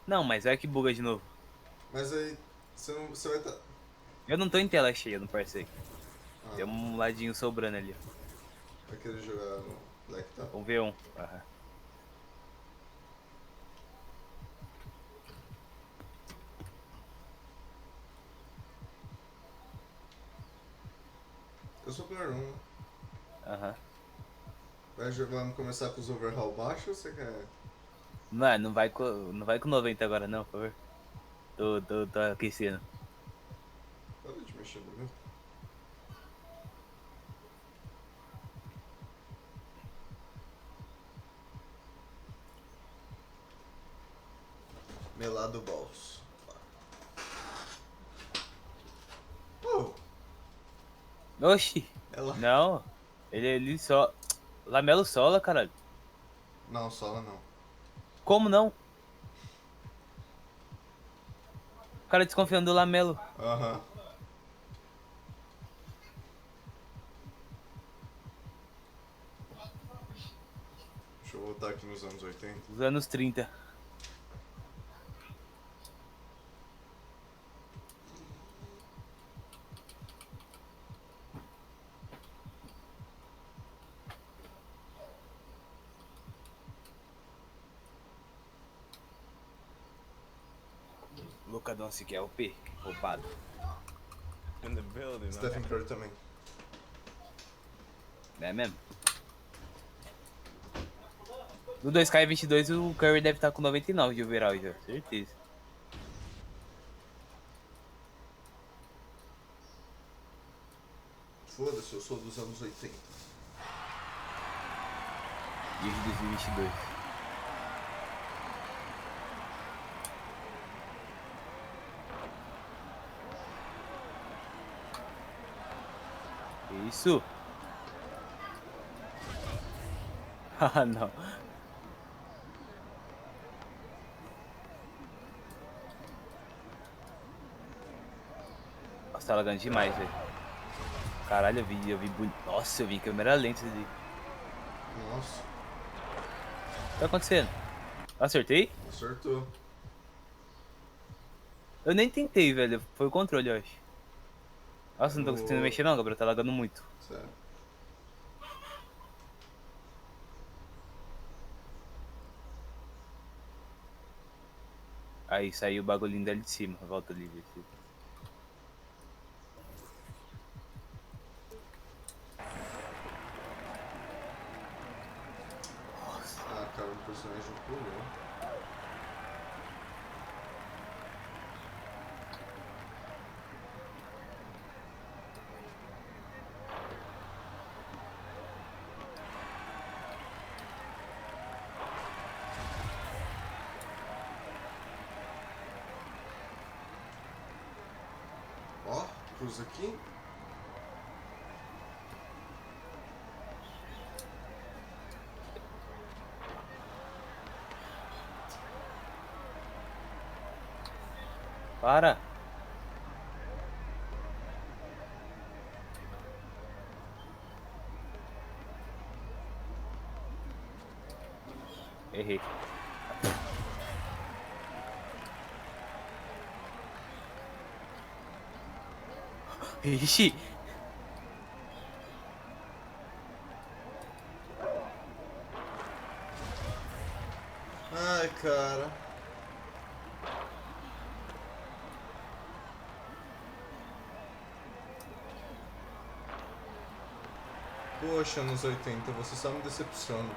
Não, mas olha que buga de novo. Mas aí você vai estar. Eu não tô em tela cheia no parceiro. Ah, Tem um ladinho sobrando ali, ó. vai querer jogar no Black Top? Vamos ver um. Aham. Eu sou player 1. Aham. Vamos começar com os overhaul baixos ou você quer. Mano, não vai com 90 agora não, por favor. Tô aquecendo. Para de mexer no meu. Melado Balls. Oh, Oxi. ela. Não. Ele só... Lamelo sola, caralho. Não, sola não. Como não? O cara desconfiando do Lamelo. Aham. Deixa eu voltar aqui nos anos 80. Dos anos 30. Luca Doncic é o P. Roubado. In the building. Stephen Curry também. É mesmo? No 2K22 o Curry deve estar com 99 de overall já. Certeza. Foda-se, eu sou dos anos 80. E de 2022. Isso. Ah, não. Nossa, tá lagando demais, velho. Caralho, eu vi bonito. Nossa, eu vi em câmera lenta isso ali. O Nossa, que tá acontecendo? Acertei? acertou. Eu nem tentei, velho. Foi o controle, eu acho. É Nossa, não tô conseguindo no. mexer não, Gabriel. Tá lagando muito. Sério. Aí saiu o bagulhinho dali de cima. Volta ali, vê se... Ah, cara, o personagem pulou. Ó, cruza aqui. Para! Errei. Ixi! Ai, cara. Poxa, anos 80, você só me decepciona.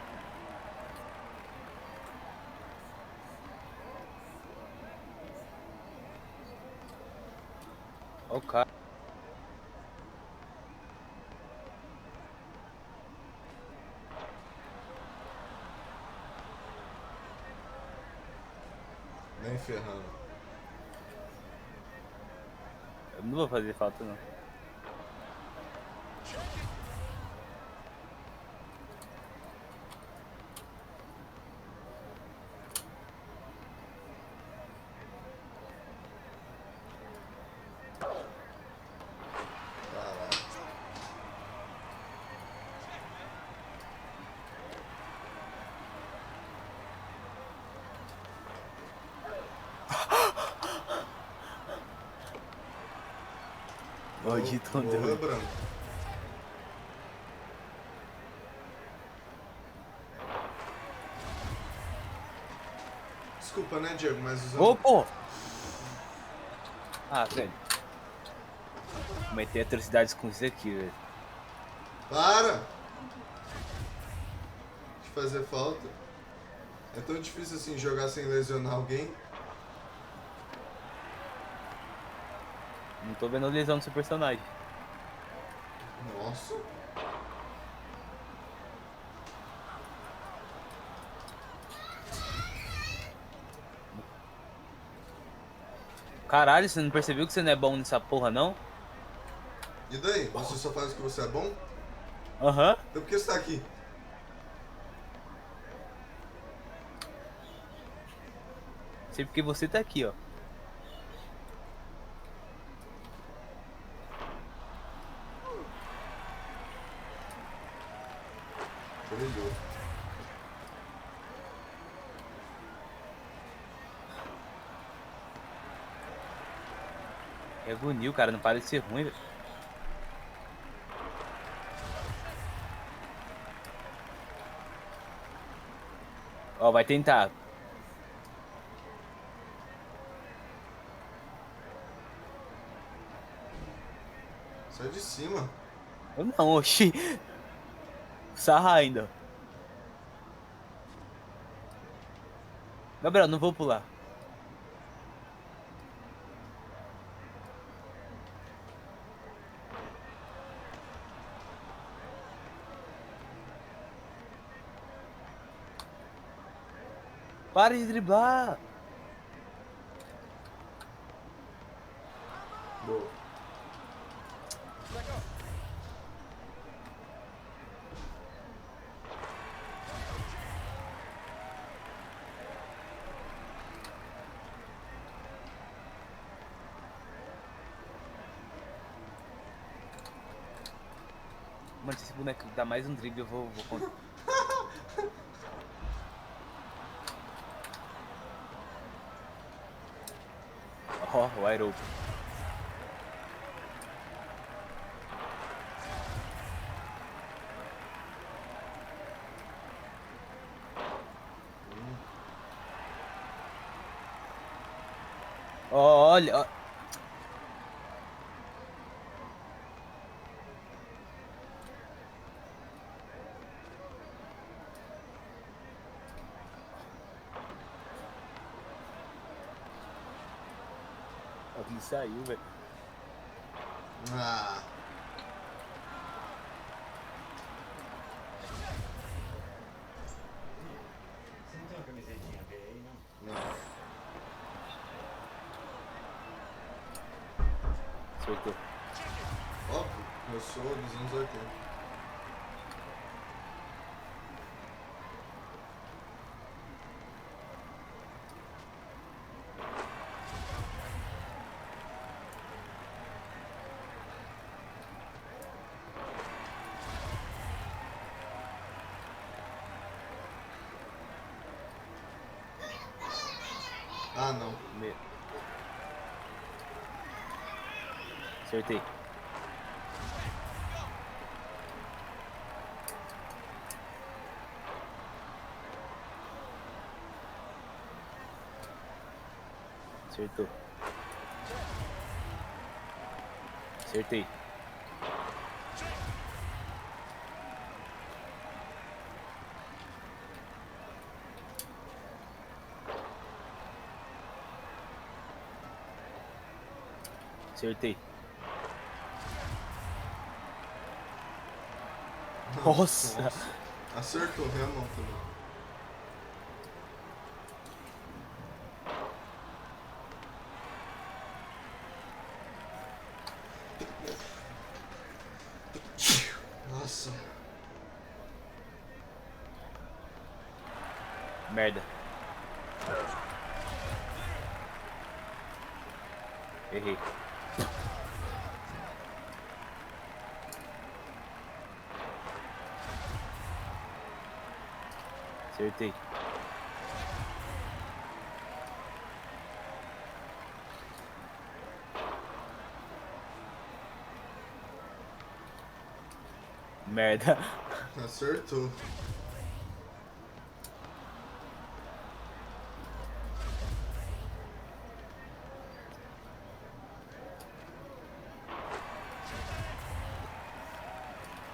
Ó o cara. Nem ferrando. Eu não vou fazer falta, não. Caralho. Maldito Gol é Android. branco. Desculpa, né, Diego, mas usando... Ô, pô! Ah, velho. Cometer atrocidades com isso aqui, velho. Para! De fazer falta. É tão difícil assim jogar sem lesionar alguém. Não tô vendo lesão no seu personagem. Nossa. Caralho, você não percebeu que você não é bom nessa porra, não? E daí? Você só faz o que você é bom? Aham. Então por que você tá aqui? Sei porque você tá aqui, ó. Brilhou. É agonia, cara. Não para de ser ruim, velho. Ó, vai tentar. Sai de cima. Eu não, oxi. Sarra ainda. Gabriel, não vou pular. Para de driblar. Boa. Mano, se esse boneco dá mais um drible, eu vou contra. Ó, wide open. Ó, olha, ó. Ele saiu, velho. Ah. Você não tem uma camisetinha B aí, não? Não. Acertou. Óbvio, eu sou dos anos 80. Ah, não. Acertei. Acertou. Acertei. Acertei. Nossa. Acertou, minha mão também. Nossa. Merda. Errei. Acertei. Merda. Acertou.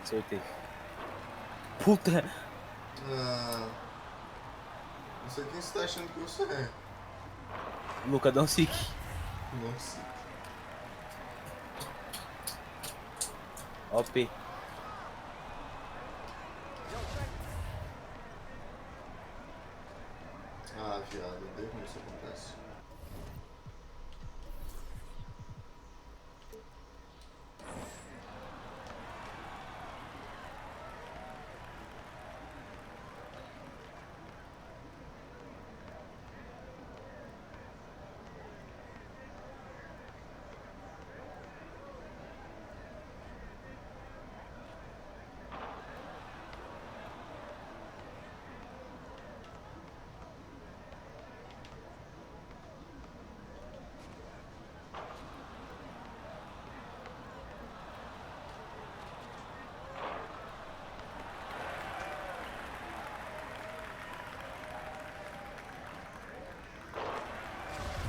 Acertei. Puta. Ah, não sei quem você tá achando que você é. Luca Doncic. Nossa. OP. Ah, viado, eu odeio quando isso acontece.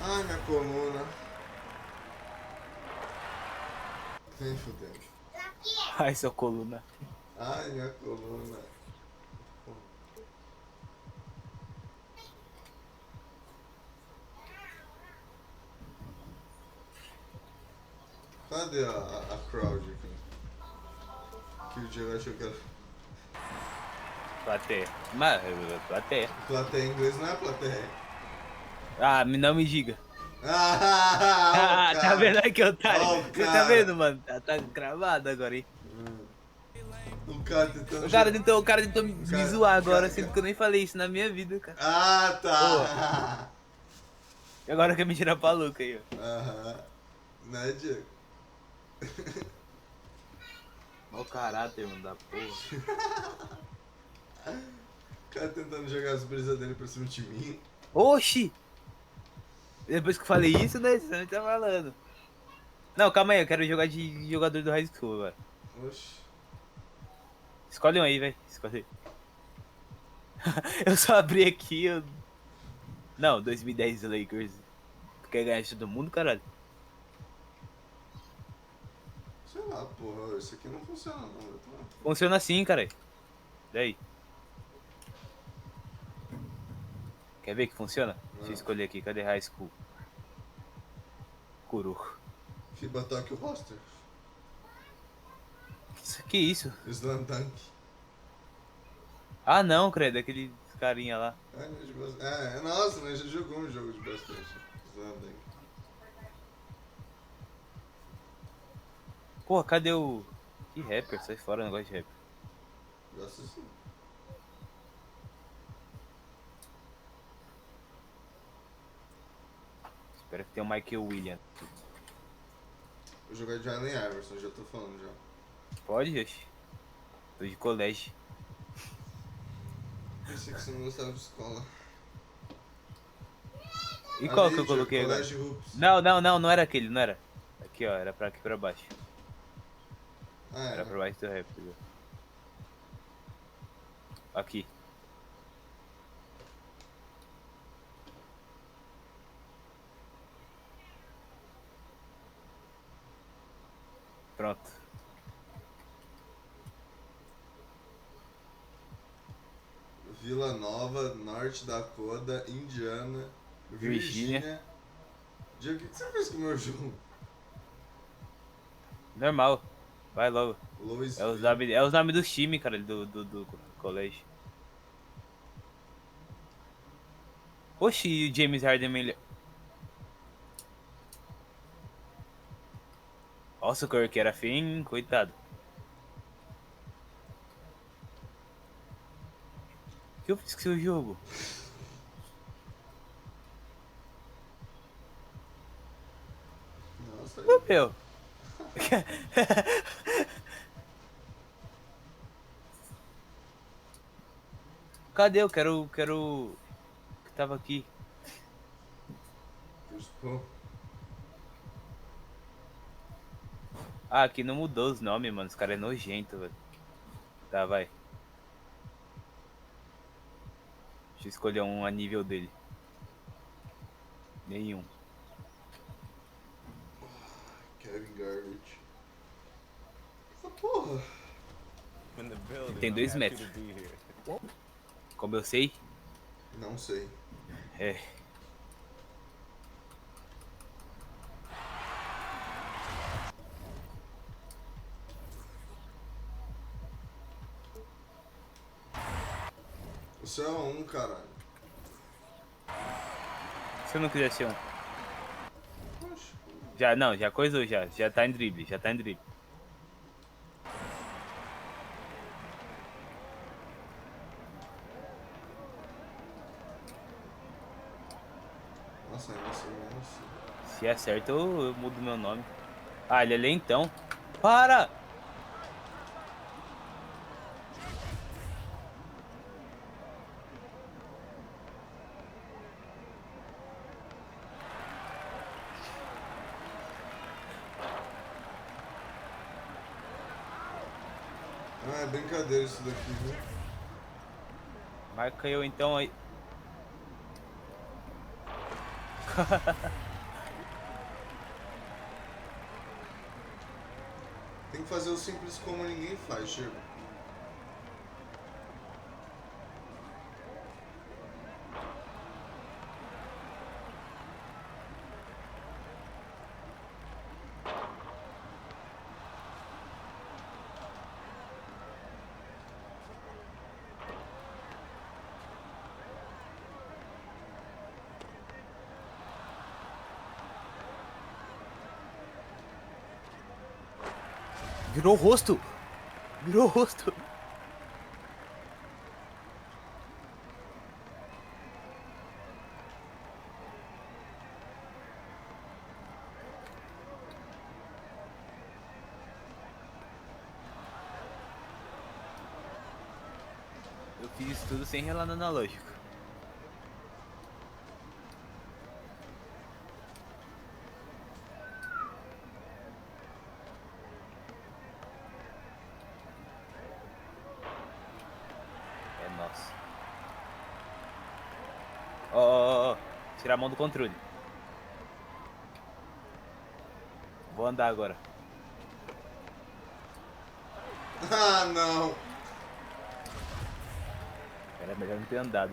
Ai, minha coluna. Vem fudendo. Ai, sua coluna. Ai, minha coluna. Cadê a crowd aqui? Que o Diego achou que era. Plateia. Mas, plateia. Plateia em inglês não é plateia. Ah, não me diga. Ah, o Ah, tá vendo cara. aí que otário? Ó, o Você tá vendo, cara. mano? Tá gravado agora, hein? O cara tentando O cara tentou me zoar agora, sendo que eu nem falei isso na minha vida, cara. Ah, Pô, tá. e agora quer me tirar pra louca aí, ó. Aham. Né, Diego? Mau caráter, mano, da porra. O cara tentando jogar as brisas dele pra cima de mim. Oxi! Depois que eu falei isso, né? Você não tá falando. Não, calma aí, eu quero jogar de jogador do High School agora. Oxi. Escolhe um aí, velho. Escolhe. Eu só abri aqui, eu... Não, 2010 Lakers. Tu quer ganhar de todo mundo, caralho? Sei lá, porra. Isso aqui não funciona não. Eu tô... Funciona assim, cara. Daí. Quer ver que funciona? Deixa eu escolher aqui. Cadê High School? Kuru. Fiba Tokyo Roster. Que isso? Slam Dunk. Ah, não, credo. Aquele carinha lá. Nossa, mas já jogou um jogo de basquete. Slam Dunk. Porra, cadê o... Que rapper? Sai fora, eu não gosto de rapper. Gosto sim. Espero que tenha o Michael Williams. Vou jogar de Allen Iverson, já tô falando já. Pode, Yoshi? Tô de colégio. Pensei que você não gostava de escola. E qual que eu Ali, Diego, coloquei agora? Colégio Hoops. Não era aquele, não era. Aqui, ó, era pra aqui pra baixo. Ah, Era pra baixo do rapper. Aqui. Pronto. Vila Nova, Norte Dakota, Indiana, Virgínia. Virgínia. Diego, o que você fez com o meu jogo? Normal. Vai logo. Louisville. É os nomes dos times, cara, do colégio. Oxi, e o James Harden melhor. Nossa, o Curry que era feio, hein? Coitado. O que eu fiz com o seu jogo? Nossa, Ô, meu. Cadê? Eu quero o que tava aqui. pô. Ah, aqui não mudou os nomes, mano. Os caras é nojento, velho. Tá, vai. Deixa eu escolher um a nível dele. Nenhum. Kevin Garnett. Essa porra. In the Ele building. tem I'm 2 happy to metros. be here. Como eu sei? Não sei. É. Você é um, caralho. Se eu não quiser ser um. Oxe. Já, não, já coisou já. Já tá em drible, já tá em drible. Nossa, ainda assim, mesmo assim. Se acerta, eu mudo meu nome. Ah, ele é lentão. Para! Ah, é brincadeira isso daqui, viu? Marca eu então aí. Tem que fazer o simples como ninguém faz, Chico. Virou o rosto! Virou o rosto! Eu fiz isso tudo sem relar no analógico. É nosso. Ó. Tirar a mão do controle. Vou andar agora. Ah, não! Era melhor não ter andado.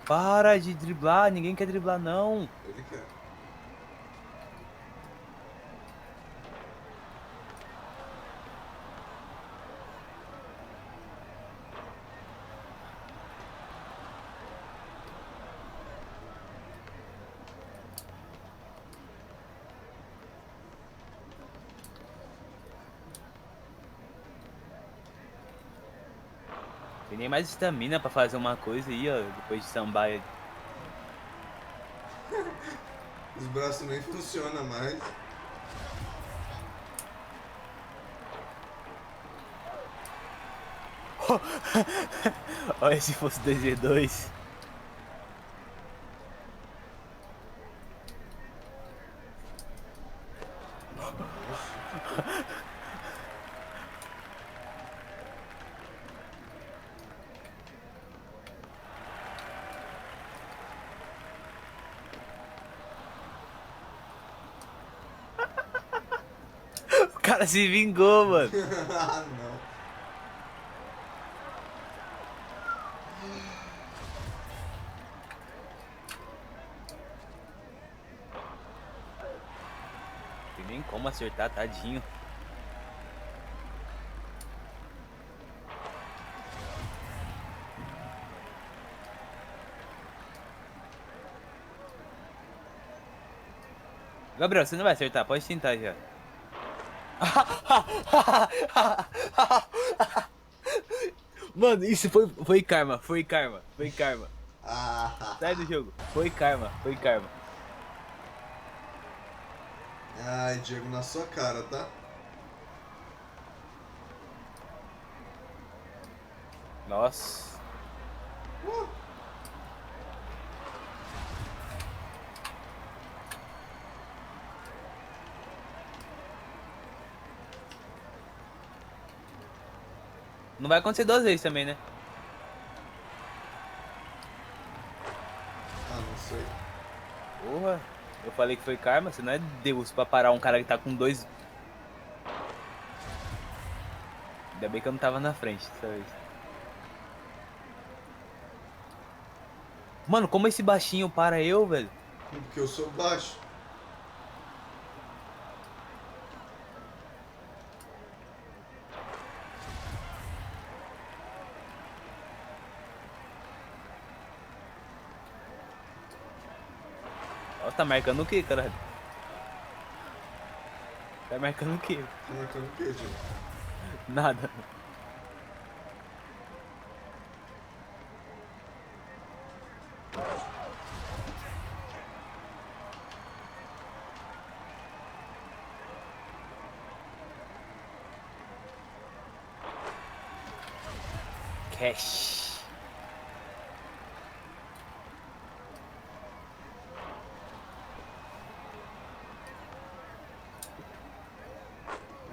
Para de driblar, ninguém quer driblar não. Ele quer. Tem nem mais estamina pra fazer uma coisa aí, ó, depois de sambar. Os braços nem funcionam mais. Olha se fosse 2v2. O cara se vingou, mano. Ah, não. Tem nem como acertar, tadinho. Gabriel, você não vai acertar, pode tentar já. Mano, isso foi karma, foi karma, foi karma. Ah, Sai do jogo. Foi karma, foi karma. ai, Diego, na sua cara, tá? Nossa. Não vai acontecer 2 vezes também, né? Ah, não sei. Porra. Eu falei que foi karma, você não é Deus pra parar um cara que tá com 2. Ainda bem que eu não tava na frente dessa vez. Mano, como esse baixinho para eu, velho? Porque eu sou baixo. Ó, tá marcando o quê, caralho? Tá marcando o quê? Tá marcando o quê, gente? Nada. Cash.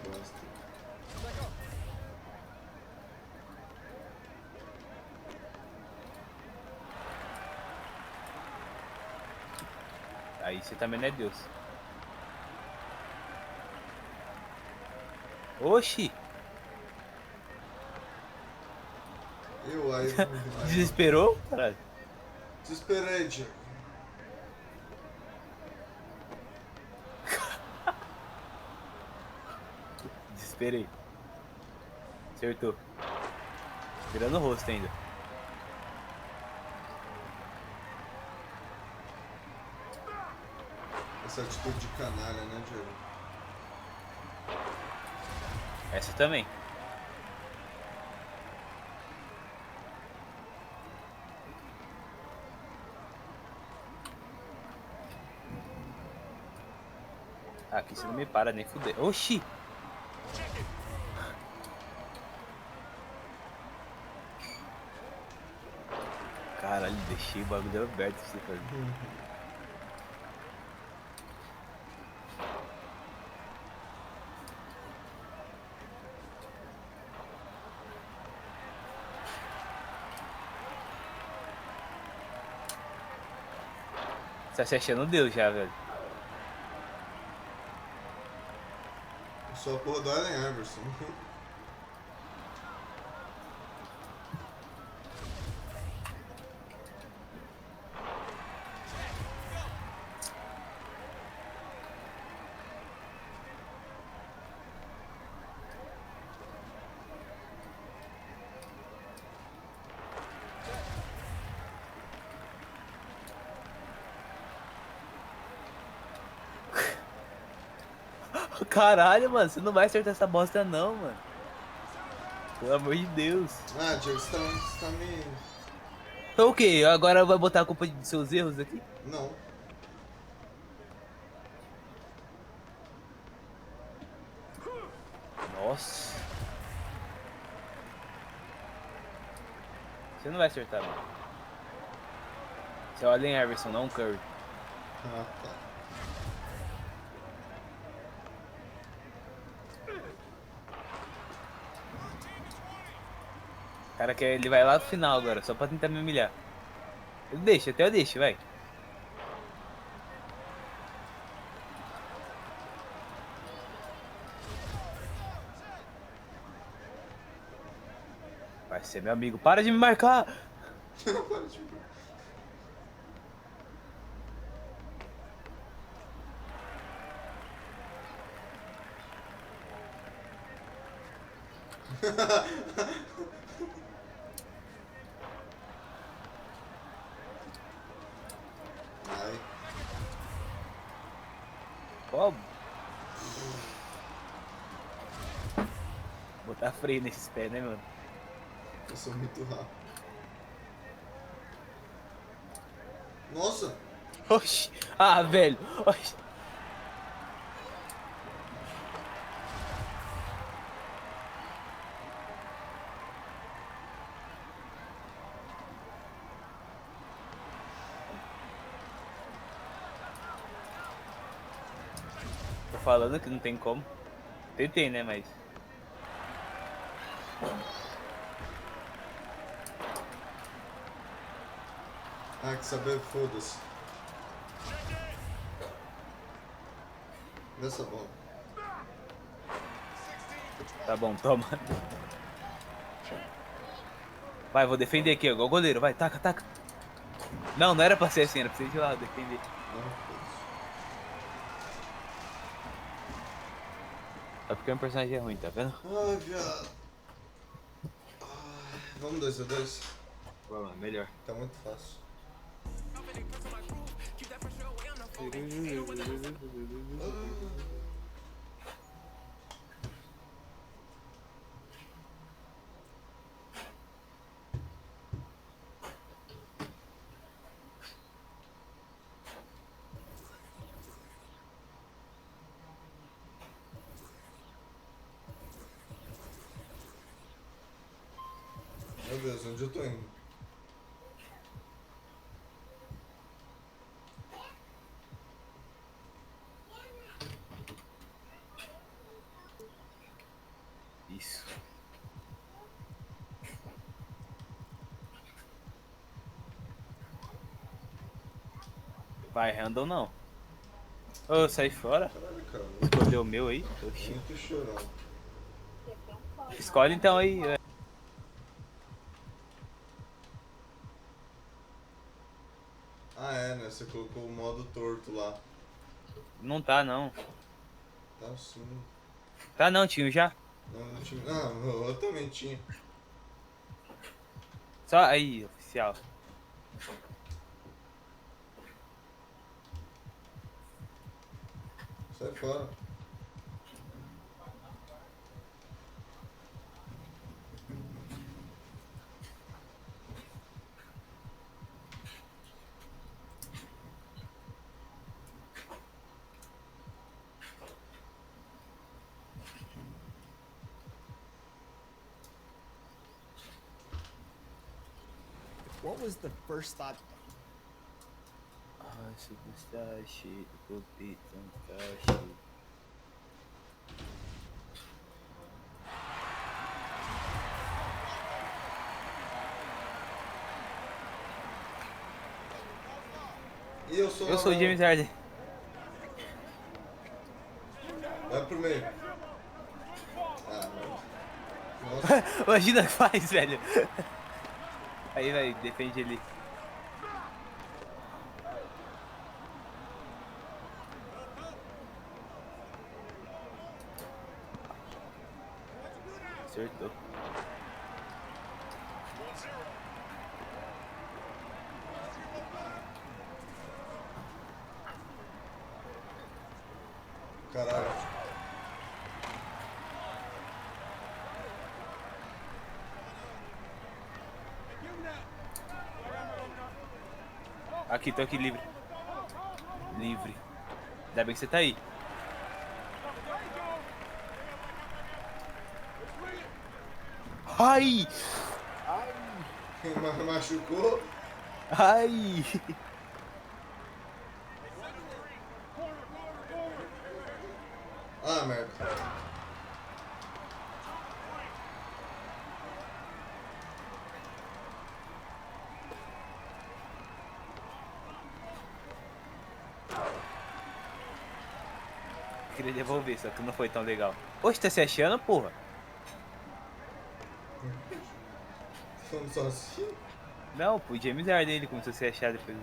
Bosta. Aí você também não é Deus. Oxi. Aí Desesperou? Caralho. desesperei, Diego. Desesperei. Acertou. Virando o rosto ainda. Essa atitude de canalha, né, Diego? Essa também. Ah, aqui você não me para nem fuder. Oxi! Caralho, deixei o bagulho aberto pra você fazer. Você tá se achando Deus já, velho. Eu sou a porra do Allen Iverson. Caralho, mano, você não vai acertar essa bosta não, mano. Pelo amor de Deus. Ah, Diego, você tá me... Então o quê? Agora vai botar a culpa dos seus erros aqui? Não. Nossa. Você não vai acertar, mano. Você é o Allen Iverson, não o Curry. Ah, tá. O cara quer, ele vai lá no final agora, só pra tentar me humilhar. Eu deixo, até eu deixo, vai. Vai ser meu amigo. Para de me marcar! Ai. Ó. Botar freio nesses pés, né, mano? Eu sou muito rápido. Nossa! Oxi. Ah, velho. Oxi. Tô falando que não tem como. Tentei, né, mas... Ah, que saber, foda-se. Nessa bola. Tá bom, toma. Vai, vou defender aqui, igual o goleiro. Vai, taca, taca. Não, não era pra ser assim, era pra ser de lado, defender. Não, foda-se. Só porque o personagem é ruim, tá vendo? Ai, viado. Ai, vamos 2x2. Vai lá, melhor. Tá muito fácil. Meu Deus, onde eu tô indo? Isso. Vai, random não. Ô, sai fora. Caralho, cara. Escolheu o meu aí. Oxi. Muito chorão. Escolhe então aí. Ah, é, né? Você colocou o modo torto lá. Não tá, não. Tá sim. Tá não, tio, já. Não, não tinha. Ah, eu também tinha. Só aí, oficial. Sai fora. What was the first thought? Ah, superstar shit, copy, superstar shit. E eu sou Eu sou o James Harden. Vai pro meio. Ah, nossa. Imagina o que faz, velho. Aí, vai, defende ele. Acertou. Caralho. Aqui, tô aqui livre. Livre. Ainda bem que você tá aí. Ai! Machucou? Ai! Ah, merda. Queria devolver, só que não foi tão legal. Oxe, tá se achando, porra? Falando só assim? Não, pô, o James Harden ele começou a se achar depois.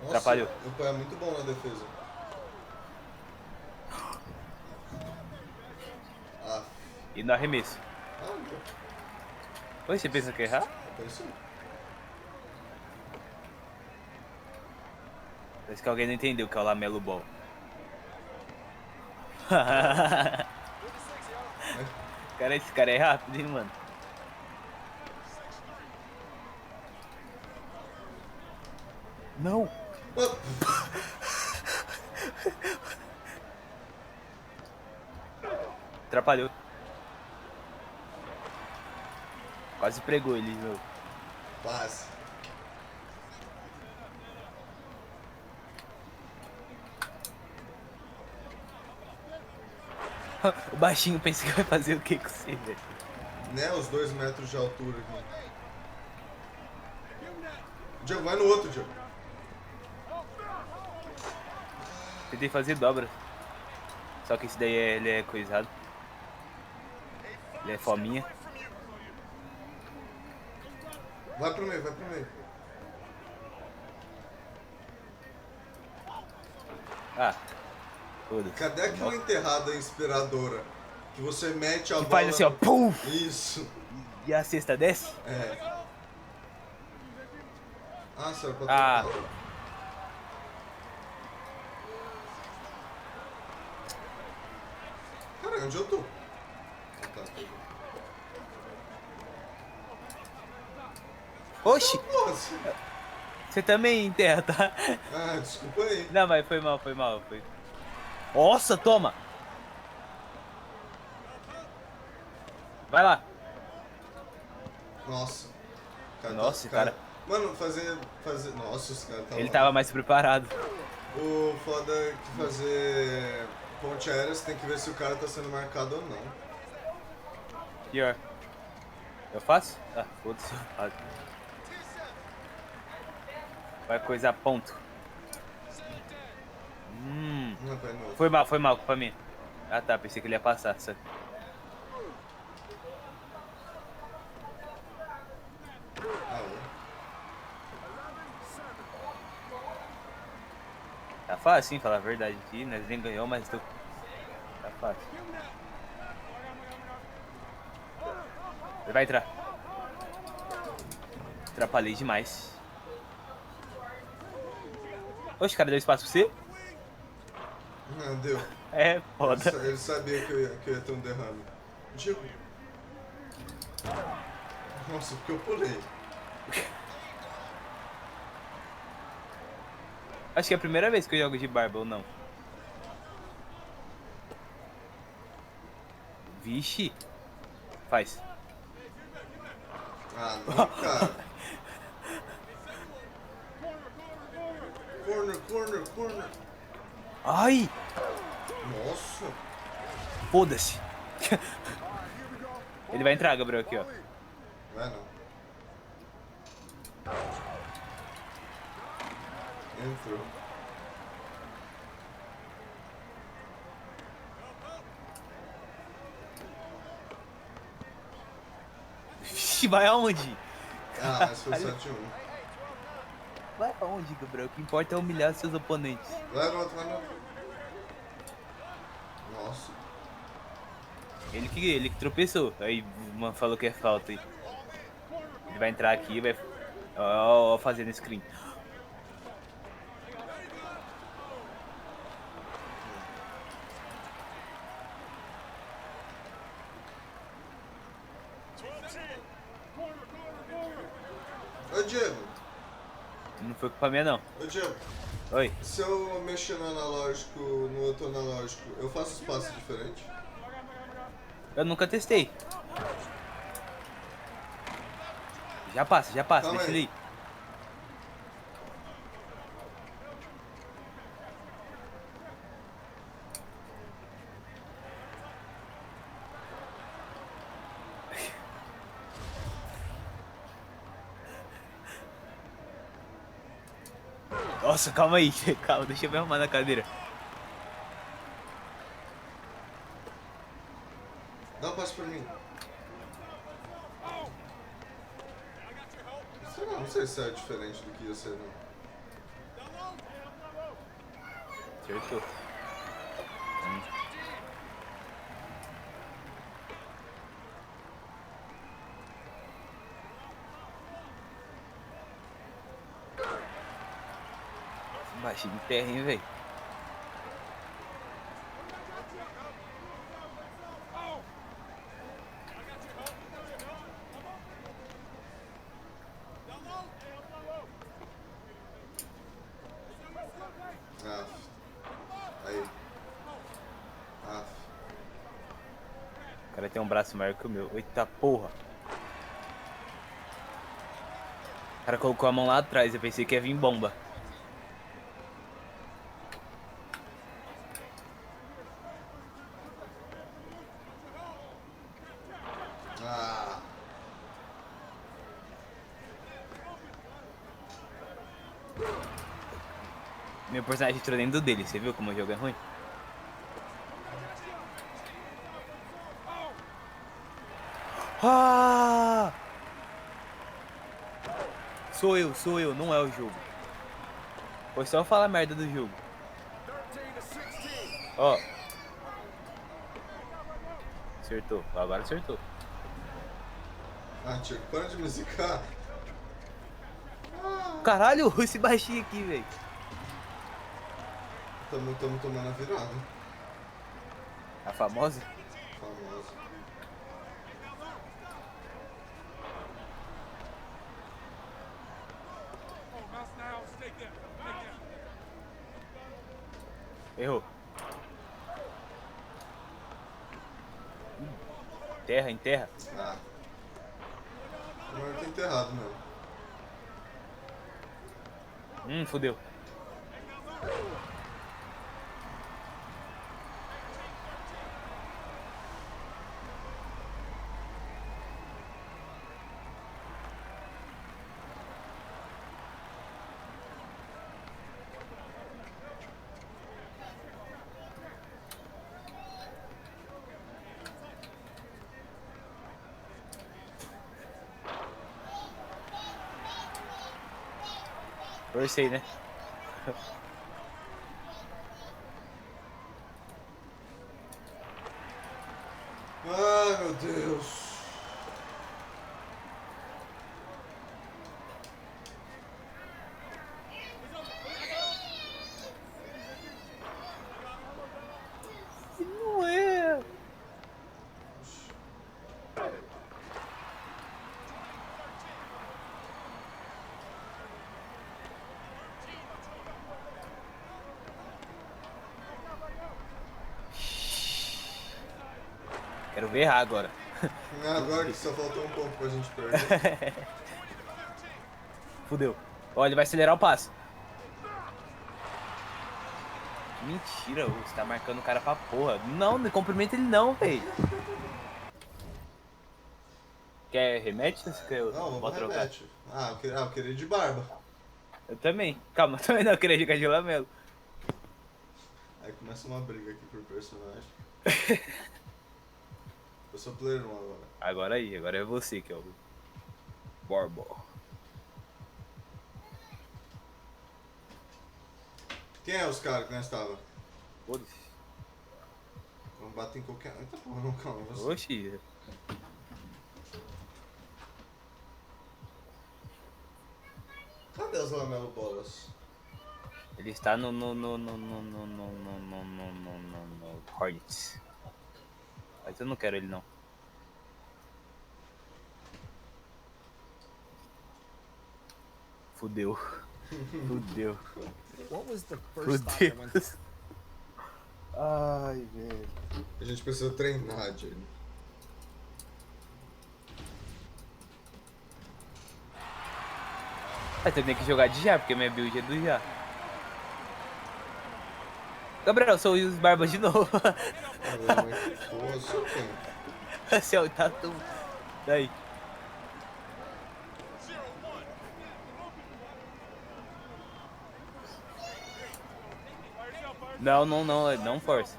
Nossa, Atrapalhou. o pai é muito bom na defesa. Ah, E no arremesso. ah, Oi, você pensa que é errar? pensou. Parece que alguém não entendeu o que é o Lamelo Ball. Cara, esse cara é rápido, hein, mano? Não! Atrapalhou. Quase pregou ele de novo. Passe. O baixinho pensa que vai fazer o que com você, velho? Né, os 2 metros de altura aqui. Diego, vai no outro, Diego. Tentei fazer dobra. Só que esse daí ele é coisado. Ele é fominha. Vai pro meio, vai pro meio. Ah, foda-se. Cadê aquela enterrada inspiradora? Que você mete a Que bola... faz assim, ó, pum! Isso. E a cesta desce? É. Ah, será pra Ah. trocar. Cara, onde eu tô? Ah, tá. Oxi! Nossa. Você também enterra, tá? Ah, desculpa aí. Não, mas foi mal, foi mal. Foi... Nossa, toma! Vai lá. Nossa. Nossa, cara. Mano, fazer... Nossa, os caras Ele tava mais preparado. O foda é que fazer ponte aérea, você tem que ver se o cara tá sendo marcado ou não. Pior. Eu faço? Ah, foda-se, eu faço. Vai coisar ponto. Não, vai no outro. Foi mal, culpa minha. Ah tá, pensei que ele ia passar. Só... Ah, é. Tá fácil, hein, falar a verdade aqui. Nós nem ganhou, mas tô... Tá fácil. Ele vai entrar. Atrapalhei demais. Oxe, cara, deu espaço pra você? Não, deu. É, foda. Ele sabia que eu ia ter um derrame. Diego. Nossa, porque eu pulei. Acho que é a primeira vez que eu jogo de barba, ou não? Vixe. Faz. Ah, não, cara. Corner. Ai! Nossa. Foda-se. Ele vai entrar, Gabriel, aqui, ó. Vai não. Entrou. Vixe, vai aonde? Ah, mas foi 7-1. Vai aonde, Gabriel? O que importa é humilhar seus oponentes. Vai no outro. Nossa. Ele que tropeçou. Aí o mano falou que é falta aí. Ele vai entrar aqui e vai. Ó, fazendo screen. Ô Diego. Não foi culpa minha, não. Ô Diego. Oi. Se eu mexer no analógico, no outro analógico, eu faço espaço diferente? Eu nunca testei. Já passa, Calma deixa aí. ele ir. Nossa, calma aí. Calma, deixa eu me arrumar na cadeira. Dá um passo pra mim. Sei lá, não sei se é diferente do que ia ser, não. Acertou. Baixinho de terra, hein, velho. Ah. Aí. Ah. O cara tem um braço maior que o meu. Eita porra. O cara colocou a mão lá atrás. Eu pensei que ia vir bomba. Ah. Meu personagem entrou dentro dele, você viu como o jogo é ruim? Ah! Sou eu, não é o jogo. Foi só falar merda do jogo. Ó. Acertou, agora acertou. Ah, tio, para de me zicar. Caralho, esse baixinho aqui, velho. Tamo tomando a virada. A famosa? Famosa. Errou. Terra, em terra. Ah. O melhor tá enterrado mesmo. Fudeu. Torcei, né? Ai, meu Deus. Não é. Quero ver errar agora. Agora que só faltou um pouco pra gente perder. Fudeu. Ó, ele vai acelerar o passo. Que mentira, ô. Você tá marcando o cara pra porra. Não, não cumprimenta ele não, véi. Quer rematch? Você quer Não, vamos bota trocar? rematch. Eu queria ir de barba. Eu também. Calma, eu também não queria jogar de lamelo. Aí começa uma briga aqui por personagem. Eu sou player 1 agora. Agora é você que é o Borbo. Quem é os caras que nós tava? Foda-se. Vamos bater em qualquer. Eita porra, não, calma. Você. Oxi. Cadê as lamelo bolas? Ele está no Hornets. Mas eu não quero ele não. Fudeu. Fudeu. What was the first thought that went Fudeu. Ai, velho. A gente precisa treinar, Jay. Mas você tem que jogar de já, porque minha build é do já. Gabriel, sou os barbas de novo. Mas que porra, só quem? Esse é o tatu. Daí. Não força.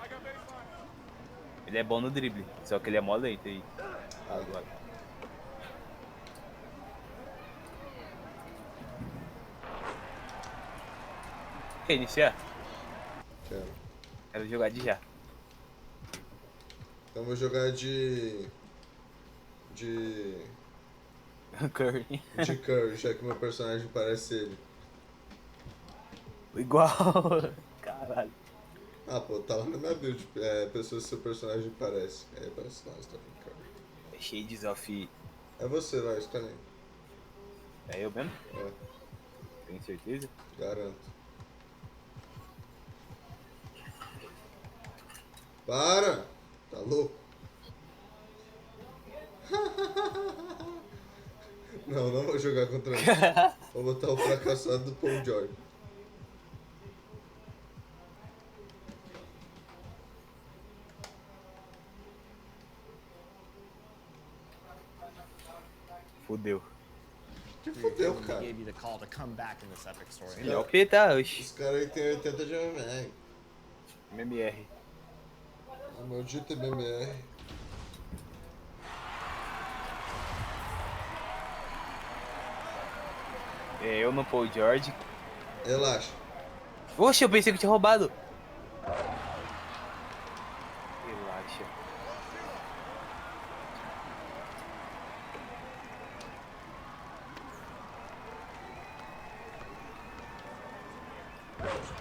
Ele é bom no drible, só que ele é mó lento aí. Agora. Quer iniciar? Quero. Quero jogar de já. Então vou jogar de. Curry. De Curry, já que meu personagem parece ele. Igual. Caralho. Ah, pô, tá lá na minha build. Pessoas que seu personagem parece. Parece nós, tá vendo, Curry? Shades of. É você lá, escolhe. É eu mesmo? É, Tem certeza? garanto. Para! Tá louco? Não vou jogar contra ele. Vou botar o fracassado do Paul George. Fudeu. Que for your fodeu, team when cara. they gave you the call to come back in this epic story. Ele é o que tá, oxi. Os caras aí tem 80 de MMR. MMR. O maldito MMR. É, eu no Paul George. Relaxa. Oxe, eu pensei que tinha roubado. Relaxa.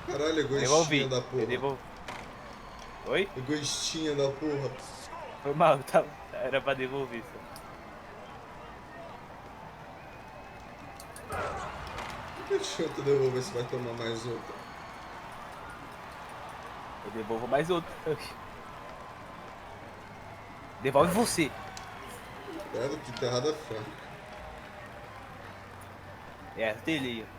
Caralho, egoístinha Devolvi. da porra. Eu devolvi. Oi? Egoístinha da porra. Foi mal, tá, era pra devolver só. Deixa eu te devolver se vai tomar mais outra. Eu devolvo mais outro. Devolve você. Credo, que enterrada franca. É, dele aí, ó.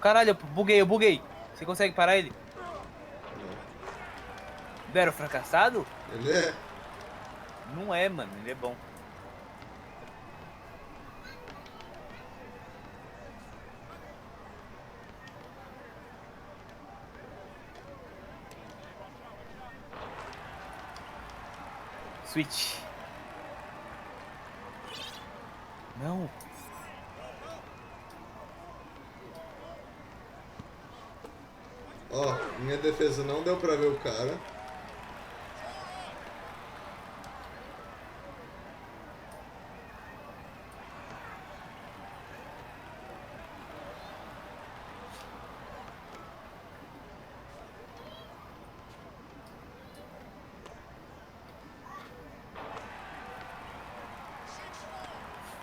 Caralho, eu buguei. Você consegue parar ele? Não era o fracassado? Ele é. Não é, mano. Ele é bom. Switch. Não. Ó, minha defesa não deu pra ver o cara.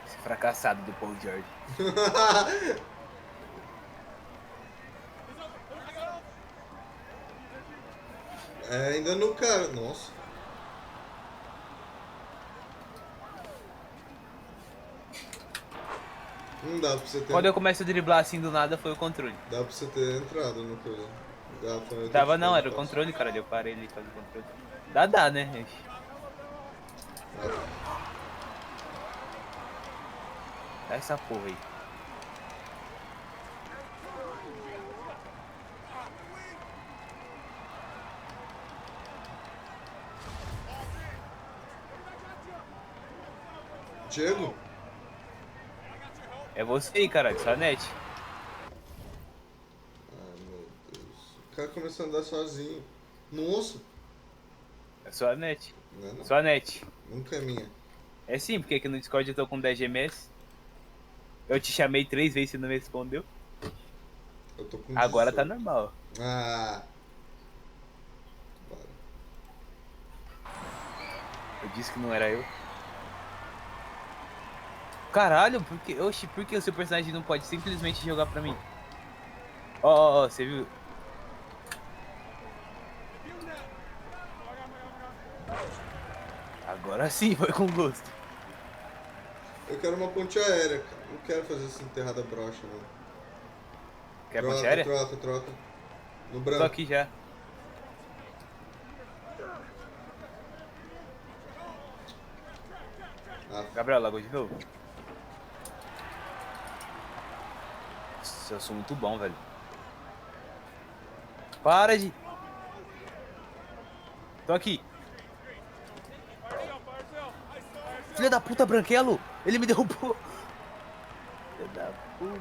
Esse fracassado do Paul George. É, ainda no cara. Nossa. Não dá pra você ter. Quando eu começo a driblar assim do nada, foi o controle. Dá pra você ter entrado no coisa. Dá, foi outra Tava não, atitude, era o fácil. controle, cara. Eu parei ali fazer o controle. Dá, né? Dá essa porra aí. Diego? É você aí, caralho. Só net. Ai, meu Deus. O cara começou a andar sozinho. Nossa. É só a net. Não é não. Só a net. Nunca é minha. É sim, porque aqui no Discord eu tô com 10 GMS. Eu te chamei 3 vezes e você não me respondeu. Eu tô com Agora tá 18. normal. Ah. Bora. Eu disse que não era eu. Caralho, por que o seu personagem não pode simplesmente jogar pra mim? Ó, você viu? Agora sim, foi com gosto. Eu quero uma ponte aérea, cara. Não quero fazer essa enterrada broxa, não. Quer Troca, ponte aérea? troca. No Tô branco. aqui já. Ah, Gabriel, lagou de novo. Nossa, eu sou muito bom, velho. Para de... Tô aqui. Filha da puta, Branquelo! Ele me derrubou! Filha da puta.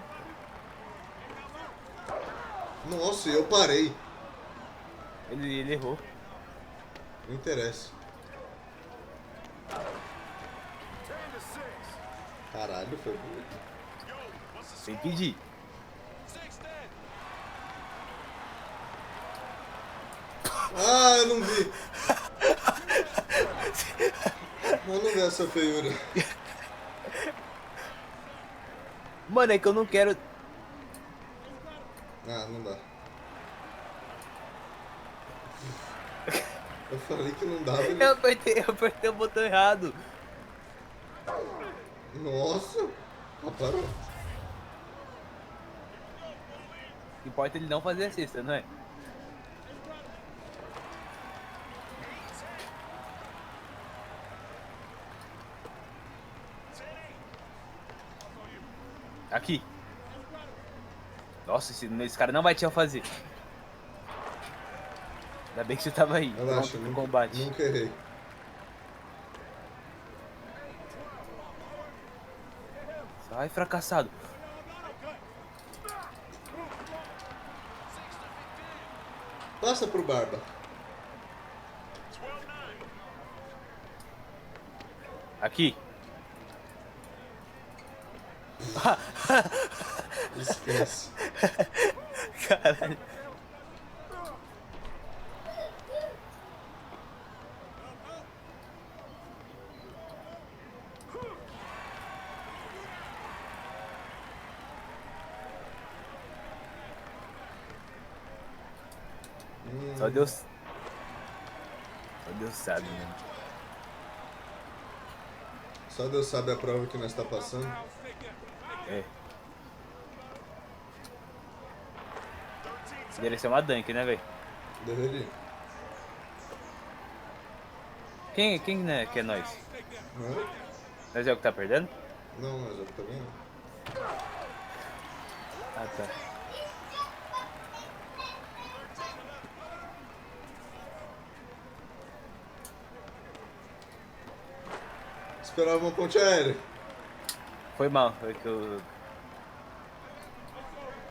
nossa, eu parei. Ele errou. Não interessa. Caralho, foi bonito. Sem pedir. Ah, eu não vi. Eu não vi essa feiura. Mano, é que eu não quero... Ah, não dá. Eu falei que não dava. Eu apertei o botão errado. Nossa. Ah, parou. O que importa é ele não fazer a cesta, não é? Aqui. Nossa, esse cara não vai te fazer. Ainda bem que você tava aí. Relaxa, Pronto pro combate. nunca errei. Sai, fracassado. Passa pro Barba. Aqui. Esquece. Caralho. Só Deus sabe, né? Só Deus sabe a prova que nós tá passando. É. Deveria ser uma dunk, né, velho? Deveria. Quem né, que é nós? Hã? Nós é o que tá perdendo? Não, mas eu tô vendo. Ah, tá. Esperava uma ponte aérea. Foi mal, foi que eu...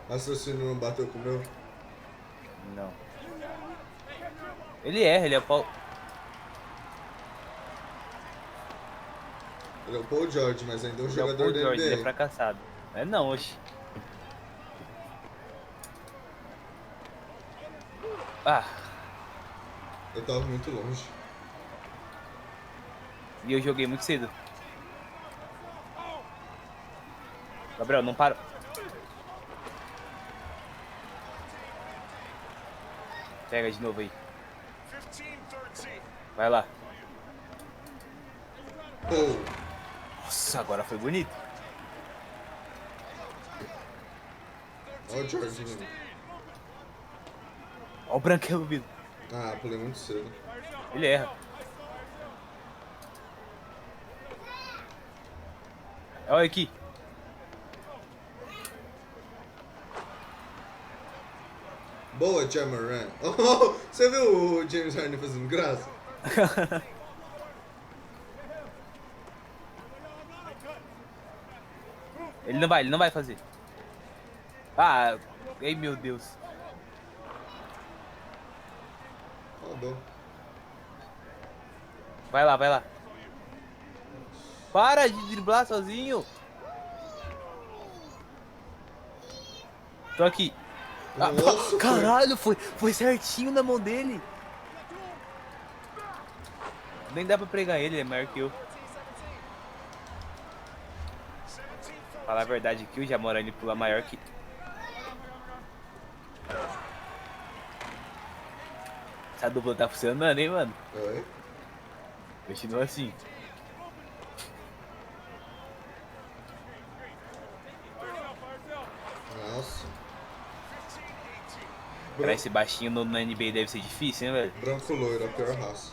Raciocínio não bateu com o meu. Não. Ele é o Paul... Ele é o Paul George, mas ainda é um Ele é o jogador Paul da George, ele é NBA. fracassado. É não, oxe. Ah, Eu tava muito longe. e eu joguei muito cedo. Gabriel, não para. Pega de novo aí. Vai lá. Oh, Nossa, agora foi bonito. olha o Jorginho. Olha o branquelo vindo. Ah, pulei muito cedo. Ele erra. Olha aqui. Boa, Jamoran. Oh, você viu o James Harden fazendo graça? Ele não vai fazer. Ah, ai meu Deus. Ó, dó. Vai lá, vai lá. Para de driblar sozinho. Tô aqui. Ah, Nossa, caralho, foi certinho na mão dele. Nem dá pra pregar ele, ele é maior que eu. Falar a verdade aqui, o Jamoran ele pula maior que... Essa dupla tá funcionando, hein, mano? Oi? Continua assim. Nossa. Pra esse baixinho no NBA deve ser difícil, hein, velho? Branco loiro, a pior raça.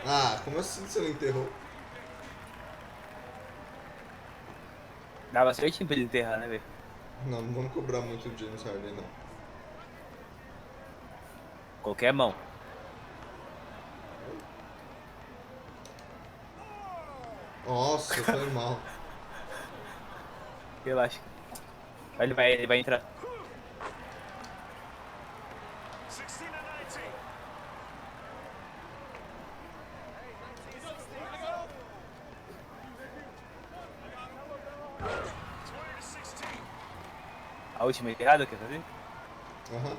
Ah, como assim você não enterrou? Dava certinho pra ele enterrar, né, velho? Não, não vamos cobrar muito o James Harden, não. Qualquer mão. Nossa, foi mal. Relaxa. Ele vai entrar. A última enterrada, quer fazer? Aham.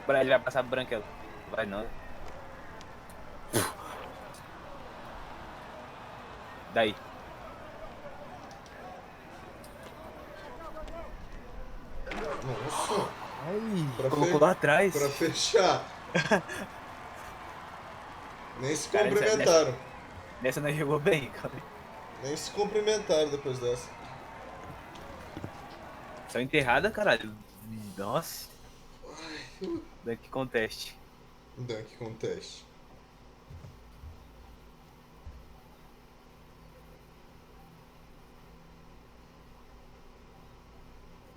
Ele vai passar pro branquelo. Vai não. Daí. Nossa. Ai, Pra colocou fe- lá atrás. Pra fechar. Nem se Cara, cumprimentaram. Nessa nós jogou bem, cara. Nem se cumprimentaram depois dessa. Só enterrada, caralho. Nossa. Daqui conteste. Dunk contest.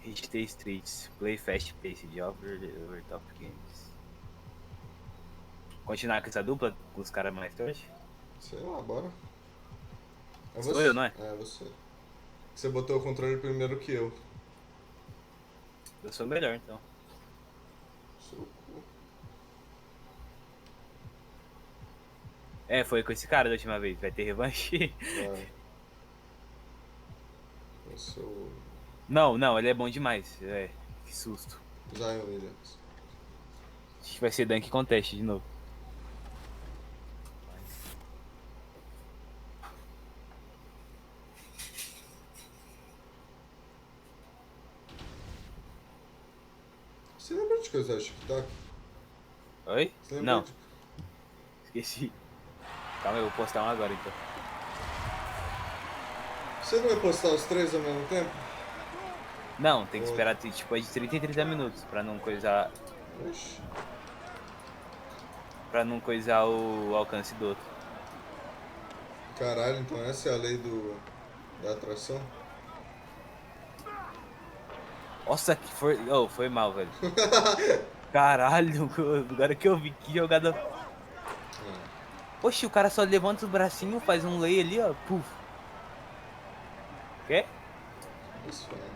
Hit the Streets. Play fast paced over top games. Continuar com essa dupla com os caras mais fortes? Sei lá, bora. É Sou você. eu, não é? É você. Você botou o controle primeiro que eu. Eu sou melhor, então. Seu cu. É, foi com esse cara da última vez. Vai ter revanche? Vai. Eu sou Não, ele é bom demais. É, que susto. Zion Williams. Acho que vai ser Dunk Contest de novo. Você lembra de coisa do TikTok? Oi? Você lembra Não, de... esqueci. Calma, eu vou postar um agora então. Você não vai postar os três ao mesmo tempo? Não, tem que esperar tipo de 30 em 30 minutos pra não coisar. Oxi. Pra não coisar o alcance do outro. Caralho, então essa é a lei da atração? Nossa, que foi. Oh, foi mal, velho. Caralho, agora que eu vi que jogada. Oxi, o cara só levanta os bracinhos, faz um lay ali, ó. Puf. Quê? Isso é.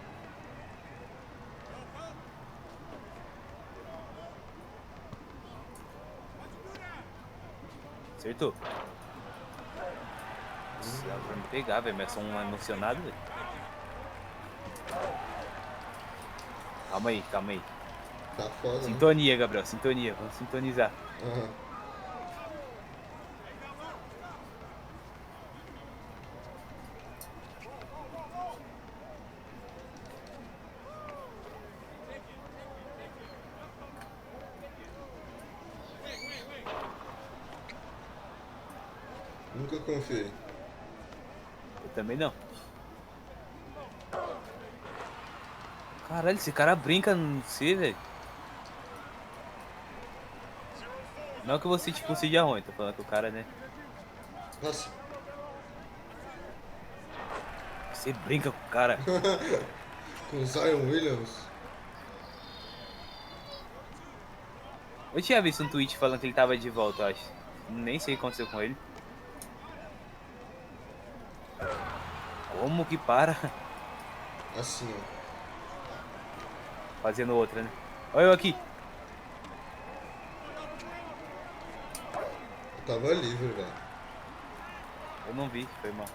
Acertou. Nossa, dá pra me pegar, velho, mas sou um emocionado, velho. Calma aí, calma aí. Tá foda, né? Sintonia, Gabriel, sintonia. Vamos sintonizar. Aham. Nunca confiei. Eu também não. Caralho, esse cara brinca no C, velho. Não que você, tipo, seja ruim, tô falando que o cara, né? Nossa. Você brinca com o cara. Com Zion Williams? Eu tinha visto um tweet falando que ele tava de volta, eu acho. Nem sei o que aconteceu com ele. Como que para? Assim, ó. Fazendo outra, né? Olha eu aqui. Eu tava livre, velho. Eu não vi, foi mal.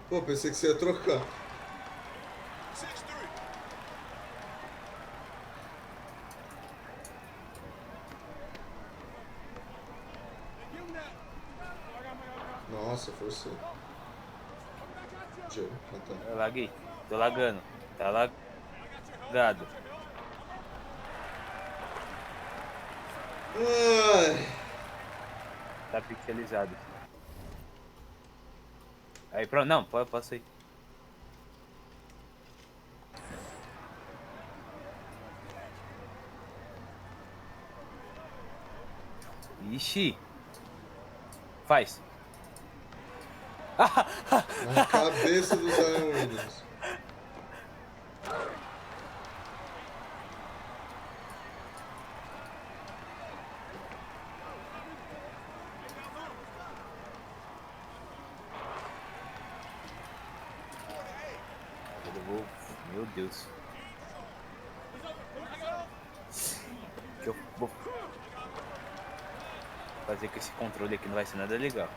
Pô, pensei que você ia trocar. Nossa, forçou. Joe, tá. Eu laguei. Tô lagando. Tá lagado. Ai. Tá pixelizado. Aí pronto, não, posso ir. Ixi. Faz. Na cabeça do Zion Williams. Eu vou... Meu Deus. O que eu vou fazer com esse controle aqui não vai ser nada legal.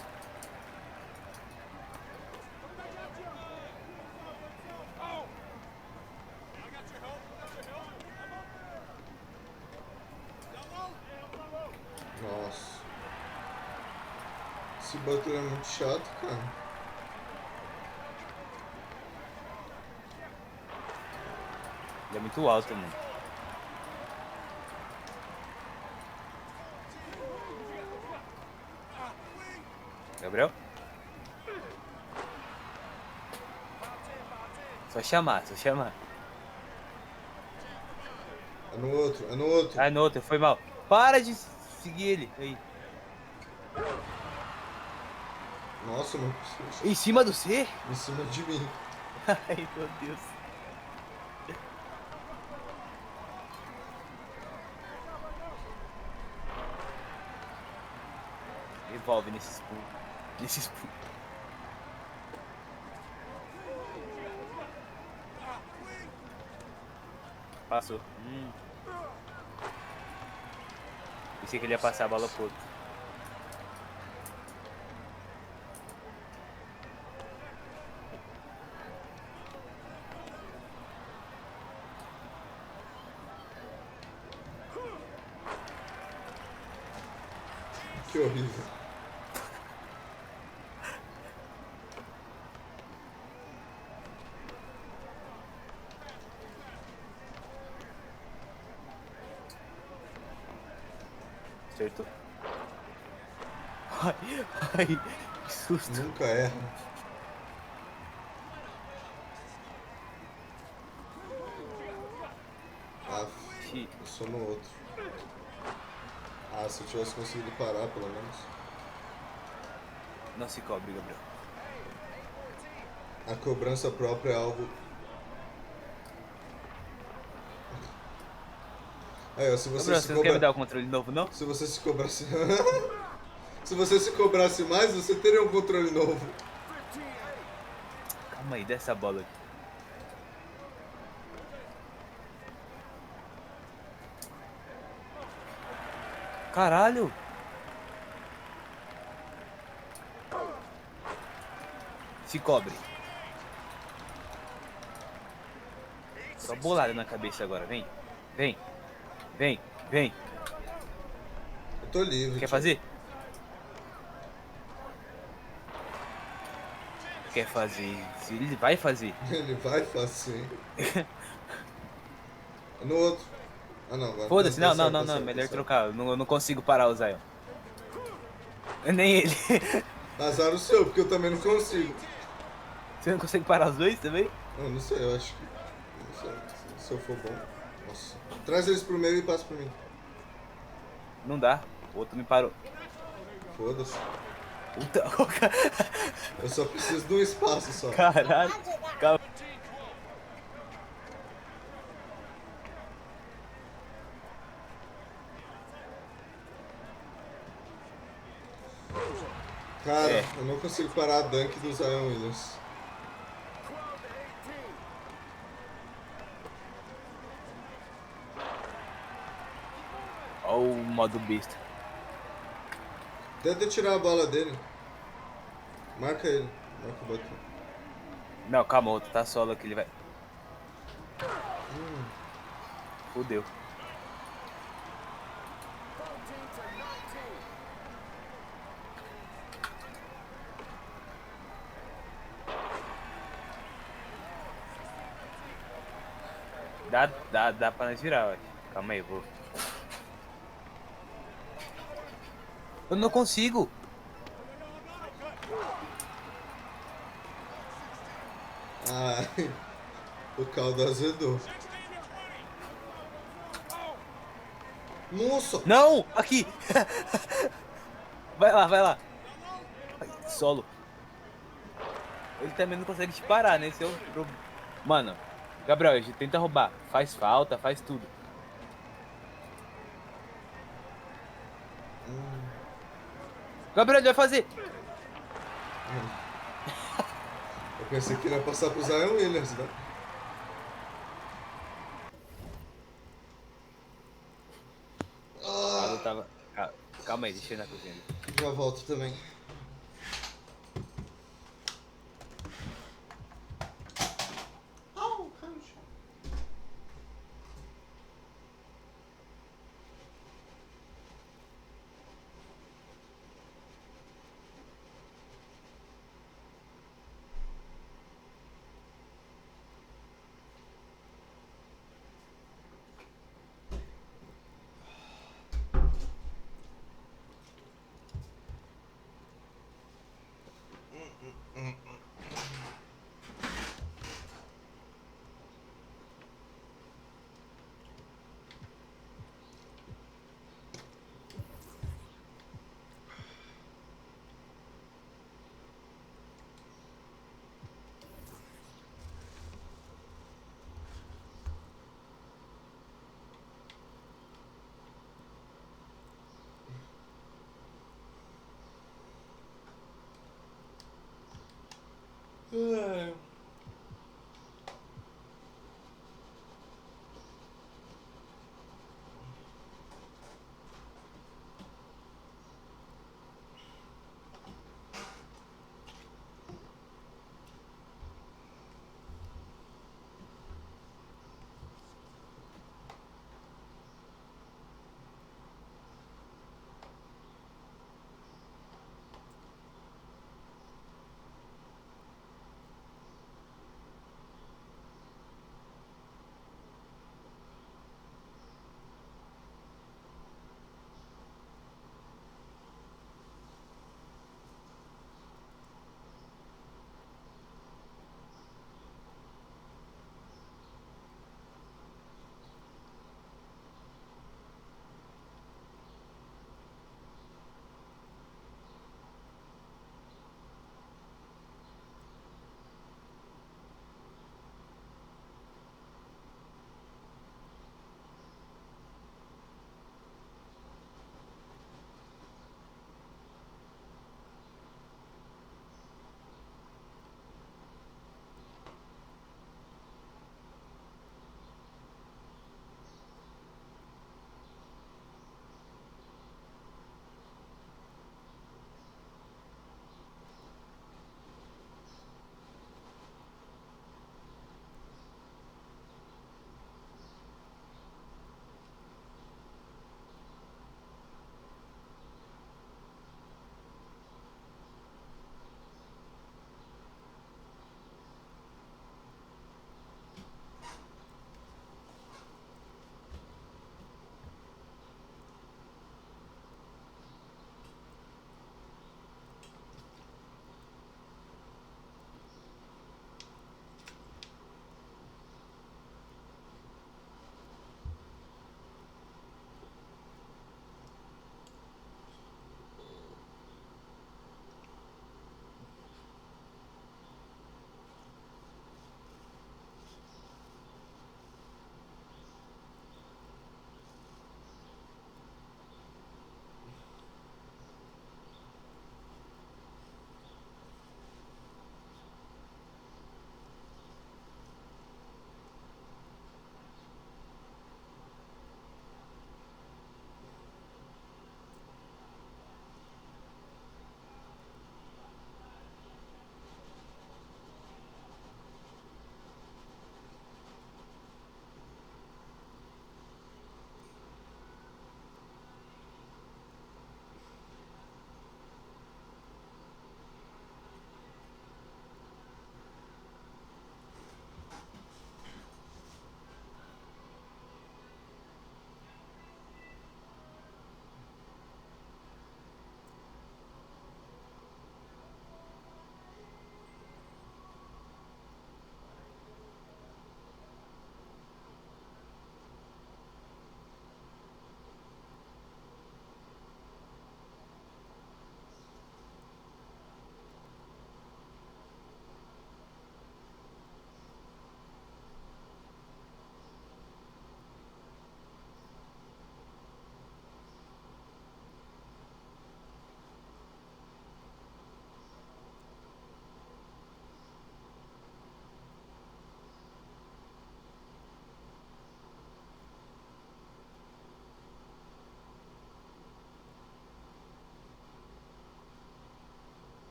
Nossa. Esse Butler é muito chato, cara. Ele é muito alto, mano. Gabriel? Só chamar, só chamar. É no outro, é no outro. Ah, no outro, foi mal. Para de seguir ele. Aí. Nossa, não. Em cima do C? Em cima de mim. Ai, meu Deus. Revolve nesses pulos. Nesses pulos. Passou. Pensei que ele ia passar a bola pro outro. Que horrível. Acertou. Ai, ai, que susto. Nunca erra. Ah, Ixi, eu sou no outro. Ah, se eu tivesse conseguido parar, pelo menos. não se cobre, Gabriel. A cobrança própria é algo. Aí, ó, se você Gabriel, se você não quer me cobra... dar o controle novo, não? Se você se cobrasse... Se você se cobrasse mais, você teria um controle novo. Calma aí, dessa bola aqui. Caralho! Se cobre. Tô bolada na cabeça agora, vem. Vem. Vem, vem. Eu tô livre, Quer tio. fazer? Quer fazer? Se ele vai fazer. Ele vai fazer. No outro. Ah, não, agora Foda-se, tá não, não, certo, não, tá não. certo, tá Melhor certo. trocar. Eu não consigo parar o Zion. Nem ele. Azar o seu, porque eu também não consigo. Você não consegue parar os dois também? Eu não sei, eu acho que. Não sei. Se eu for bom. Nossa. Traz eles pro meio e passa pra mim. Não dá. O outro me parou. Foda-se. Puta, Eu só preciso de um espaço só. caralho. Calma. Cara, É. eu não consigo parar a dunk do Zion Williams. Ó o modo besta. Tenta tirar a bola dele. Marca ele. Marca o botão. Não, calma, o outro tá solo que ele vai. Fudeu. Dá pra nós virar, ué. Calma aí, eu vou. Eu não consigo. Ai, o caldo azedou. Nossa! Não! Aqui! Vai lá, vai lá. Ai, solo. Ele também não consegue te parar, né? Esse é o problema. Mano, Gabriel, a gente tenta roubar. Faz falta, faz tudo. Gabriel, ele vai fazer. Eu pensei que ele ia passar pro Zion Williams, né? A Lu tava. Calma aí, deixa eu ir na cozinha. Já volto também.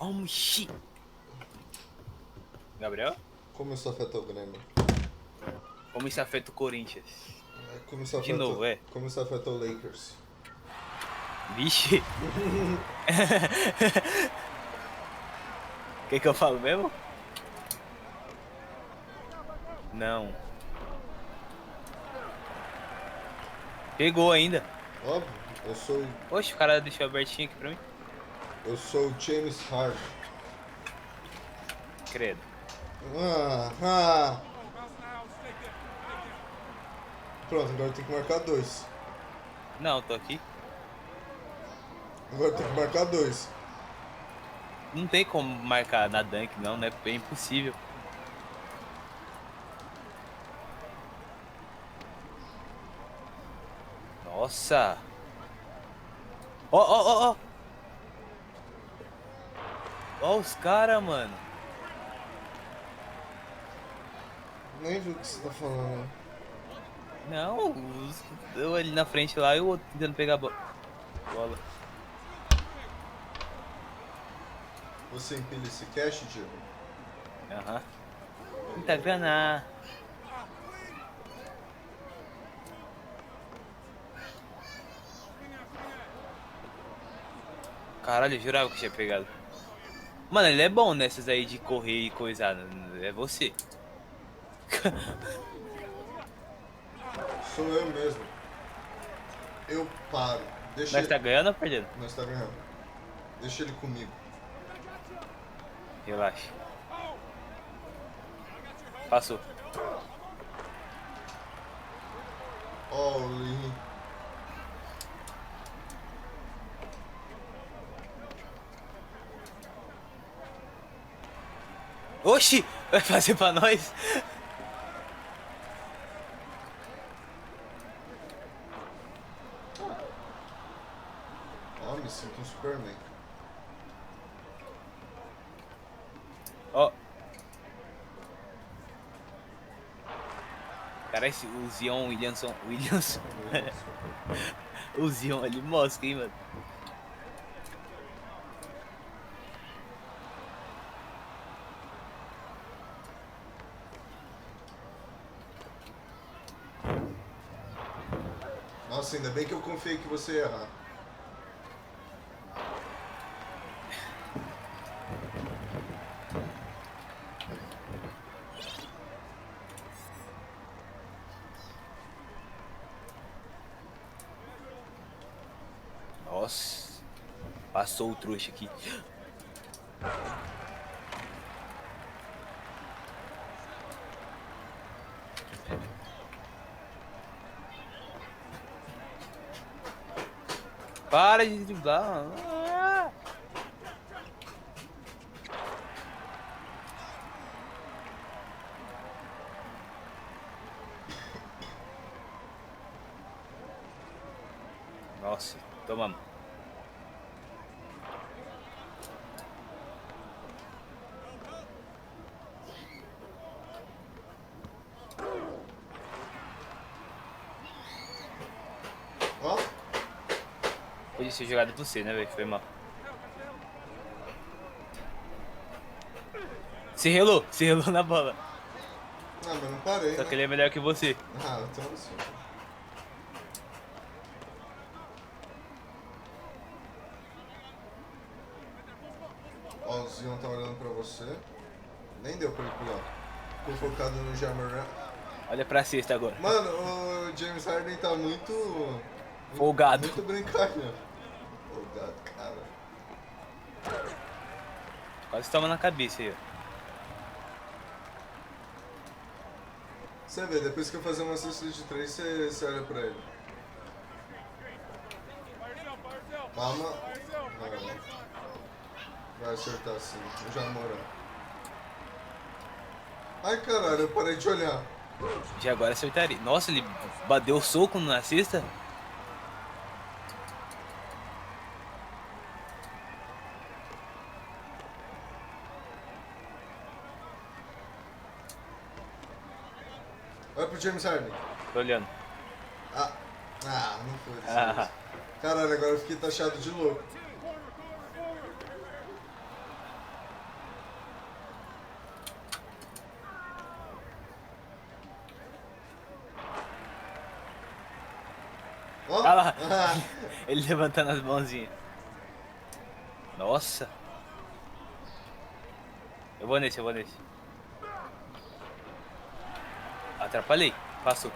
Oh, shit. Gabriel? Como isso afeta o Grêmio? Como isso afeta o Corinthians? Como isso De afeta, novo, é. como isso afeta o Lakers? Vixe. O que eu falo mesmo? Não. Pegou ainda. Óbvio, Oxe, o cara deixou abertinho aqui pra mim. eu sou o James Harden. Credo. Ah. Pronto, agora tem que marcar 2. Não, tô aqui. Agora tem que marcar 2. Não tem como marcar na dunk, não, né? É impossível. Nossa. Ó, ó, ó, ó. Ó os caras, mano. Nem vi o que você tá falando. Não, eu ali na frente lá e o outro tentando pegar a bola. Você empilha esse cash, Diego? Aham. Muita grana. Caralho, eu jurava que tinha pegado. Mano, ele é bom nessas aí de correr e coisar. É você. Sou eu mesmo. Eu paro. Deixa Nós tá ganhando ou perdendo? Nós tá ganhando. Deixa ele comigo. Relaxa. Passou. Ollie. Oxi! Vai fazer pra nós? Ó, me sinto um Superman. Ó. Cara, esse, o Zion Williamson. O Zion ali mosca, hein, mano. Nossa, ainda bem que eu confiei que você ia errar. Nossa. Passou o trouxa aqui. Para de driblar. Ah. Nossa, toma. Ó, Podia ser jogada por você, né, velho? Foi mal. Se relou na bola. ah, mas não parei, Só né? que ele é melhor que você. Ah, então assim. Ó, o Zion tá olhando pra você. Nem deu pra ele pular. Ficou focado no Jamoran. Olha pra cesta agora. Mano, o James Harden tá muito... Folgado. Muito brincalhão. Folgado, cara. Quase toma na cabeça aí, ó. Você vê, depois que eu fazer uma cesta de 3, você olha pra ele. Calma. Vai acertar sim, o Jamoran. Ai caralho, eu parei de olhar. Já agora acertaria. Nossa, ele bateu o soco na cesta. Vai pro James Harden. Tô olhando. Não foi dessa Ah. vez. Caralho, agora eu fiquei taxado de louco. Ele levantando as mãozinhas. Nossa. Eu vou nesse. Atrapalhei. Passou.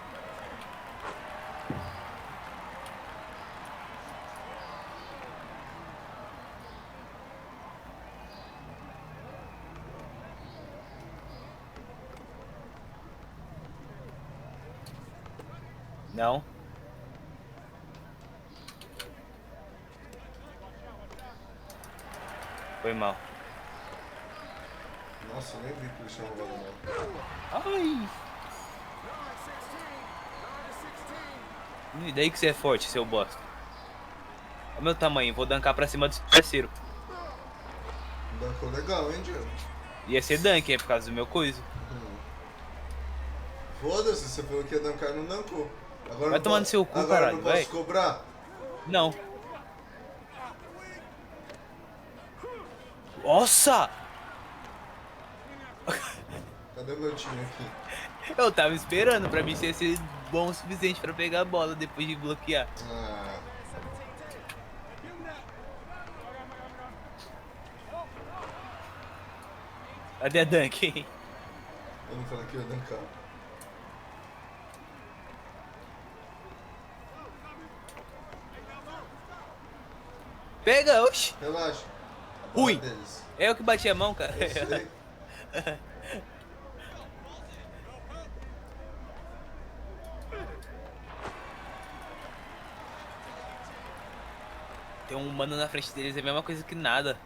Não. Foi mal. Nossa, eu nem vi que eles tinham roubado a bola. Ai. E daí que você é forte, seu bosta. Olha o meu tamanho, vou dankar pra cima do parceiro. Dancou legal, hein, Diego? Ia ser dunk, é por causa do meu coisa. Foda-se, você falou que ia dankar e não dancou. Agora Vai não tomar no po- seu cu, agora caralho, não posso vai. cobrar? Não. Nossa! Cadê meu time aqui? Eu tava esperando, pra mim ia ser bom o suficiente pra pegar a bola depois de bloquear. Ah, Cadê a dunk, hein? eu não falei que ia dankar. Pega, oxi. Relaxa. A bola Ui. é deles. É eu que bati a mão, cara. Eu sei. Tem um humano na frente deles, é a mesma coisa que nada.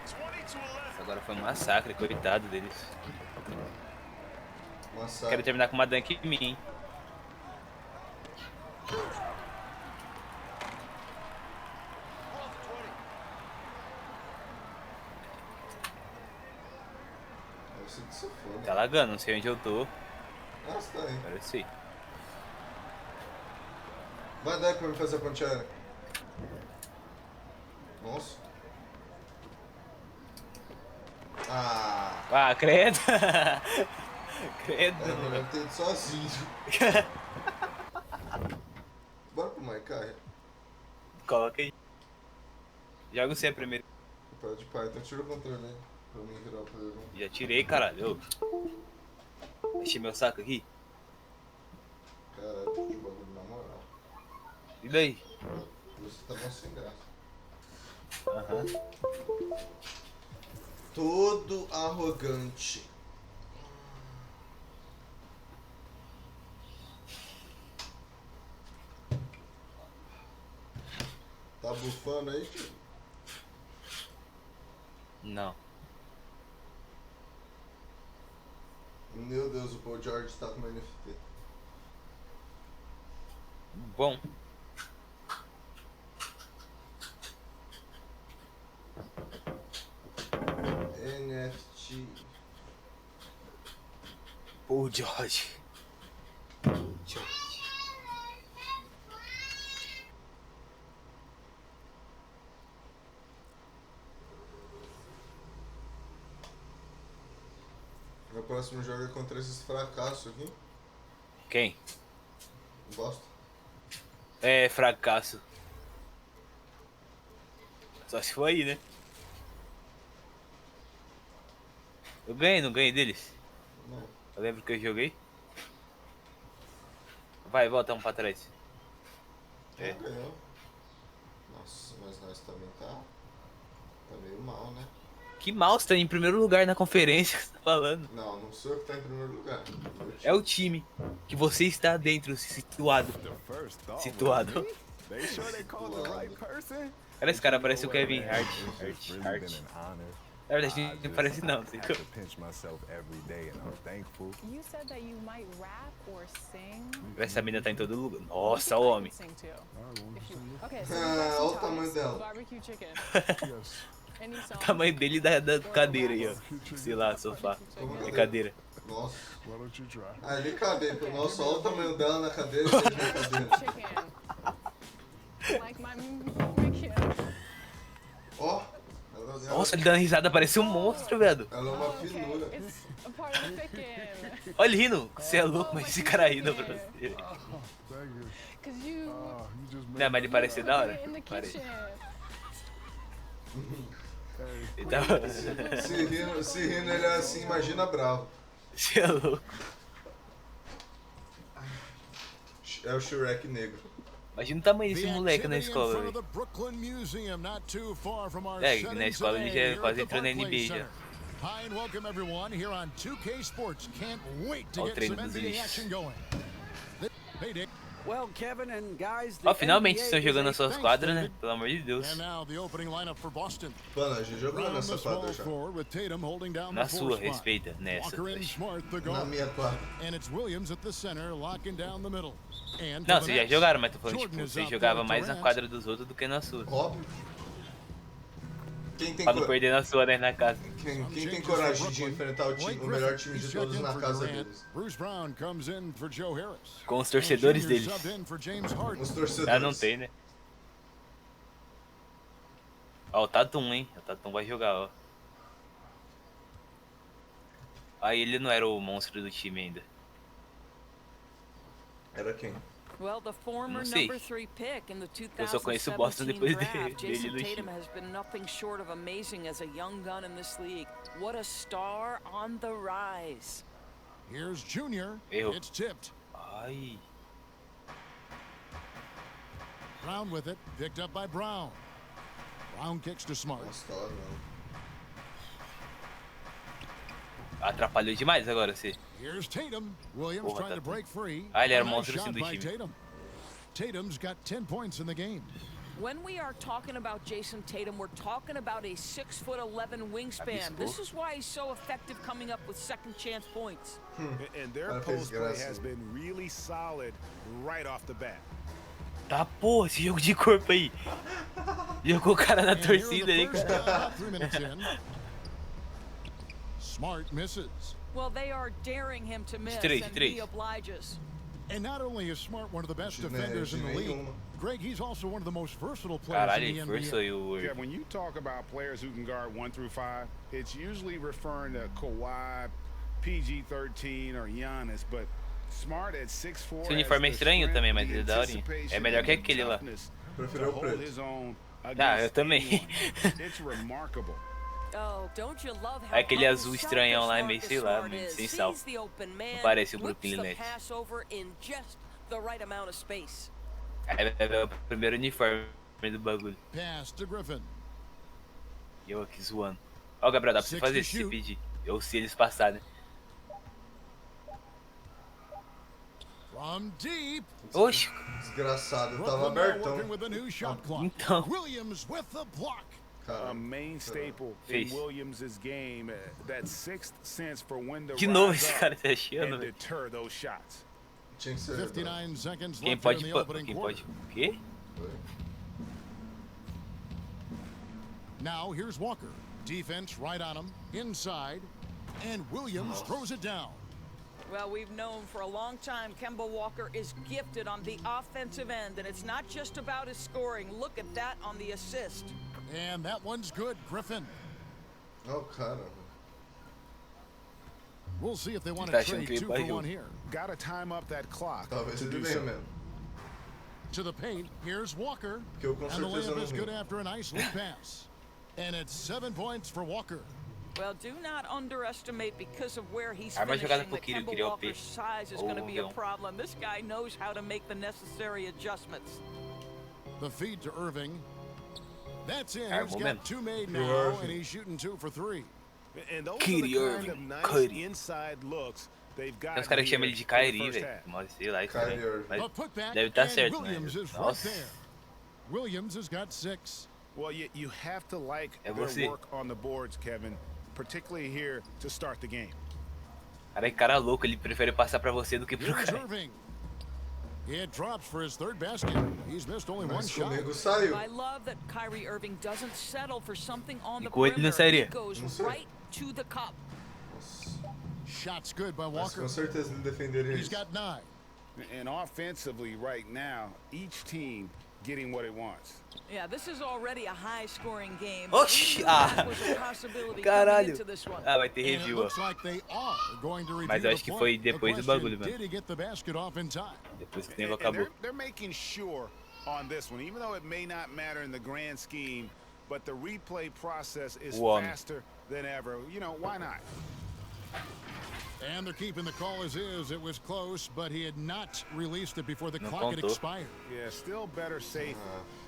Isso agora foi um massacre, coitado deles. Massacre. Quero terminar com uma dunk em mim. Deve ser que você for, Tá né? lagando, não sei onde eu tô. Ah, você tá aí. Agora eu sei. Vai dar pra me fazer a ponte aérea. Nossa. Ah, Ah, credo. é Credo. melhor ter ido sozinho. Bora pro Maikai. Coloca aí. Joga você primeiro. Pode pai, então tira o controle aí. Pra mim virar o programa. Já tirei, caralho. Enchi meu saco aqui. Caralho, que bagulho na moral. E daí? Você tá bom sem graça. Aham. Todo arrogante. Tá bufando aí, tio? Não. Meu Deus, o Paul George tá com uma NFT. Bom. NFT. Paul George. George. Meu próximo jogo é contra esses fracassos aqui. Quem? Bosta. É, fracasso. Só se for aí, né? Eu ganhei, não ganhei deles? Não. Eu lembro que eu joguei. Vai, volta um pra trás. É. Ganhou. Nossa, mas nós também tá meio mal, né? Que mal, você tá em primeiro lugar na conferência que você tá falando. Não, não sou eu que tá em primeiro lugar. É o time que você está dentro, situado. Situado. They sure they called the right person? Olha esse cara, parece o Kevin Hart. Hart. Na verdade, não parece não. I have to pinch myself every day and I'm thankful. You said that you might rap or sing. Essa mina tá em todo lugar. Nossa, homem. Sing too. If you, okay, so Ah, you olha o got some tamanho tops, dela. barbecue chicken. Any O song? tamanho dele da cadeira aí, ó. Sei lá, sofá. De cadeira. Nossa. Why don't you try? Ah, ele cabe. Nossa, olha o tamanho dela na cadeira e ele na cadeira. Chicken. Like my kid. Ó. Ela Nossa, ele dando risada, parece um monstro, velho. Ela é uma Okay, finura. it's a part of the chicken. Olha ele rindo. Você é louco, mas esse cara rindo pra você. Thank you. Cause you Oh, you just made Não, mas ele parece da hora. in the Parece. kitchen. Ele tava... Se rindo, ele é assim, imagina bravo. Você é louco. É o Shrek negro. Imagina o tamanho desse moleque na escola, velho. É, na escola ele já quase entrou na NBA já. Hi and welcome everyone here on 2K Sports. Can't wait to Olha o get some treino dos NBA bichos. action going. Payday. Well, Kevin and guys, Ó, the finalmente NBA estão jogando is as suas quadras, né? Pelo amor de Deus. And now the opening lineup for Boston. Mano, a gente jogou From nessa the small quadra já. forward with Tatum holding down Na the sua, four spot. respeita. Nessa. Walker and Smart the Na guard. minha quadra. And it's Williams at the center locking down the middle. And Não, for the vocês já Nets, jogaram, mas tô falando, Jordan tipo, is vocês out jogavam there mais na Durant. quadra dos outros do que na sua. Óbvio. Quem tem, Pra não perder na sua, né, na casa. quem tem coragem de enfrentar o melhor time de todos na casa deles? Bruce Brown comes in for Joe Harris. Com os torcedores And deles. Junior subbed in for James Harden. Os torcedores. Ah, não tem, né? Ó, o Tatum, hein? O Tatum vai jogar, ó. Aí ele não era o monstro do time ainda. Era quem? Well, the former Não sei. number 3 pick in the Eu só conheço o Boston 2017 depois draft, dele Jason no Tatum time. has been nothing short of amazing as a young gun in this league. What a star on the rise. Here's Junior. Errou. It's tipped. Ai. Brown with it, picked up by Brown. Brown kicks to Smart. Nossa, tá lá não. Atrapalhou demais agora, você. Here's Tatum. Williams Porra, trying to Tatum. break free. Ah, ele era A um nice monstro shot assim do by time. Tatum. Tatum's got 10 points in the game. When we are talking about Jason Tatum, we're talking about a 6'11" wingspan. Abiscou. This is why he's so effective coming up with second chance points. And their Cara, fez post play graça. has been really solid right off the bat. Tá, porra, esse jogo de corpo aí. Jogou o cara na And here in torcida the aí, first cara. down, about 3 minutes in. Smart misses. Well, they are daring him to miss, Straight, and straight. he obliges. And not only is Smart one of the best De defenders in the league, nenhuma. Greg, he's also one of the most versatile players Caralho, in ele the forçou NBA. aí o Yeah, Word. when you talk about players who can guard 1 through 5, it's usually referring to Kawhi, PG-13, or Giannis, but Smart at 6'4". Esse uniforme é estranho também, mas ele é daorinha. É melhor que aquele lá. Prefiro o preto. Ah, eu também. It's remarkable. Oh, don't you love how Aquele azul unselfish estranhão lá é Marcus meio, sei lá, Smart meio is. sem sal. Sees the open man, Não parece o whips Brooklyn the Nets. pass over in just the right amount of space. Aí vai ver o primeiro uniforme do bagulho. Pass to Griffin. E eu aqui zoando. Ó, Gabriel, dá pra você Six fazer to se você shoot. pedir. Ou se eles passarem. From deep. Oxi, Desgraçado, tava Brooklyn now abertão. working with a new shot clock. então. Williams with the block. A Cara, main staple Face. in Williams' game, that sixth sense for when to De novo rise esse up cara tá achando, and velho. deter those shots. tinha que ser. 59 seconds Quem left here in pode... the opening Quem quarter. pode... O quê? Now here's Walker. Defense right on him. Inside. And Williams throws it down. Well, we've known for a long time Kemba Walker is gifted on the offensive end, and it's not just about his scoring. Look at that on the assist. And that one's good, Griffin. Oh, cara. We'll see if they want Tá to achando trade que ele 2 for vai 1 here. Gotta time up that clock Talvez to ele do venha so. mesmo. To the paint. Here's Walker. Que eu com And the certeza layup não is vi. good after a nice lead pass. And it's 7 points for Walker. Well, do not underestimate because of where he's Ah, mas jogada finishing pro that Kiro, Kemba queria o Walker's P. size is Ou going to be a não. problem. This guy knows how to make the necessary adjustments. The feed to Irving. That's in. Alright, He's momentum. got 2 made now, Irving. and he's shooting 2 for 3. And those Kyrie are the kind of Irving, nice Kyrie. inside looks they've got. Tem uns caras que chamam ele de Kyrie, Kairi, velho. Mas sei lá, isso Kyrie aí. Irving. Mas The putback, deve estar and certo, né? Williams is right Nossa. there. Williams has got 6. Well, you have to like É their você. work on the boards, Kevin, particularly here to start the game. Cara, é cara louco, ele prefere passar pra você do que pro Here's cara. Irving. It drops for his 3rd basket. He's missed only 1 Mas shot. comigo saiu. I love that Kyrie Irving doesn't settle for something on the com ele não perimeter. sairia. He goes Não sei. right to the cup. Shot's good by Mas Walker. com certeza ele defenderia He's isso. got 9. And offensively, right now, each team getting what it wants. Yeah, this is already a high-scoring game. Oxi! That was a possibility coming Caralho! into this one. Ah, vai ter And it review, ó. looks like they are going to Mas review eu the acho que play. foi The depois do question, bagulho, mano. did he get the basket off in time? Depois que o tempo And acabou. they're making sure on this one, even though it may not matter in the grand scheme, but the replay process is faster than ever. You know, why not? And they're keeping the call as is. It was close, but he had not released it before the No clock had contou. expired. Yeah, still better safe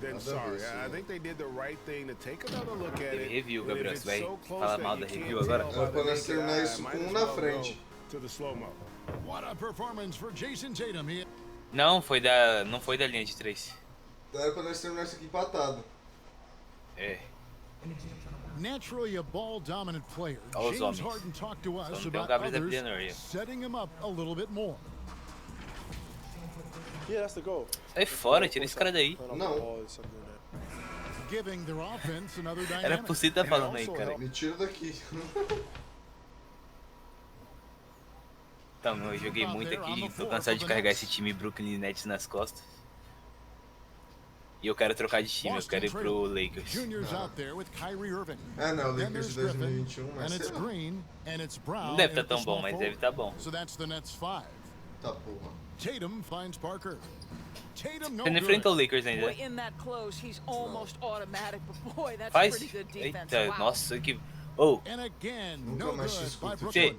than sorry. I think they did the right thing to take another look at it. Review, And if Gabriel. it's Você vai so close falar that mal you da can't review tell agora? by the Quando nós naked terminar eye, isso might com as um na well go frente. to the slow-mo. What a performance for Jason Tatum. Não foi da linha de 3. Era pra nós terminar isso aqui empatado. É. Naturally a ball-dominant player, Olha os James homens. Harden talked to us Só não tem about Gabriel others Zappiano aí. setting him up a little bit more. Yeah, that's the goal. Sai fora, tira esse cara daí. Não. Giving their offense another Era dynamic. por você tá falando aí, cara. Me tira daqui. Então, eu joguei muito aqui, tô cansado de carregar esse time Brooklyn Nets nas costas. E eu quero trocar de time, eu quero ir pro Lakers. Juniors out there with Kyrie Irving. É, não, o Then Lakers de there's Griffin, 2021, mas and it's sei lá. Green, and it's Brown. Não deve at tá the tão bom, small mas deve forward. tá bom. So that's the Nets 5. Tá, porra. Tatum finds Parker. Tatum no Você não good. enfrenta o Lakers ainda, Boy, né? in that close, he's almost automatic, but boy, that's Faz? pretty good defense. Eita, Wow. nossa, que... Oh, And again, Nunca no mais te good escuto. by Brooklyn. você...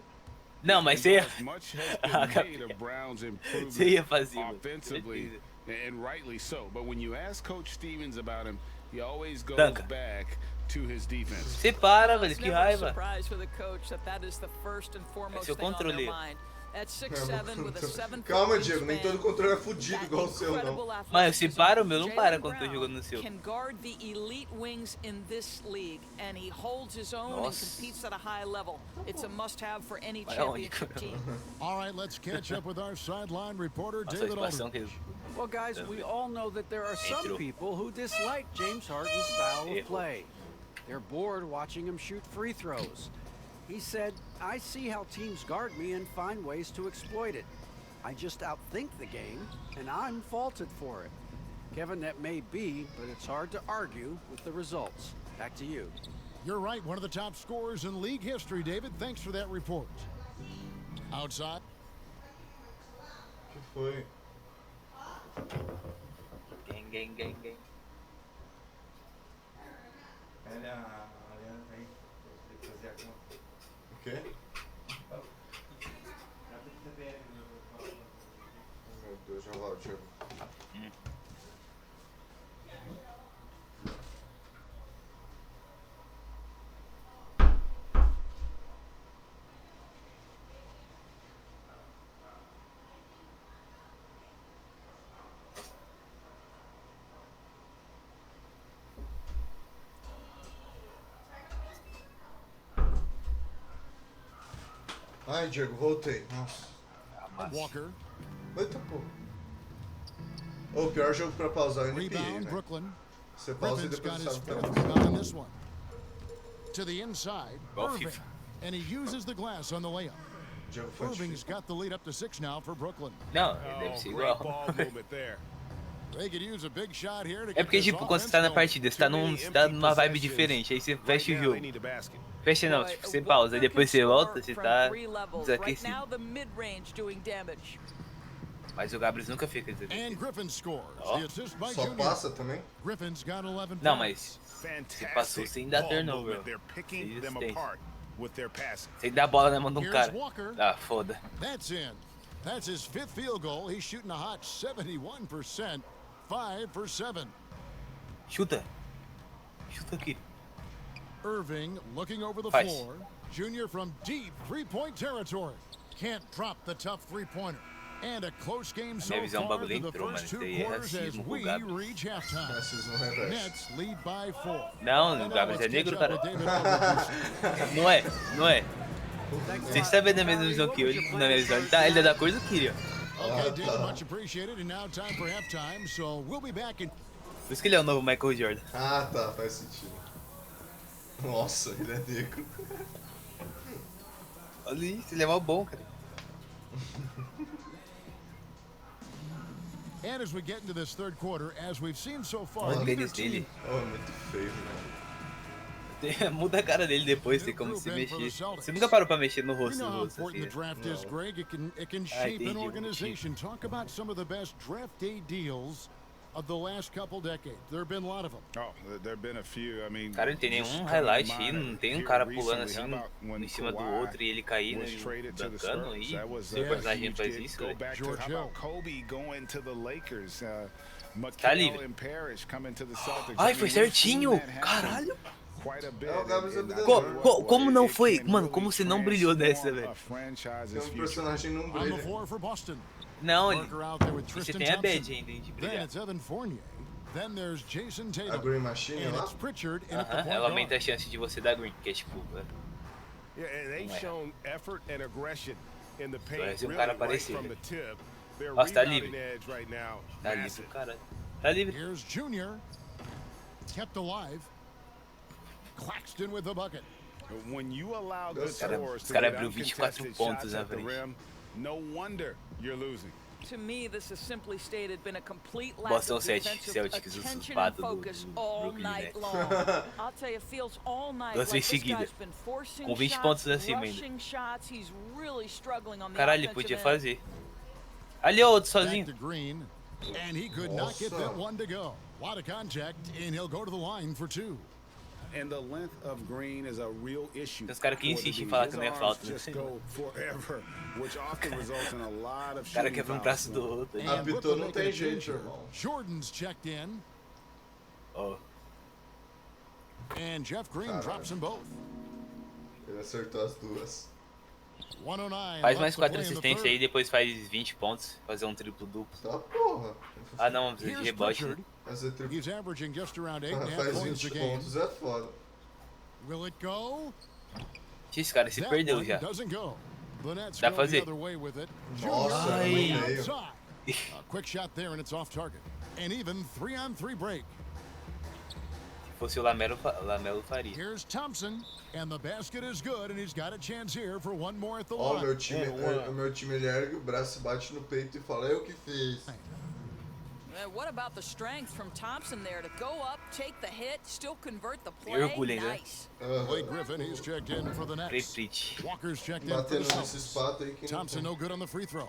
Não, mas você ia... As much has been made of Brown's improvement Você ia fazer, mano. offensively, and rightly so. But when you ask Coach Stevens about him, he always goes Danca. back to his defense. Você para, velho, It's que never a raiva. surprise for the coach that is the first and foremost seu thing on their controle. mind. At 6'7" with a 7-foot Calma, Diego, nem wingspan, todo controle é fudido that igual o seu, não. incredible Mas se athleticism. para, o meu não para Jaylen quando tô Brown jogando no seu. can guard the elite wings in this league, and he holds his own and Nossa. competes at a high level. It's a must-have for any Vai aonde? championship team. All right, let's catch up with our sideline reporter, Nossa, a David expansão Aldridge. que... Well, guys, we all know that there are some Entrou. people who dislike James Harden's style Errou. of play. They're bored watching him shoot free throws. He said, I see how teams guard me and find ways to exploit it. I just outthink the game, and I'm faulted for it. Kevin, that may be, but it's hard to argue with the results. Back to you. You're right, one of the top scorers in league history, David. Thanks for that report. Outside. Que foi? Gang. Olha a Ariana tá aí. Tem que fazer a conta. O quê? Abre o CPF do Meu Deus, já lá, Diego. Ai, Diego, voltei. Nossa. Walker. Eita, pô. O pior jogo pra pausar é NBA, Rebound, né? Brooklyn. Você pausa e Griffin's got depois his sabe o que fifth é. rebound in this one. To the inside, Well, Irving. FIFA. And he uses the glass on the layup. Diego foi Irving's difícil. got the lead up to 6 now for Brooklyn. Não, deve ser Great igual. ball movement there. They could use a big shot here to É get porque, this tipo, quando você tá offense na going. partida, você tá numa vibe diferente, aí você fecha o Right now, jogo. they need a basket. Fecha não, Boy, tipo, você pausa, aí Walker depois can você volta, score você from tá three levels. Right desaquecido. now, the mid-range doing damage. Mas o Gabriel nunca fica desaquecido. And Griffin scores. Oh. The assist by Só Junior. passa também? Griffin's got 11 Não, points. mas você Fantastic passou sem dar ball turnover. movement. They're picking Sem them resistência. apart with their passing. Sem dar a bola na mão de um Here's cara. Walker. Ah, foda. That's in. That's his fifth field goal. He's shooting a hot 71%. 5 for 7. Chuta. Chuta aqui. Irving looking over the Faz. floor. Junior from deep three-point territory. Can't drop the tough three-pointer. And a close game so minha visão, o far bagulho through the entrou, first mano. two Isso aí é quarters as racismo com o we Gabriel. reach halftime. Racismo reverso. Nets lead by 4. Não, And o now Gabriel let's é negro, catch up cara. with David Aldridge. Não é, não é. Vocês sabem da mesma visão que eu, ele, na minha visão, ele é da cor do Kyria. Okay, David, much appreciated. And now time for halftime. So we'll be back in. Por isso que ele é o novo Michael Jordan. Ah, tá, faz sentido. Nossa, ele é negro. Olha isso, ele é mal bom, cara. And as we get into this third quarter, as we've seen so far, Olha o neither tênis team dele. Oh, é muito feio, mano. Muda a cara dele depois, tem como se mexer. Você nunca parou pra mexer no You rosto know do how rosto important the assim. draft is, No. Greg. It can shape an entendi, organization. Talk about some of the best draft day deals of the last couple decades. There have been a lot of them. Oh, there have been a few. I mean, Cara, não tem just nenhum coming to highlight mind aí, não tem um here cara pulando recently, assim how about when em cima do Kawhi outro e ele caindo was e traded to the dancando Spurs? aí. That was Seu a personagem huge faz dig. isso, Go velho. back to George how Hill. about Kobe going to the Lakers, Tá livre. McHale and Parrish coming to the Celtics. Ai, I foi mean, we've seen certinho! that happen Caralho! quite a bit, É o Gabs and I Abdel, tell né? you what, Como não it foi? can Mano, really como você não brilhou dessa, transform velho? a franchise's Tem um future. personagem não On the brilha. floor for Boston. Não, Parker out there with você Tristan tem a Thompson. bad ainda de Then brilhar. it's Evan Fournier. Then there's Jason A Tatum. Green Machine And lá. it's Pritchard in at the Aham, point ela aumenta guard. a chance de você dar green, que é tipo... Yeah, and they've Wow. shown effort and aggression in the paint Parece um really cara right parecido. from the tip. Their Nossa, tá rebounding livre. edge right now, Tá livre, massive. cara. Tá livre. Here's Junior. Kept alive. Claxton with the bucket. When you allow good Cara, scores os to cara get abriu 24 uncontested pontos shots na at the frente. rim, no wonder you're losing. To me, this has simply stated been a complete lack Boston of Celtics, defensive Celtics, os attention patos and do focus all Brooklyn night Nets. long. I'll tell you, it feels all night Duas like vezes this seguida. guy's been forcing Com 20 shots, pontos acima ainda. rushing shots. He's really struggling on the Caralho, ele offensive podia end. fazer. Ali, ó, outro Back sozinho. to Green. And he could not get that one to go. A lot of contact, and he'll go to the line for two. And the length of Green is a real issue. Tem uns caras que for the insistem em D. falar His que não é arms falta, né? just go forever, which often results in a lot of O cara shooting quebra um fouls. braço do outro. And Apitou, Brooklyn não making tem a jeito, change here. irmão. Jordan's checked in, Ó, and Jeff Green Caralho. drops them both. Ele acertou as duas. 109 faz left mais to 4 play in the assistências third. aí, depois faz 20 pontos. Fazer um triplo-duplo. Tá porra. Ah, não, precisa de Here's rebote, né? Pritchard. Fazer triplo. He's averaging just around 8.5 Faz points 20 a game. pontos é foda. Will it go? Esse cara se That perdeu one já. doesn't go. The Nets Dá go pra the fazer. other way with it. Nossa, Ai. no meio. Outside. A quick shot there, and it's off target. And even 3-on-3 break. Se fosse o Lamelo, Lamelo faria. Here's Thompson, and the basket is good, and he's got a chance here for one more at the Ó, line. meu time, o meu time ele ergue o braço, bate no peito e fala, eu que fiz. What about the strength from Thompson there to go up, take the hit, still convert the play? orgulho ainda. Nice. Blake Griffin, he's checked in for the Nets. Pritch. Walker's checked in for the Batendo nesses Celtics. patos aí que não Thompson tem. no good on the free throw.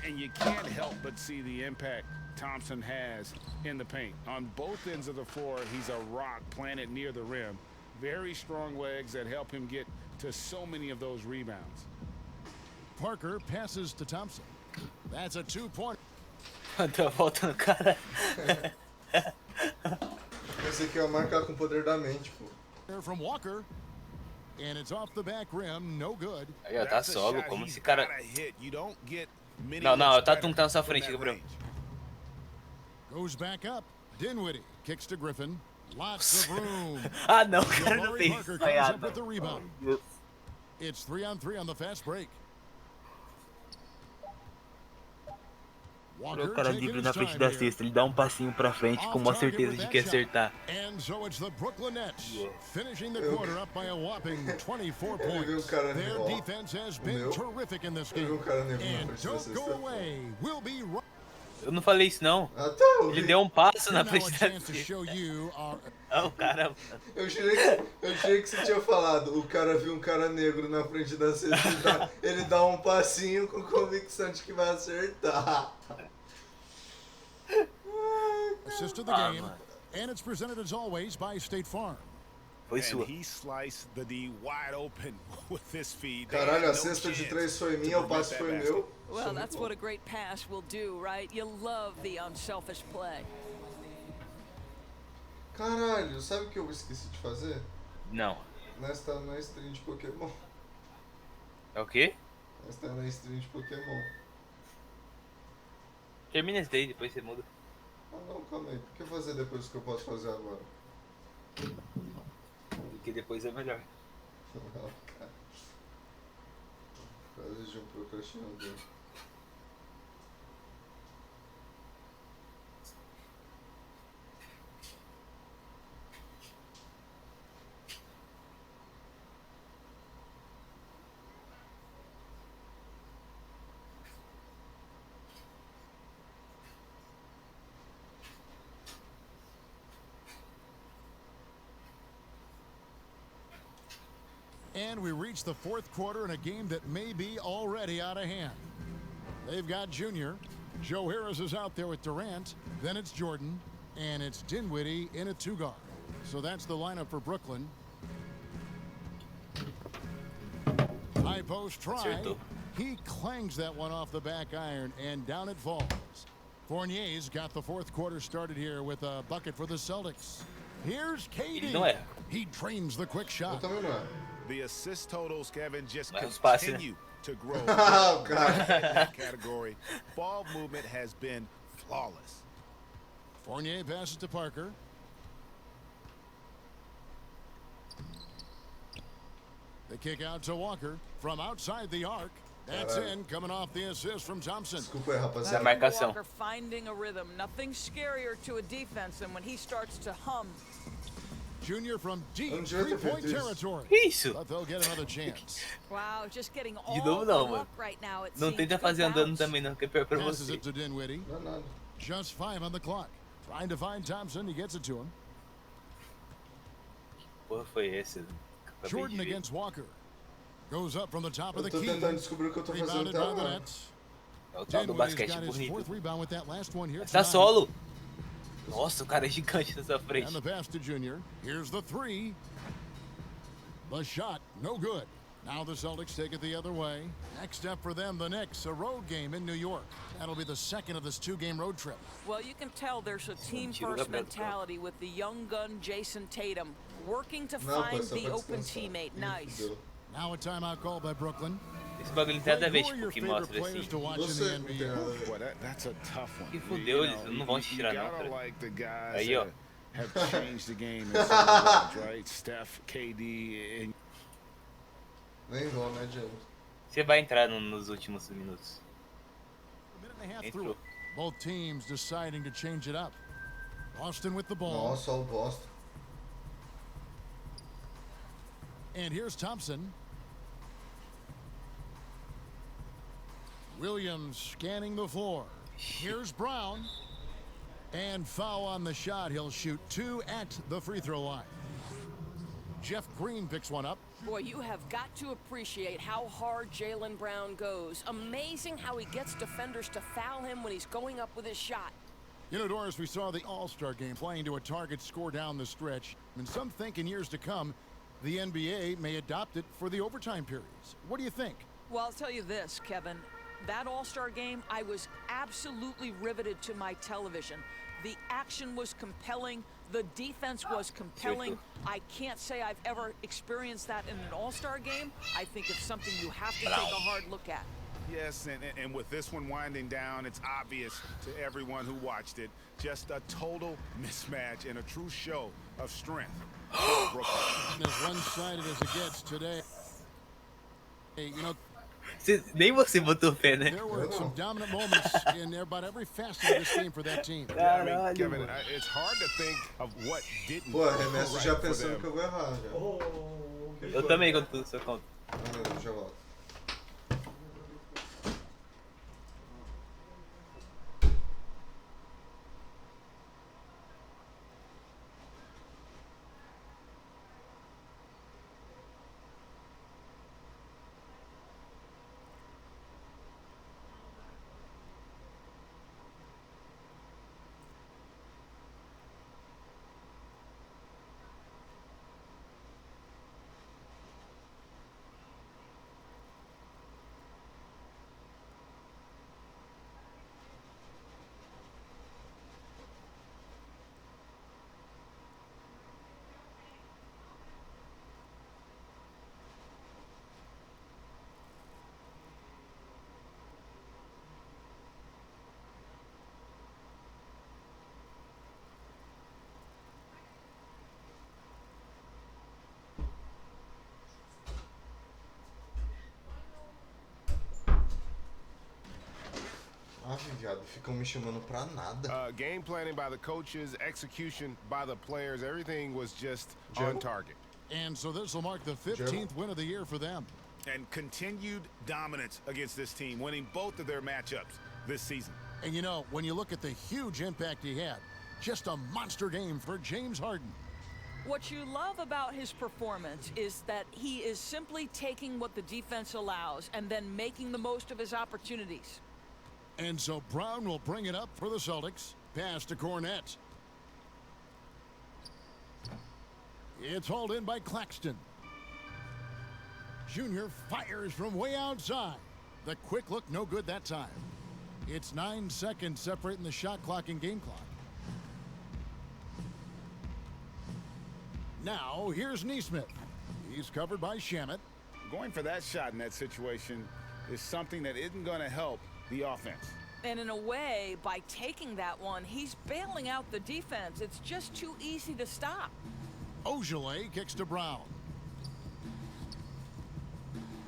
And you can't help but see the impact Thompson has in the paint. On both ends of the floor, he's a rock planted near the rim. Very strong legs that help him get to so many of those rebounds. Parker passes to Thompson. That's a two-point. Tá faltando cara. Esse aqui é o marcar com o poder da mente, pô. There from Walker. And it's off the back rim, no good. Aí, ó, tá That's a solo. shot Como he's esse cara. gotta hit. You don't get many Não, não, looks tá better tum tá na sua from frente, that Gabriel. range. Goes back up. Dinwiddie kicks to Griffin. Lots of room. Ah, não, o cara não Jabari fez Parker isso. comes Ah, up with the rebound. não. It's 3-on-3 on the fast break. Olha o cara livre na frente da cesta, ele dá um passinho pra frente com uma certeza de que acertar. And so it's the Brooklyn Nets finishing the Eu- quarter up by a whopping 24 Eu vi um points. cara Their ó, defense has been meu. terrific in this Eu vi game. um cara negro na And frente da don't cesta. go away. We'll be right Eu não falei isso não. Ah, tá, eu Ele vi. deu um passo here na now, frente a da chance to cesta. show you our Ah, o cara. Eu jurei que você tinha falado. O cara viu um cara negro na frente da cesta e ele dá um passinho com convicção de que vai acertar. assist of the Ah, game. mano. And it's presented as always by State Farm. Foi And sua. he sliced the D wide open with this feed. They Caralho, had a no cesta de chance 3 foi to minha, o prevent passe that foi basket. meu. Well, Sou that's muito what a bom. great pass will do, right? You love the unselfish play. Caralho, sabe o que eu esqueci de fazer? Não. Nós tá na stream de Pokémon. É o quê? Nós tá na stream de Pokémon. Termina esse daí, depois você muda. Ah não, calma aí. Por que fazer depois do que eu posso fazer agora? Porque depois é melhor. Não, cara. Frase de um procrastinador. And we reach the fourth quarter in a game that may be already out of hand. They've got Junior. Joe Harris is out there with Durant. Then it's Jordan. And it's Dinwiddie in a two-guard. So that's the lineup for Brooklyn. High post try. He clangs that one off the back iron, and down it falls. Fournier's got the fourth quarter started here with a bucket for the Celtics. Here's KD. He trains the quick shot. The assist totals, Kevin, just fácil. continue to grow. Oh, In God. that category, ball movement has been flawless. Fournier passes to Parker. The kick out to Walker from outside the arc. That's in, coming off the assist from Thompson. Desculpa aí, Da rapaziada. marcação. Walker finding a rhythm. Nothing scarier to a defense than when he starts to hum. Junior from deep Não devia ter three-point feito isso. territory. Que isso? But they'll get another chance. Wow, just getting all De novo the não, mano. luck right now. It Não seems. tenta Good fazer andando bounce. também não, que é pior pra Passes você. it to Dinwiddie. Não é nada. Just 5 on the clock. Trying to find Thompson. He gets it to him. Porra, foi esse? Acabei Jordan de ver. against Walker. Goes up from the top of Eu the tô key. tentando descobrir o que eu tô fazendo Rebounded até by the agora. Nets. É o tal do Dinwiddie's basquete got his bonito. fourth rebound with that last one here Tá tonight. solo. Nossa, o cara é gigante nessa frente. And the pass to Junior. Here's the three. The shot, no good. Now the Celtics take it the other way. Next step for them, the Knicks, a road game in New York. That'll be the second of this two-game road trip. Well, you can tell there's a team-first Gabriel. mentality with the young gun Jason Tatum working to Não, find pô, só the pra open descansar. teammate. Nice. Fudeu. Now a timeout called by Brooklyn. Esse bagulho não tem nada a ver, Who are tipo, your que favorite mostra players assim. to watch in Você the não tem NBA? nada a ver. Boy, that's a tough one. Que fudeu, eles não vão te tirar não, gotta cara. like the guys Aí, ó. that have changed the game in some regards, right? Steph, KD, and Nem vão, né, James? Você vai entrar nos últimos minutos. A minute and a half Entrou. through. Both teams deciding to change it up. Boston with the ball. Nossa, olha o Boston. And here's Thompson. Williams scanning the floor. Here's Brown. And foul on the shot. He'll shoot 2 at the free throw line. Jeff Green picks one up. Boy, you have got to appreciate how hard Jaylen Brown goes. Amazing how he gets defenders to foul him when he's going up with his shot. You know, Doris, we saw the All-Star game playing to a target score down the stretch. And some think in years to come, the NBA may adopt it for the overtime periods. What do you think? Well, I'll tell you this, Kevin. That All-Star game, I was absolutely riveted to my television. The action was compelling. The defense was compelling. I can't say I've ever experienced that in an All-Star game. I think it's something you have to take a hard look at. yes, and with this one winding down, it's obvious to everyone who watched it, just a total mismatch and a true show of strength. As one-sided as it gets today. Hey, you know, Nem você botou fé, né? there were some dominant moments in about every facet of this game for that team. Yeah, I mean, Caralho, Kevin, mano. it's hard to think of what didn't Pô, go arremesso right já for pensando them. que eu vou errar já. Eu também, quando tu só conta. Um minuto, já volto. Ah, viado, ficam me chamando pra nada. Game planning by the coaches, execution by the players, everything was just Joe? on target. And so this will mark the 15th win of the year for them. And continued dominance against this team, winning both of their matchups this season. And you know, when you look at the huge impact he had, just a monster game for James Harden. What you love about his performance is that he is simply taking what the defense allows and then making the most of his opportunities. And so Brown will bring it up for the Celtics. Pass to Cornette. It's hauled in by Claxton. Junior fires from way outside. The quick look, no good that time. It's 9 seconds separating the shot clock and game clock. Now, here's Neesmith. He's covered by Shamet. Going for that shot in that situation is something that isn't going to help the offense. And in a way, by taking that one, he's bailing out the defense. It's just too easy to stop. Ogilvy kicks to Brown.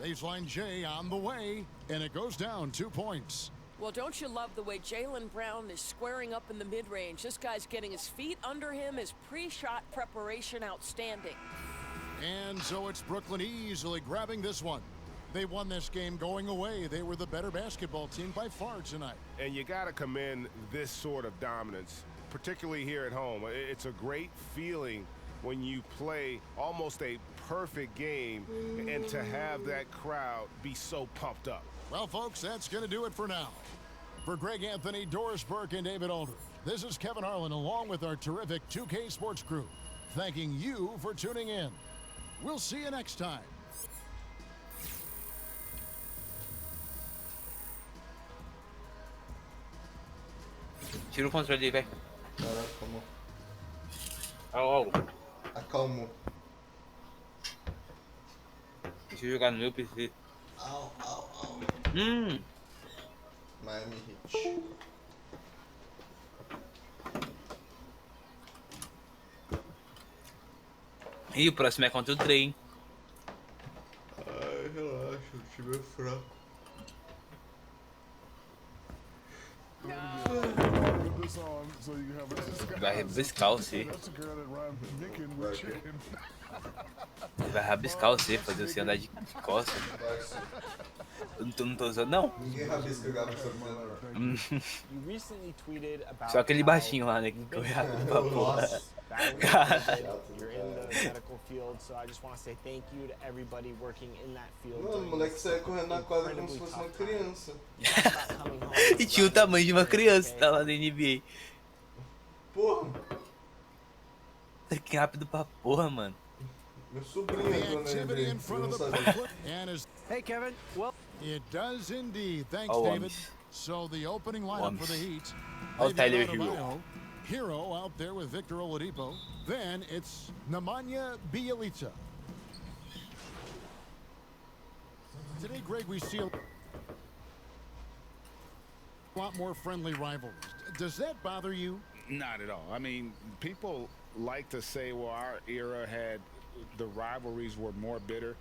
Baseline J on the way, and it goes down 2 points. Well, don't you love the way Jaylen Brown is squaring up in the mid-range? This guy's getting his feet under him, his pre-shot preparation outstanding. And so it's Brooklyn easily grabbing this one. They won this game going away. They were the better basketball team by far tonight. And you got to commend this sort of dominance, particularly here at home. It's a great feeling when you play almost a perfect game and to have that crowd be so pumped up. Well, folks, that's going to do it for now. For Greg Anthony, Doris Burke, and David Aldridge, this is Kevin Harlan along with our terrific 2K Sports crew, thanking you for tuning in. We'll see you next time. Tira o controle aí, velho. Caraca, calma. Au. Acalmou. Deixa eu jogar no meu PC. Au. Miami Heat. E o próximo é contra o trem. Ai, relaxa, o time é fraco. Vai rabiscar você. Vai rabiscar você, fazer você andar de costas. Eu não tô usando, não. Ninguém rabisca gato Só aquele baixinho lá, né? Que corre rápido pra porra. You're in the medical field, so I just want to say thank you to everybody working in that field. Mano, o moleque sai correndo na quadra como se fosse uma criança. E tinha o tamanho de uma criança, tá lá na NBA. Porra. Que rápido pra porra, mano. Meu sobrinho entrou na NBA. Hey, Kevin. Well, it does indeed. Thanks, David. So the opening lineup for the Heat. Tyler Hero. Hero out there with Victor Oladipo. Then it's Nemanja Bjelica. Today, Greg, we see a lot more friendly rivalries. Does that bother you? Not at all. I mean, people like to say, well, our era had the rivalries were more bitter.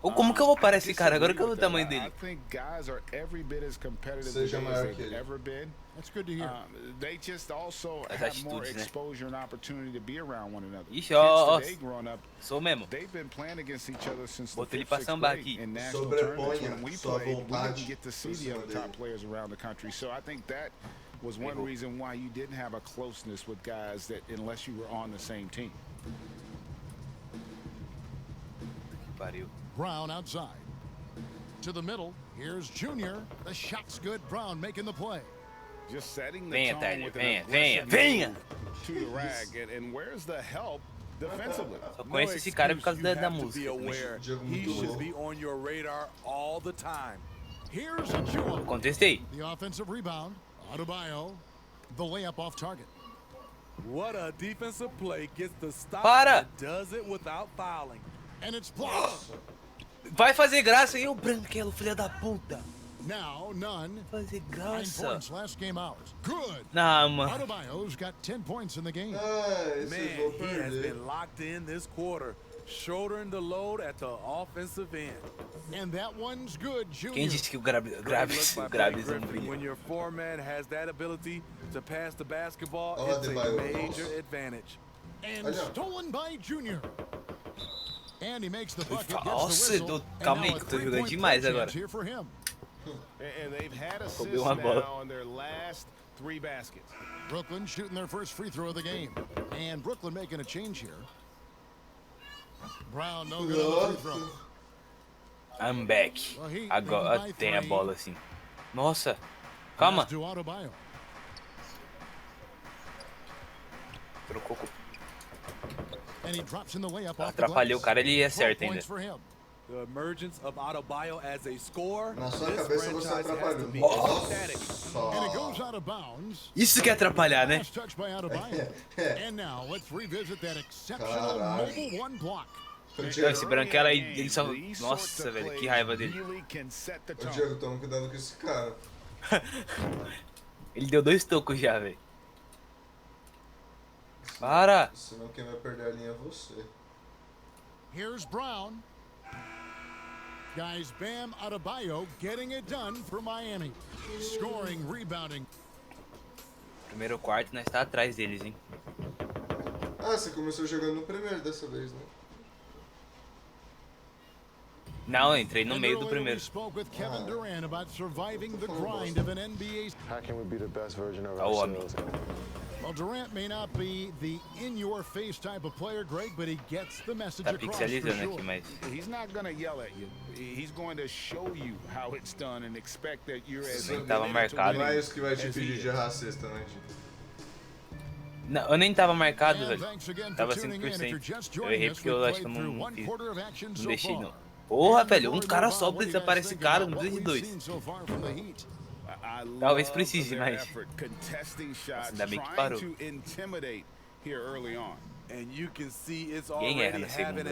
Ou como que eu vou parar esse cara agora que eu vi o tamanho dele? I think guys are every bit as competitive today as they've ever been. That's good to hear. They just also have more exposure and opportunity to be around one another. Ixi, Kids today growing up, sou mesmo. they've been playing against each other since the Botei ele 5th, pra 6th sambar grade aqui. in national tournaments. When we played, we didn't get to see the other top players around the country. So I think that was one reason why you didn't have a closeness with guys that unless you were on the same team. Brown outside. To the middle. Here's Junior. The shot's good. Brown making the play. Just setting the tone with an venha. to the rag. And where's the help defensively? Só conheço esse cara por causa da música. He should be on your radar all the time. Here's a jewel. Contestei. The offensive rebound. Adebayo. The layup off target. What a defensive play gets the stop Para. and does it without fouling. And it's blocked. Vai fazer graça, e o branquelo, filha da puta. Now, none. Fazer 9 graça. points last game out. Good. Nah, mano. Adebayo's got 10 points in the game. Man, he has been locked in this quarter, shouldering the load at the offensive end. And that one's good, Junior. Quem disse que o Graves não brilha? When your foreman has that ability to pass the basketball, it's a major advantage. And stolen by Junior. And he makes the bucket. Nossa, calma aí que eu tô jogando demais agora. And they've had assists now on their last 3 baskets. Brooklyn shooting their first free throw of the game. And Brooklyn making a change here. Brown, no good on the free throw. I'm back. Agora tem a bola assim. Nossa. Calma. Trocou. Atrapalhei o cara, ele acerta ainda. The emergence of Adebayo as a scorer. Na sua cabeça você atrapalhou. Isso que é atrapalhar, né? Esse branquela aí, ele só... Nossa, velho, que raiva dele. Ô Diego, toma cuidado com esse cara. Ele deu 2 tocos já, velho. Para! Senão quem vai perder a linha é você. Here's Brown. Guys, Bam Adebayo getting it done for Miami. Scoring, rebounding. Primeiro quarto, nós tá atrás deles, hein? Ah, você começou jogando no primeiro dessa vez, né? Não, eu entrei no meio do primeiro. How can we be the best version of Ó o homem. Well, Durant may not be the in-your-face type of player, Greg, but he gets the message Tá across for pixelizando sure. aqui, mas... He's not gonna yell at you. He's going to show you how it's done and expect that you're as Nem tava marcado. Não é isso que vai te pedir de errar a cesta, né, Diego? Não, eu nem tava marcado, velho. Tava 100%. Eu errei porque eu acho que eu não fiz. Não deixei, não. Porra, velho, um cara só precisa para esse cara, não precisa de 2. Talvez precise, mas... Ainda bem que parou. Quem erra na segunda?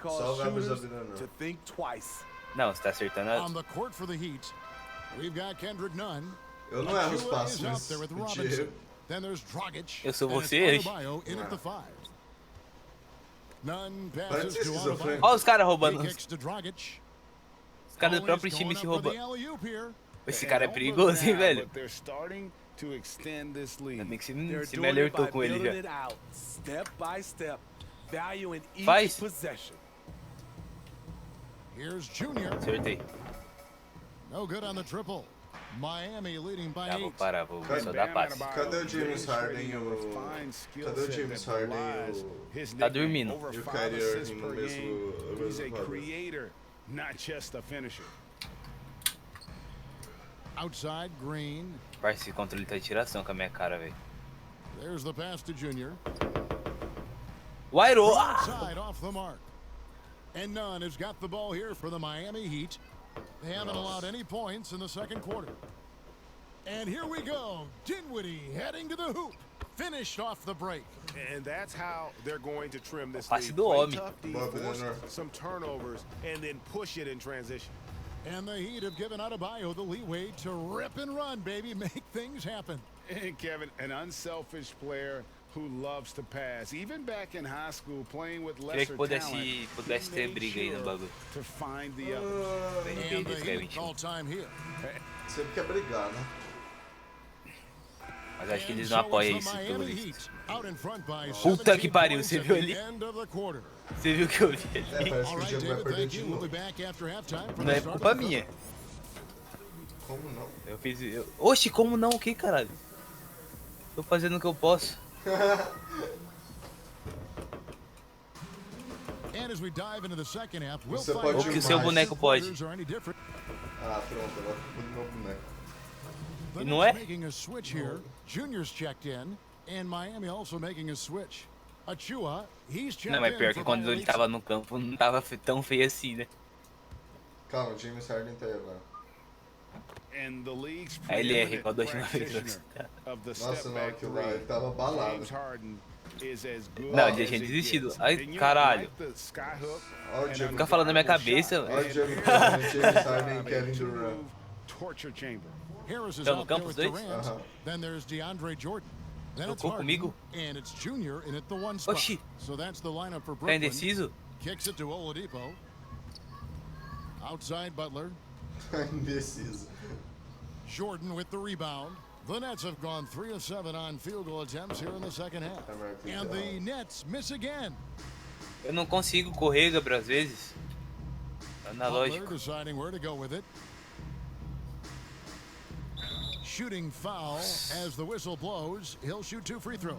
Só vai abrir não. Não, você tá acertando a... Eu não erro os passos, mas Diego. Eu sou você, Parece esquizofrênico. Olha os caras roubando. Os caras do próprio time se roubando. Esse cara é perigoso, hein, velho? Ainda bem que você me alertou com ele já. Faz. Acertei. Tá, vou parar, vou só dar passe. Cadê o James Harden Cadê o James Harden Tá dormindo. E o Kyrie Irving no mesmo Outside Green. Parece que controle tá de tiração com a minha cara, velho. There's the pass to Junior. Wairo! Outside off the mark. And Nunn has got the ball here for the Miami Heat. They haven't allowed any points in the second quarter. And here we go. Dinwiddie heading to the hoop. Finished off the break. And that's how they're going to trim this Passe lead. do Play homem. tough D, force some turnovers, and then push it in transition. And the Heat have given Adebayo the leeway to rip and run, baby. Make things happen. And Kevin, an unselfish player who loves to pass. Even back in high school, playing with lesser talent, pudesse ter briga aí no bagulho. to find the others. And the Heat all time here. Sempre quer brigar, né? Mas acho que eles não apoiam isso, pelo visto. Puta que pariu, você viu ali? Você viu que eu vi ali? Parece que o Diego vai perder de novo. Não é culpa minha. Como não? Eu fiz... Oxi, como não? O que, caralho? Tô fazendo o que eu posso. O que o seu boneco pode. Ah, pronto, agora ficou do meu boneco. E não é? Junior's checked in, and Miami also making a switch. Achua, he's checked Não, mas pior que quando ele tava no campo não tava tão feio assim, né? Calma, o James Harden tá aí agora. Aí ele erra igual da última vez. Nossa, não, aquilo lá, ele tava balado. Não, ele já tinha desistido. Ai, caralho. Fica falando na minha cabeça, Olha o velho. James Harden e Kevin Durant. Estão no campo os dois? Then there's DeAndre Jordan. Then it's Trocou Harden, comigo? and it's Junior in at the one spot. Oxi. So that's the lineup for Tá Brooklyn. indeciso? Kicks it to Oladipo. Outside Butler. Indeciso. Jordan with the rebound. The Nets have gone 3 of 7 on field goal attempts here in the second half. And the Nets miss again. Eu não consigo correr, Gabriel, às vezes. Analógico. Butler deciding where to go with it. Shooting foul as the whistle blows. He'll shoot 2 free throws.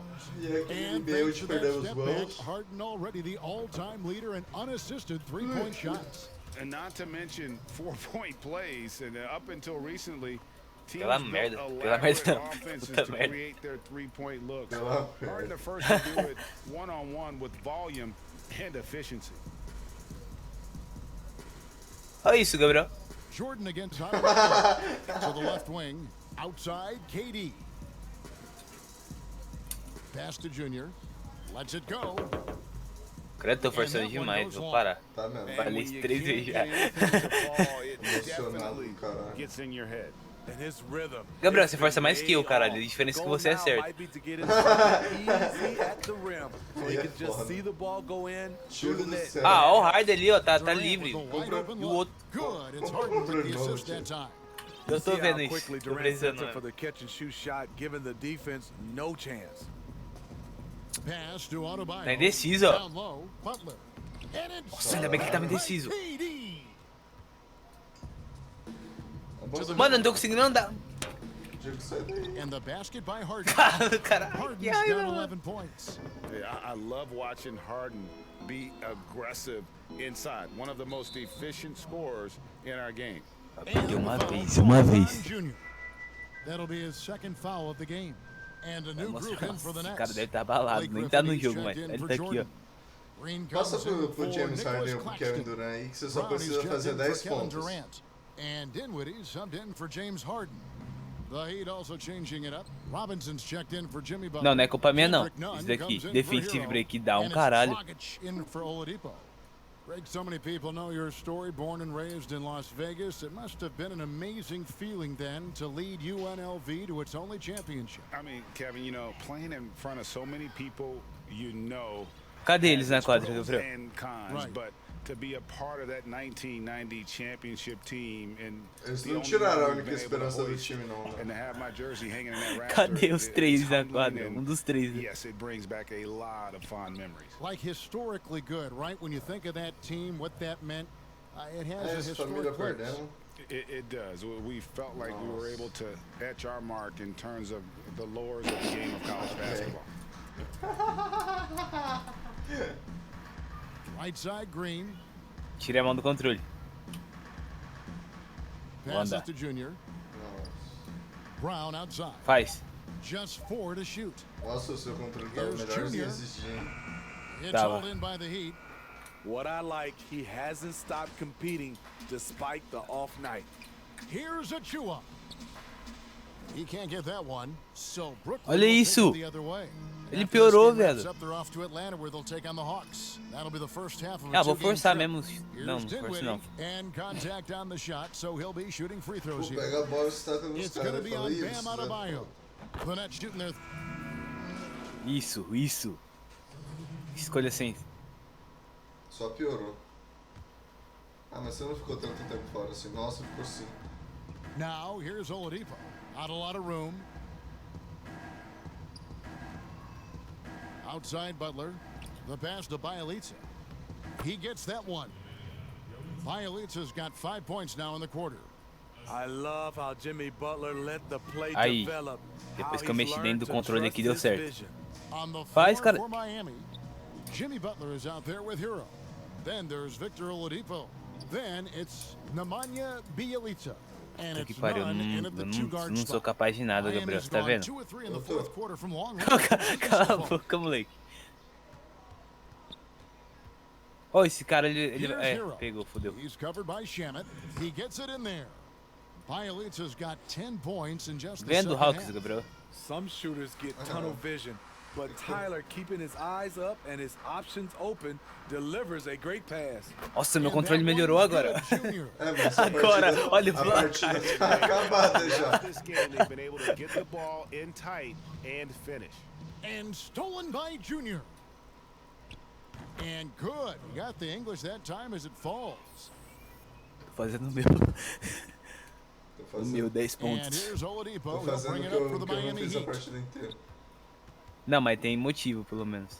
And thanks to that step back, Harden already the all-time leader in unassisted three-point shots. And not to mention 4-point plays, and up until recently, teams Pela built merda, elaborate não. offenses Puta to merda. create their three-point looks. Harden the first to do it one-on-one with volume and efficiency. Olha isso, Gabriel. Jordan against Tyler. To the left wing. Outside, KD. Pass to Junior. Lets it go. Credo, tô forçando demais, vou parar. Tá mesmo. Falei isso 3 vezes já. Definitely gets in your head. And his rhythm. Gabriel, você força mais que eu, caralho. A diferença é que você acerta. Might be to get it easy at the rim, so he can just see the ball go in through the net. Ah, ó o Harden ali, ó, tá livre. E o outro. Good. It's Harden with the assist that time. Eu tô See how vendo isso. quickly Tô Durant sets precisando. up for the catch and shoot shot, giving the defense no chance. Pass to Autobio. Tá indeciso, ó. Down low, Butler. And it's Nossa, ainda bem que ele tava indeciso. KD. Mano, eu não tô conseguindo andar. And the basket by Harden. Caralho, que Harden's raiva, got mano. 11 points. Yeah, I love watching Harden be aggressive inside. One of the most efficient scorers in our game. And Uma the foul vez, called uma on vez. Junior. That'll be his second foul of the game. And a new group in for the Esse next. cara deve estar abalado, nem tá no jogo, mas ele tá aqui, ó. Green Passa comes in pro for James Harden Nicholas e pro Kevin Claxton. Durant aí que você só Brownie's precisa checked fazer in for 10 Kevin pontos. Durant. And Dinwiddie subbed in for James Harden. The Heat also changing it up. Robinson's checked in for Jimmy Butler. Não, não é culpa minha não. Kendrick Nunn Isso daqui, comes in for defensive Hero. breakdown, And it's caralho. Dragic in for Oladipo. Greg, so many people know your story. Born and raised in Las Vegas, it must have been an amazing feeling then to lead UNLV to its only championship. I mean, Kevin, you know, playing in front of so many people, you know, Cadê eles na has quadra, pros Gabriel? and cons, Right. but to be a part of that 1990 championship team and Eles the não only tiraram a one única we've been able to esperança do hoist time, não. Né? and to have my jersey hanging in that Cadê rafter, os três it's na humbling quadra? and Um dos três. né? yes, it brings back a lot of fond memories. Like historically good, right? When you think of that team, what that meant, it has a Essa família historic place. perdendo. It does. We felt like we were able to etch our mark in terms of the lores of the game of college basketball. Right side, Green. Tirei a mão do controle. Passes andar. to Junior. Brown outside. Faz. Just 4 to shoot. Nossa, o seu controle tava Here's melhorzinho Junior. esses dias. It's Tava. hauled in by the Heat. What I like, he hasn't stopped competing despite the off night. Here's Achua. He can't get that one. So Brooklyn Olha will take isso. it the other way. Ele After this piorou, game wraps velho. up, they're off to Atlanta where they'll take on the Hawks. That'll be the first half of a Ah, vou two-game forçar trip. mesmo. Here's Não, não forço não. Dinwiddie, and contact on the shot, so he'll be shooting free Pô, throws here. pega a bola e estaca nos It's going to caras. be Fala on isso, Bam né? Adebayo. The net shooting there. Isso. Escolha sem. Só piorou. Ah, mas você não ficou tanto tempo fora assim. Nossa, ficou sim. Now, here's Oladipo. Not a lot of room. Outside Butler. The pass to Bielitsa. He gets that one. Bielitsa's got 5 points now in the quarter. I love how Jimmy Butler let the play Aí, develop. depois how que eu he's mexi learned dentro do to controle trust aqui, deu his certo. vision. On the Faz, floor cara. for Miami, Jimmy Butler is out there with Hero. Then there's Victor Oladipo. Then it's Nemanja Bjelica. And Puta que it's pariu, eu none in não, at the eu two-guard não sou spot. capaz de nada, Gabriel. Miami's Você tá gone vendo? 2 of 3 in the fourth quarter from long range. Cala a boca, moleque. Ó, esse cara, ele Here's é, Hero. pegou, fodeu. He's covered by Shamet. He gets it in there. Bielitsa's got 10 points in just the Vendo o second Hawks, half. Gabriel. Some shooters get tunnel vision, but Tyler, keeping his eyes up and his options open, delivers a great pass. Nossa, meu controle melhorou agora. É, mas Agora, olha o a partida placar. tá acabada já. This game, they've been able to get the ball in tight and finish. And stolen by Junior. And good. He got the English that time as it falls. Tô fazendo o meu. Tô O meu 10 And pontos. here's Oladipo. Tô He'll fazendo bring o it que up for eu the não Miami fiz a Heat. partida inteira. Não, mas tem motivo, pelo menos.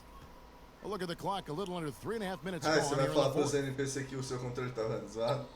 Well, look at the clock. A little under 3.5 minutes Ah, gone você here vai in falar the pros fourth. NPC que o seu controle tava zoado?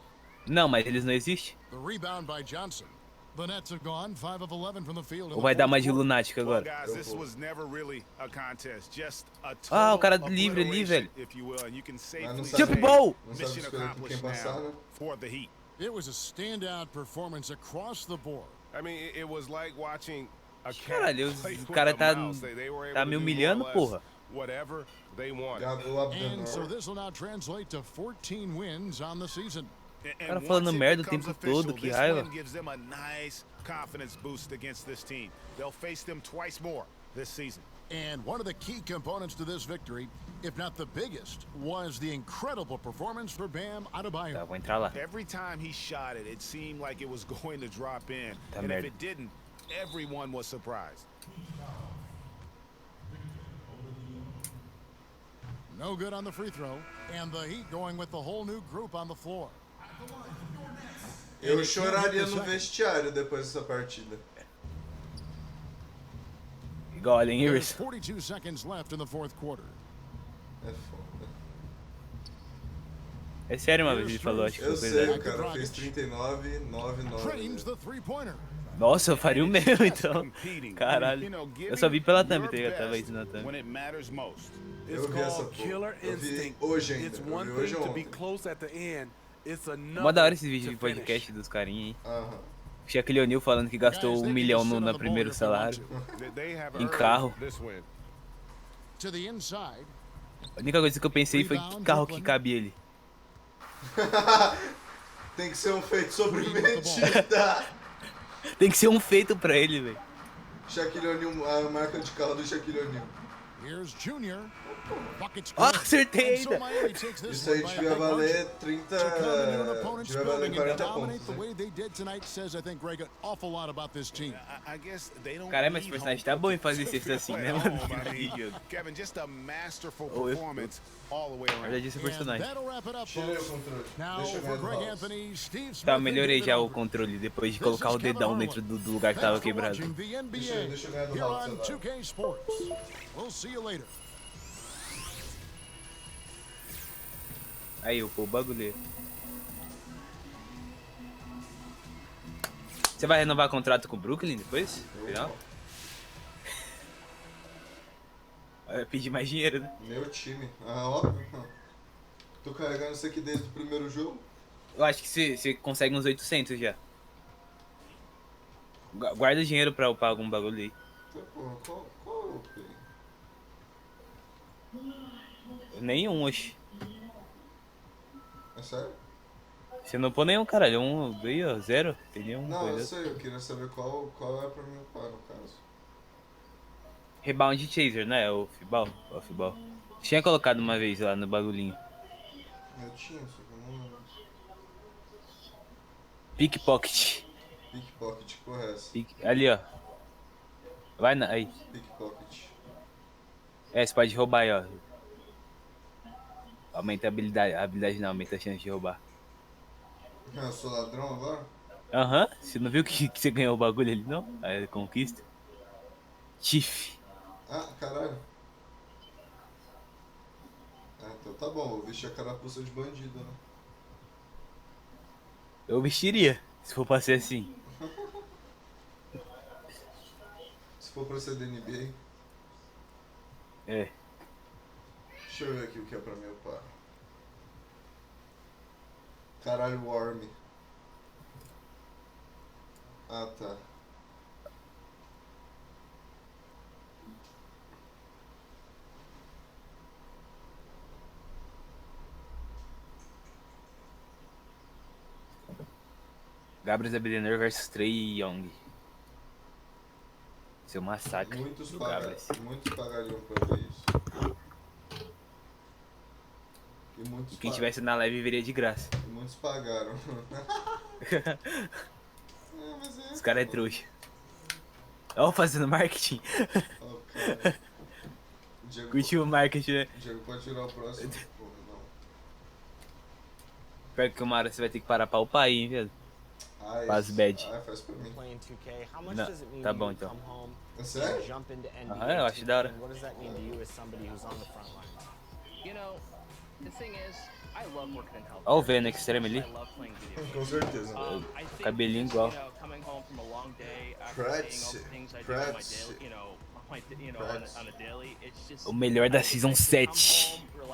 Não, mas eles não existem. The rebound by Johnson. The Nets have gone 5 of 11 from the field. Ou vai dar mais de lunática agora? Guys, this was never really a contest, just a Ah, o cara total livre ali, velho. if you will, and you can safely Jump say ball! mission accomplished now for the Heat. It was a standout performance across the board. I mean, it was like watching a cat Caralho, play o with cara a tá mouse. They were able me to do humilhando, more or less porra. whatever they wanted. And so this will now translate to 14 wins on the season. O cara falando merda o tempo todo, que raiva. Gives them a nice confidence boost against this team. They'll face them twice more this season. And one of the key components to this victory, if not the biggest, was the incredible performance for Bam Adebayo. Tá, vou entrar lá. Every time he shot it, it seemed like it was going to drop in. Tá And merda. if it didn't, everyone was surprised. No good on the free throw, and the Heat going with the whole new group on the floor. Eu choraria no vestiário depois dessa partida. Igual Allen There's Iverson. 42 seconds left in the fourth quarter. É foda. É sério, uma vez ele falou, acho que Eu foi sei, coisa. o cara fez 39, 9, 9. Drains the three-pointer. Nossa, eu faria o mesmo, então. Caralho. Eu só vi pela thumb, tá ligado? Tava isso na thumb. When it matters most. It's Eu vi essa called porra. killer Eu vi instinct. hoje ainda. It's Eu vi one hoje thing ou to be ontem. close at the end. It's another Mó da hora esses vídeos to de podcast finish. dos carinha aí. Aham. Shaquille O'Neal falando que gastou 1 milhão no primeiro salário. They have Em earned carro. this win. To the inside. A única coisa que eu pensei foi que carro que cabe ele. Tem que ser um feito sobre mentira. Tem que ser um feito pra ele, velho. Shaquille O'Neal, a marca de carro do Shaquille O'Neal. Here's Junior. Buckets Ah, good. acertei And so ainda. Miami takes this Isso aí one by a devia big valer margin. 30. To come into an opponent's Devia valer building and 40 dominate pontos. the Né? way they did tonight says, I think, Greg, an awful lot about this team. I guess they don't Caralho, mas need esse personagem home tá bom em court fazer to cesta feel assim, at né, home. mano? I mean, Kevin, just a masterful Oh, eu- performance all the way Na around. verdade, esse And personagem. that'll wrap it up, Tirei o folks. controle. Now Deixa eu for ver no Greg house. Anthony, Steve Smith Tá, and melhorei David já o Aldridge. controle depois de This colocar is o Kevin dedão Harlan. dentro do lugar que tava Thanks for quebrado. watching the NBA Deixa eu ganhar do here Hawks on agora. 2K Sports. We'll see you later. Aí, pô, o bagulho. Você vai renovar contrato com o Brooklyn depois? No final? Vai pedir mais dinheiro, né? Meu time. Ah, óbvio. Tô carregando isso aqui desde o primeiro jogo. Eu acho que você consegue uns 800 já. Guarda dinheiro pra upar algum bagulho aí. Tá, porra, qual é o play? Nenhum, oxe. É sério? Você não pôr nenhum, caralho. Um aí, ó, zero. Tem nenhum Não, eu coisa. sei, eu queria saber qual é pra mim upar no caso. Rebound Chaser, né? O Fibal. O Fibal. Tinha colocado uma vez lá no bagulhinho. Eu tinha, só que eu não lembro. Pickpocket. Pickpocket, porra é essa? Ali, ó. Vai na. Aí. Pickpocket. É, você pode roubar aí, ó. Aumenta a habilidade. A habilidade não, aumenta a chance de roubar. Ah, eu sou ladrão agora? Aham. Você não viu que você ganhou o bagulho ali, não? A conquista. Tiff. Ah, caralho. Ah, então tá bom, eu vesti a carapuça de bandido, né? Eu vestiria, se for pra ser assim. Se for pra ser da NBA. É. Deixa eu ver aqui o que é pra mim upar. Caralho, Warm. Ah, tá. Gabriel Billionaire versus Trey Young. Seu massacre. Muitos do Gabriel. pagariam pra ver isso. E muitos E quem tivesse na live viria de graça. Muitos pagaram. Mas Os caras é trouxa. Ó, fazendo marketing. Oh, cara. Diego, Curtiu o marketing, né? Diego, pode tirar o próximo? Porra, não. Pior que uma hora você vai ter que parar pra upar aí, hein, velho. Faz bad. Faz pra mim. Playing 2K, how much Não, does it mean tá to bom you então. come home É sério? and jump into NBA Aham, eu acho da hora. 2K? What does that mean to you as somebody who's on the front lines? You know, the thing is, I love working in healthcare. Ó o Venom Extreme ali. I love playing video games. Com certeza. I think Cabelinho just, igual. you know, coming home from a long day after seeing all the things I do on my daily, on a daily. It's just O melhor da Season 7.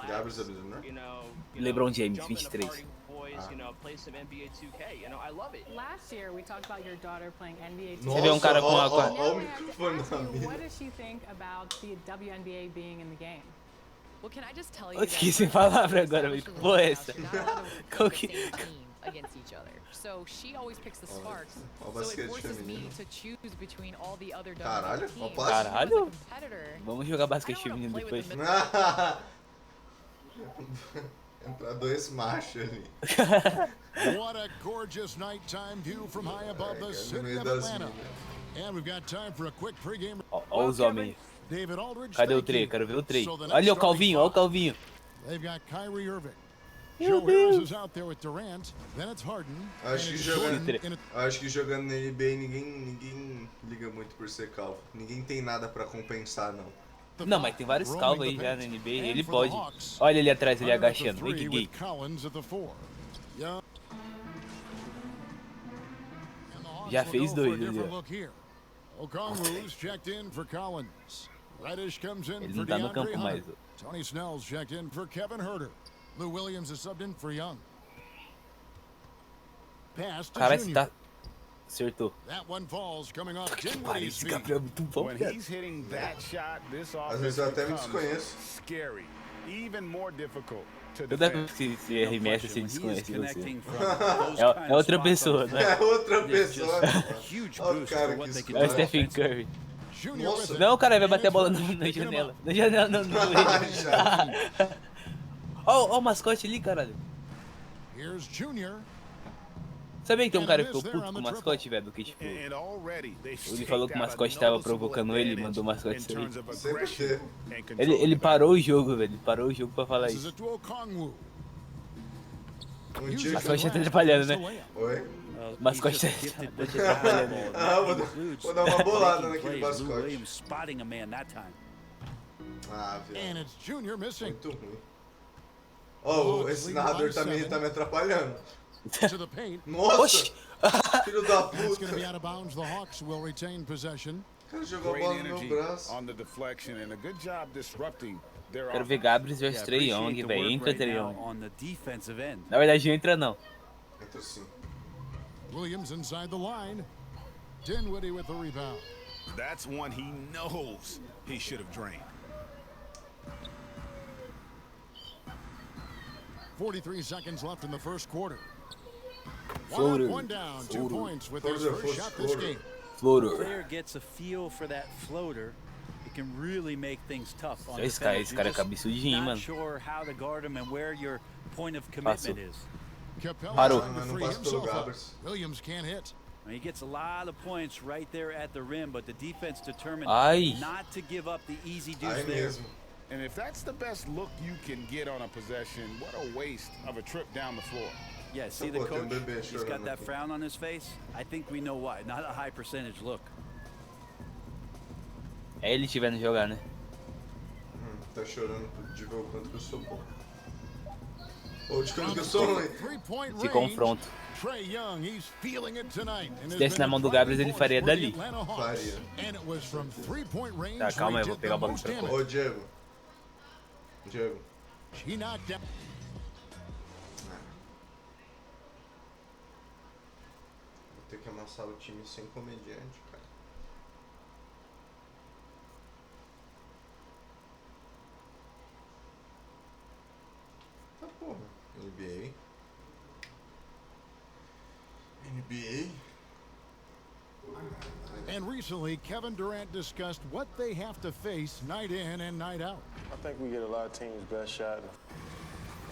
Gabs avisou, né? LeBron James, 23. Play some NBA 2K. I love it. Last year, we talked about your daughter playing NBA 2K. Você vê um cara com a... What does she think about the WNBA being in the game? Well, can I just tell you Eu esqueci a palavra agora, mas que porra é essa? Qual que... against each other. So she always picks the sparks. So it forces me to choose between all the other Caralho, teams. Caralho. Vamos jogar basquete feminino depois. Entrar dois machos ali. What a gorgeous nighttime view from high above the city of Atlanta. And we've got time for a quick pregame. Ó os homens. David Aldridge, Cadê o Trey? Quero ver o Trey. Olha o Calvinho, olha o Calvinho. They've got Kyrie Irving. Joe Harris is out there with Durant. Then it's Harden. Acho que jogando na NBA ninguém liga muito por ser calvo. Ninguém tem nada pra compensar, não. Não, mas tem vários calvos aí já na NBA. Ele pode. Olha ele atrás, ele agachando. Vem que gay. Já fez dois ali, ó. Ele não tá no campo mais. Tony Snell's checked in for Kevin Huerter. Lou Williams is subbed in for Young. Pass to Caralho, Junior. tá... Acertou. That one falls coming off Que pariu, esse Gabriel é muito bom, When cara. he's hitting that shot, this Às vezes offense eu até me becomes desconheço. scary, even more difficult to Toda defend. vez que se arremessa, se desconhece você. É outra pessoa, né? É outra pessoa. Olha o cara que É o escolhe. Stephen Curry. Nossa. Não, cara, vai bater a bola na janela. Na janela, não. Ó o mascote ali, caralho. Here's Junior. Sabia que tem um cara que ficou puto com o mascote, velho? Que tipo. Ele falou que o mascote tava provocando ele e mandou o mascote sair. Ele parou o jogo, velho. Ele parou o jogo pra falar isso. O mascote tá atrapalhando, né? Oi? O mascote tá atrapalhando. Vou dar uma bolada naquele mascote. Ah, And it's Junior missing. Muito ruim. Oh, esse narrador tá me atrapalhando. To the paint. Nossa! Filho da It's puta. going to be out of bounds. The Hawks will retain possession. O cara jogou a Great bola no meu energy braço. on the deflection and a good job disrupting their Quero ver offense. Gabriel versus Trae Young, velho. Entra Trae Young. Na verdade, não entra não. Entra sim. Williams inside the line. Dinwiddie with the rebound. That's one he knows he should have drained. 43 seconds left in the first quarter. Floater. One down, 2 points with his Floater, first shot this floater. game. Floater. Player gets a feel for that floater, it can really make things tough on Esse defenders. cara é You're just cabeçudinho, not mano. sure how to guard him and where your point of commitment Passou. is. Capella Parou. trying to Não free passa pelo himself up. Gabs. Williams can't hit. He gets a lot of points right there at the rim, but the defense determined Ai. not to give up the easy deuce Aí there. mesmo. And if that's the best look you can get on a possession, what a waste of a trip down the floor. Yeah, see the Pô, tem coach? bebê He's chorando got that aqui. frown on his face. I think we know why. Not a high percentage look. É ele tivendo jogar, né? Tá chorando de ver o quanto que eu sou bom. Ou de quanto que eu sou ruim. Three-point Esse range. confronto. Trae Young, he's feeling it tonight. And Se desse na mão do Gabriel, ele faria dali. Faria. And it was from three-point range. Tá, calma aí, where vou he pegar a did the bola most pra damage. Ô, Diego. Diego. He knocked down. Vou ter que amassar o time sem comediante, cara. Tá porra. NBA. NBA. And recently, Kevin Durant discussed what they have to face night in and night out. I think we get a lot of teams' best shot.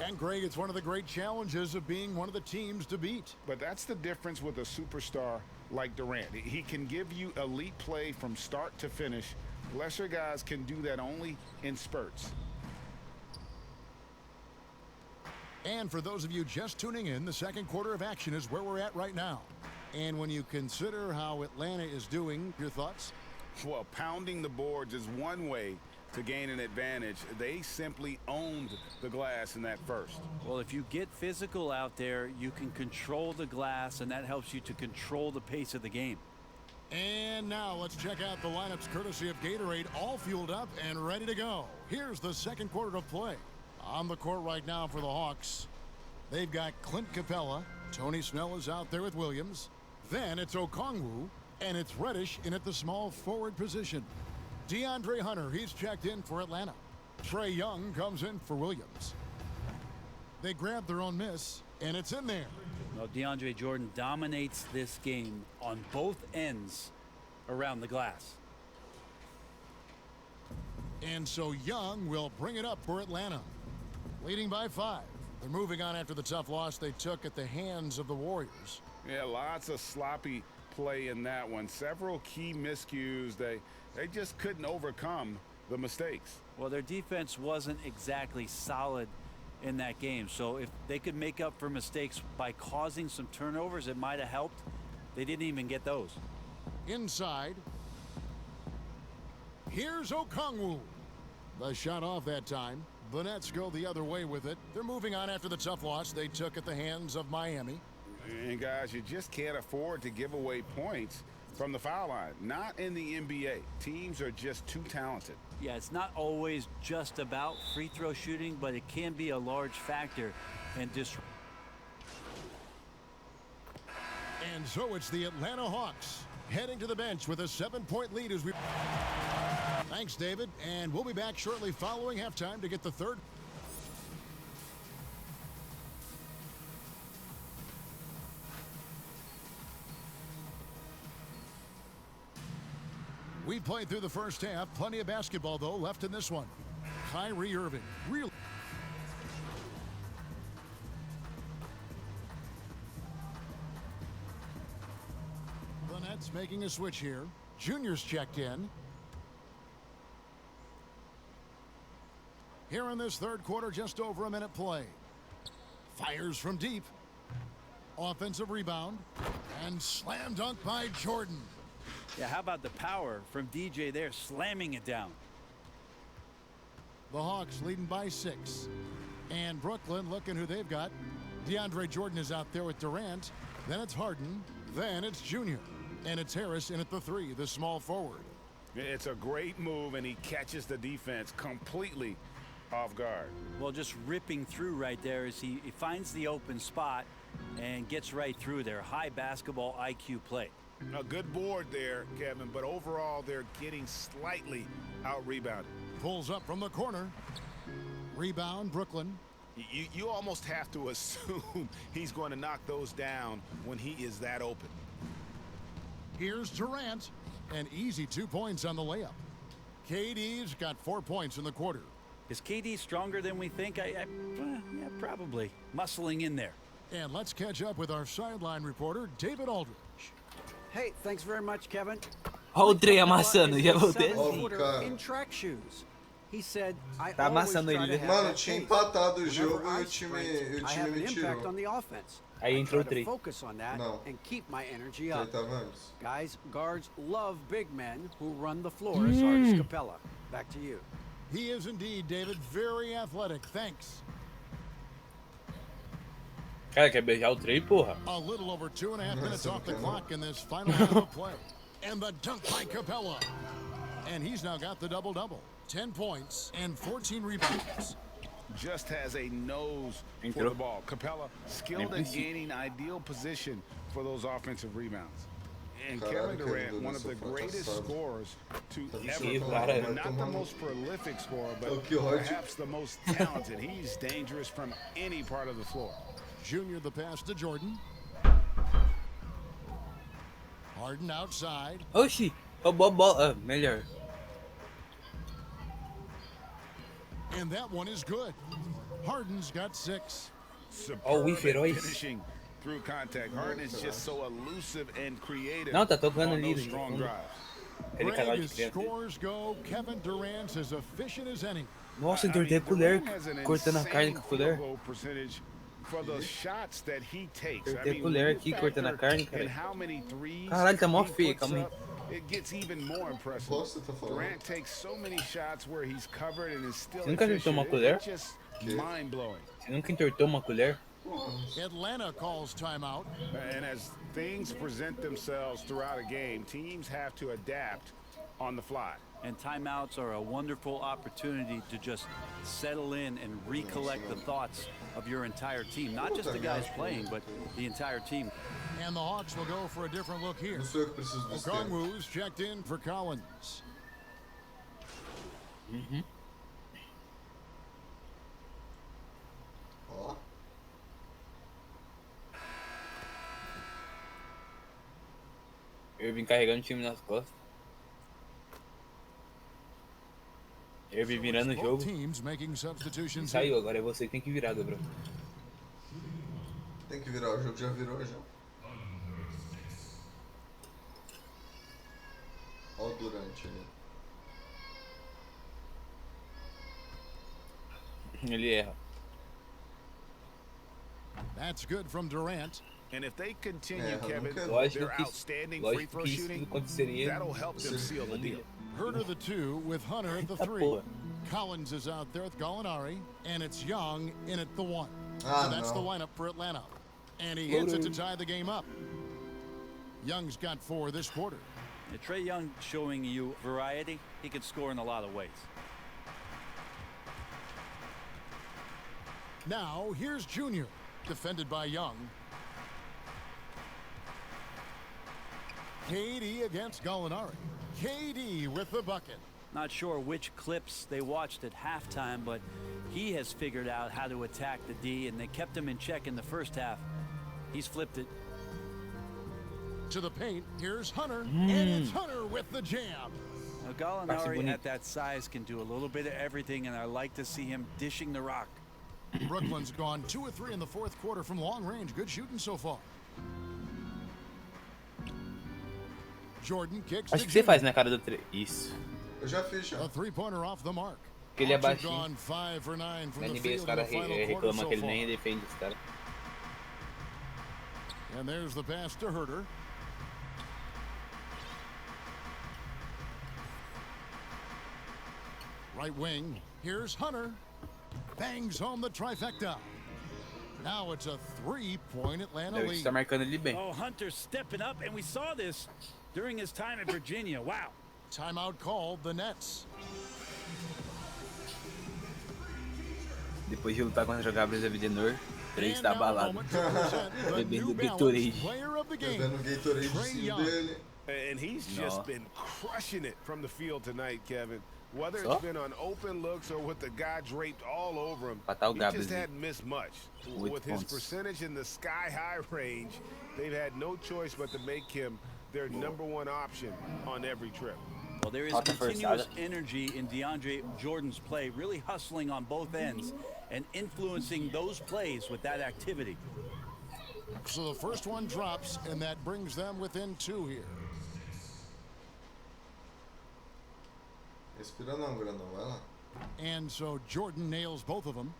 And Greg, it's one of the great challenges of being one of the teams to beat. But that's the difference with a superstar like Durant. He can give you elite play from start to finish. Lesser guys can do that only in spurts. And for those of you just tuning in, the second quarter of action is where we're at right now. And when you consider how Atlanta is doing, your thoughts? Well, pounding the boards is one way to gain an advantage. They simply owned the glass in that first. Well, if you get physical out there, you can control the glass, and that helps you to control the pace of the game. And now let's check out the lineups courtesy of Gatorade, all fueled up and ready to go. Here's the second quarter of play. On the court right now for the Hawks, they've got Clint Capella. Tony Snell is out there with Williams. Then it's Okongwu, and it's Reddish in at the small forward position. DeAndre Hunter, he's checked in for Atlanta. Trae Young comes in for Williams. They grab their own miss, and it's in there. Well, DeAndre Jordan dominates this game on both ends around the glass. And so Young will bring it up for Atlanta, leading by 5. They're moving on after the tough loss they took at the hands of the Warriors. Yeah, lots of sloppy play in that one. Several key miscues. They just couldn't overcome the mistakes. Well, their defense wasn't exactly solid in that game. So if they could make up for mistakes by causing some turnovers, it might have helped. They didn't even get those. Inside. Here's Okongwu. The shot off that time. The Nets go the other way with it. They're moving on after the tough loss they took at the hands of Miami. And guys, you just can't afford to give away points from the foul line. Not in the NBA. Teams are just too talented. Yeah, it's not always just about free throw shooting, but it can be a large factor. And so it's the Atlanta Hawks heading to the bench with a 7-point lead as we... Thanks, David. And we'll be back shortly following halftime to get the third. We played through the first half. Plenty of basketball, though, left in this one. Kyrie Irving. Real. The Nets making a switch here. Junior's checked in. Here in this third quarter, just over a minute play. Fires from deep. Offensive rebound. And slam dunk by Jordan. yeah, how about the power from DJ there, slamming it down? The Hawks leading by 6. And Brooklyn looking who they've got. DeAndre Jordan is out there with Durant. Then it's Harden. Then it's Junior. And it's Harris in at the 3, the small forward. It's a great move, and he catches the defense completely off guard. Well, just ripping through right there as he finds the open spot and gets right through there. High basketball IQ play. A good board there, Kevin, but overall they're getting slightly out-rebounded. Pulls up from the corner. Rebound, Brooklyn. You almost have to assume he's going to knock those down when he is that open. Here's Durant. An easy 2 points on the layup. KD's got 4 points in the quarter. Is KD stronger than we think? Yeah, probably. Muscling in there. And let's catch up with our sideline reporter, David Aldridge. Hey, thanks very much, Kevin. Olha o Dre amassando, já voltei assim. In track shoes. He said, I tá amassando ele. Mano, tinha empatado o jogo e o time me tirou. Aí entrou o Dre. Focus on that and keep my energy Já up. tava antes. Guys, guards love big men who run the floor. As Artis Capella. Back to you. He is indeed, David, very athletic. Thanks. Cara, quer beijar o Dre, porra? A little over 2.5 minutes off the clock in this final half of play. And the dunk by Capella. And he's now got the double-double. 10 points and 14 rebounds. Just has a nose for the ball. Capella skilled at gaining ideal position for those offensive rebounds. And Kevin Durant, one of the greatest scorers to ever play. Not the most prolific scorer, but perhaps the most talented. He's dangerous from any part of the floor. Junior the pass to Jordan. Harden outside. Oxi, roubou a bola. Melhor. And that one is good. Harden's got 6. Finishing through contact. Harden is just so elusive and creative. Não, tá tocando on ali. those strong drives. Greg, scores go. Kevin Durant's as efficient as any. Nossa, entortei a colher, cortando a carne com a colher. For the shots that he takes. Entortei a colher aqui, cortando a carne, cara. Caralho, tá mó feio, calma aí. It gets even more impressive. Durant takes so many shots where he's covered and is still Você nunca entortou uma colher? It's just mind-blowing. Você nunca entortou uma colher? Atlanta calls timeout. And as things present themselves throughout a game, teams have to adapt on the fly. And timeouts are a wonderful opportunity to just settle in and recollect the thoughts of your entire team. Not just the guys playing, but the entire team. And the Hawks will go for a different look here. Okongwu's checked in for Collins. Eu vim carregando o time nas costas. Eu vim virando o jogo. Saiu, agora é você que tem que virar, Gabriel. Tem que virar o jogo, já virou já. Olha o Durante ali. Ele erra. That's good from Durant. And if they continue, Kevin, lógico their que outstanding free throw shooting, that'll help them seal the deal. Herter the 2 with Hunter at the 3. Collins is out there with Gallinari, and it's Young in at the 1. So that's the lineup for Atlanta. And he hits it to tie the game up. Young's got 4 this quarter. Trae Young showing you variety. He can score in a lot of ways. Now, here's Junior, defended by Young. KD against Gallinari. KD with the bucket. Not sure which clips they watched at halftime, but he has figured out how to attack the D, and they kept him in check in the first half. He's flipped it. To the paint, here's Hunter, and it's Hunter with the jam. Now, Gallinari at that size can do a little bit of everything, and I like to see him dishing the rock. Brooklyn's gone 2 of 3 in the fourth quarter from long range. Good shooting so far. Jordan kicks. Acho que você faz na cara do 3. Isso. Eu já fiz já. A three-pointer off the mark. Porque ele é baixinho. Na NBA os caras reclamam que ele nem defende os caras. And there's the pass to Herter. Right wing. Here's Hunter. Bangs home the trifecta. Now it's a 3-point Atlanta lead. Está marcando ele bem. Oh, Hunter stepping up, and we saw this during his time in Virginia. Wow. Timeout called the Nets. Depois de lutar contra o Gabriel Zavidenor, 3 está abalado. Bebendo Gatorade. Bebendo Gatorade dele. And he's just been crushing it from the field tonight, Kevin. Whether it's been on open looks or with the guy draped all over him, he just hadn't missed much. With his percentage in the sky-high range, they've had no choice but to make him their #1 option on every trip. Well, there is continuous energy in DeAndre Jordan's play, really hustling on both ends and influencing those plays with that activity. So the first one drops, and that brings them within 2 here. Respira não, grandão, vai lá. And so Jordan nails both of them.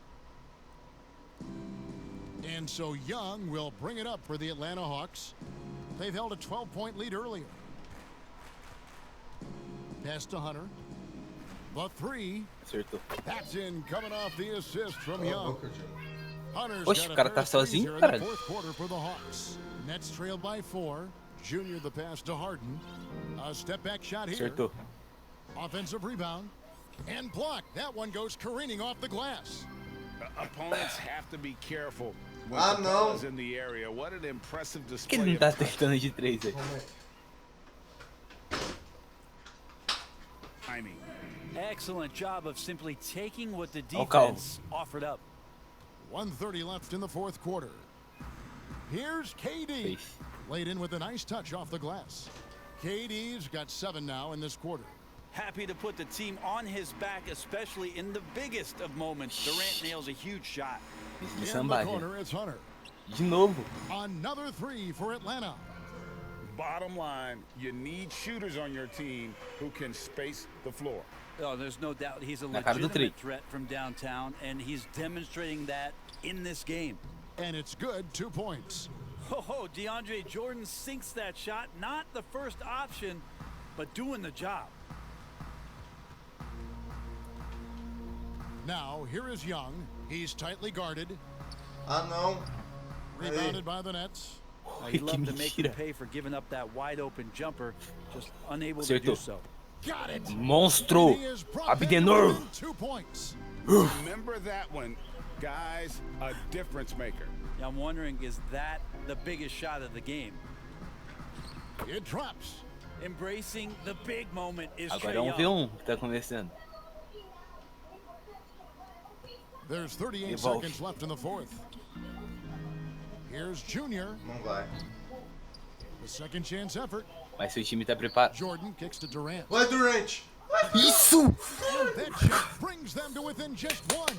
And so Young will bring it up for the Atlanta Hawks. They've held a 12-point lead earlier. Pass to Hunter. The 3. That's in, coming off the assist from Young. Hunter's Oxe, o cara tá sozinho, cara. fourth quarter for the Hawks. Nets trailed by 4. Junior the pass to Harden. A step back shot here. Acertou. Offensive rebound and block. That one goes careening off the glass. Opponents have to be careful when Capella's in the area. What an impressive display. Ele não tá tentando de 3 aí. Timing. Excellent job of simply taking what the defense offered up. 1:30 left in the fourth quarter. Here's KD. Laid in with a nice touch off the glass. KD's got 7 now in this quarter. Happy to put the team on his back, especially in the biggest of moments. Durant nails a huge shot. In the corner, it's Hunter. De novo. Another 3 for Atlanta. Bottom line, you need shooters on your team who can space the floor. Oh, there's no doubt he's a legitimate threat from downtown, and he's demonstrating that in this game. And it's good, 2 points. Oh, DeAndre Jordan sinks that shot. Not the first option, but doing the job. Now, here is Young. He's tightly guarded. Ah, não. Rebounded by the Nets. He'd love to make him pay for giving up that wide open jumper, just unable to do so. Got it. Monstro. Abdenor. 2 points. Remember that one, guys, a difference maker. Yeah, I'm wondering, is that the biggest shot of the game? It drops. Embracing the big moment is Agora Trae é Young. que tá começando. There's 38 seconds left in the fourth. Here's Junior. Não vai. The second chance effort. Mas seu time tá preparado. Jordan kicks to Durant. Vai, Durant. Isso! That shot brings them to within just one.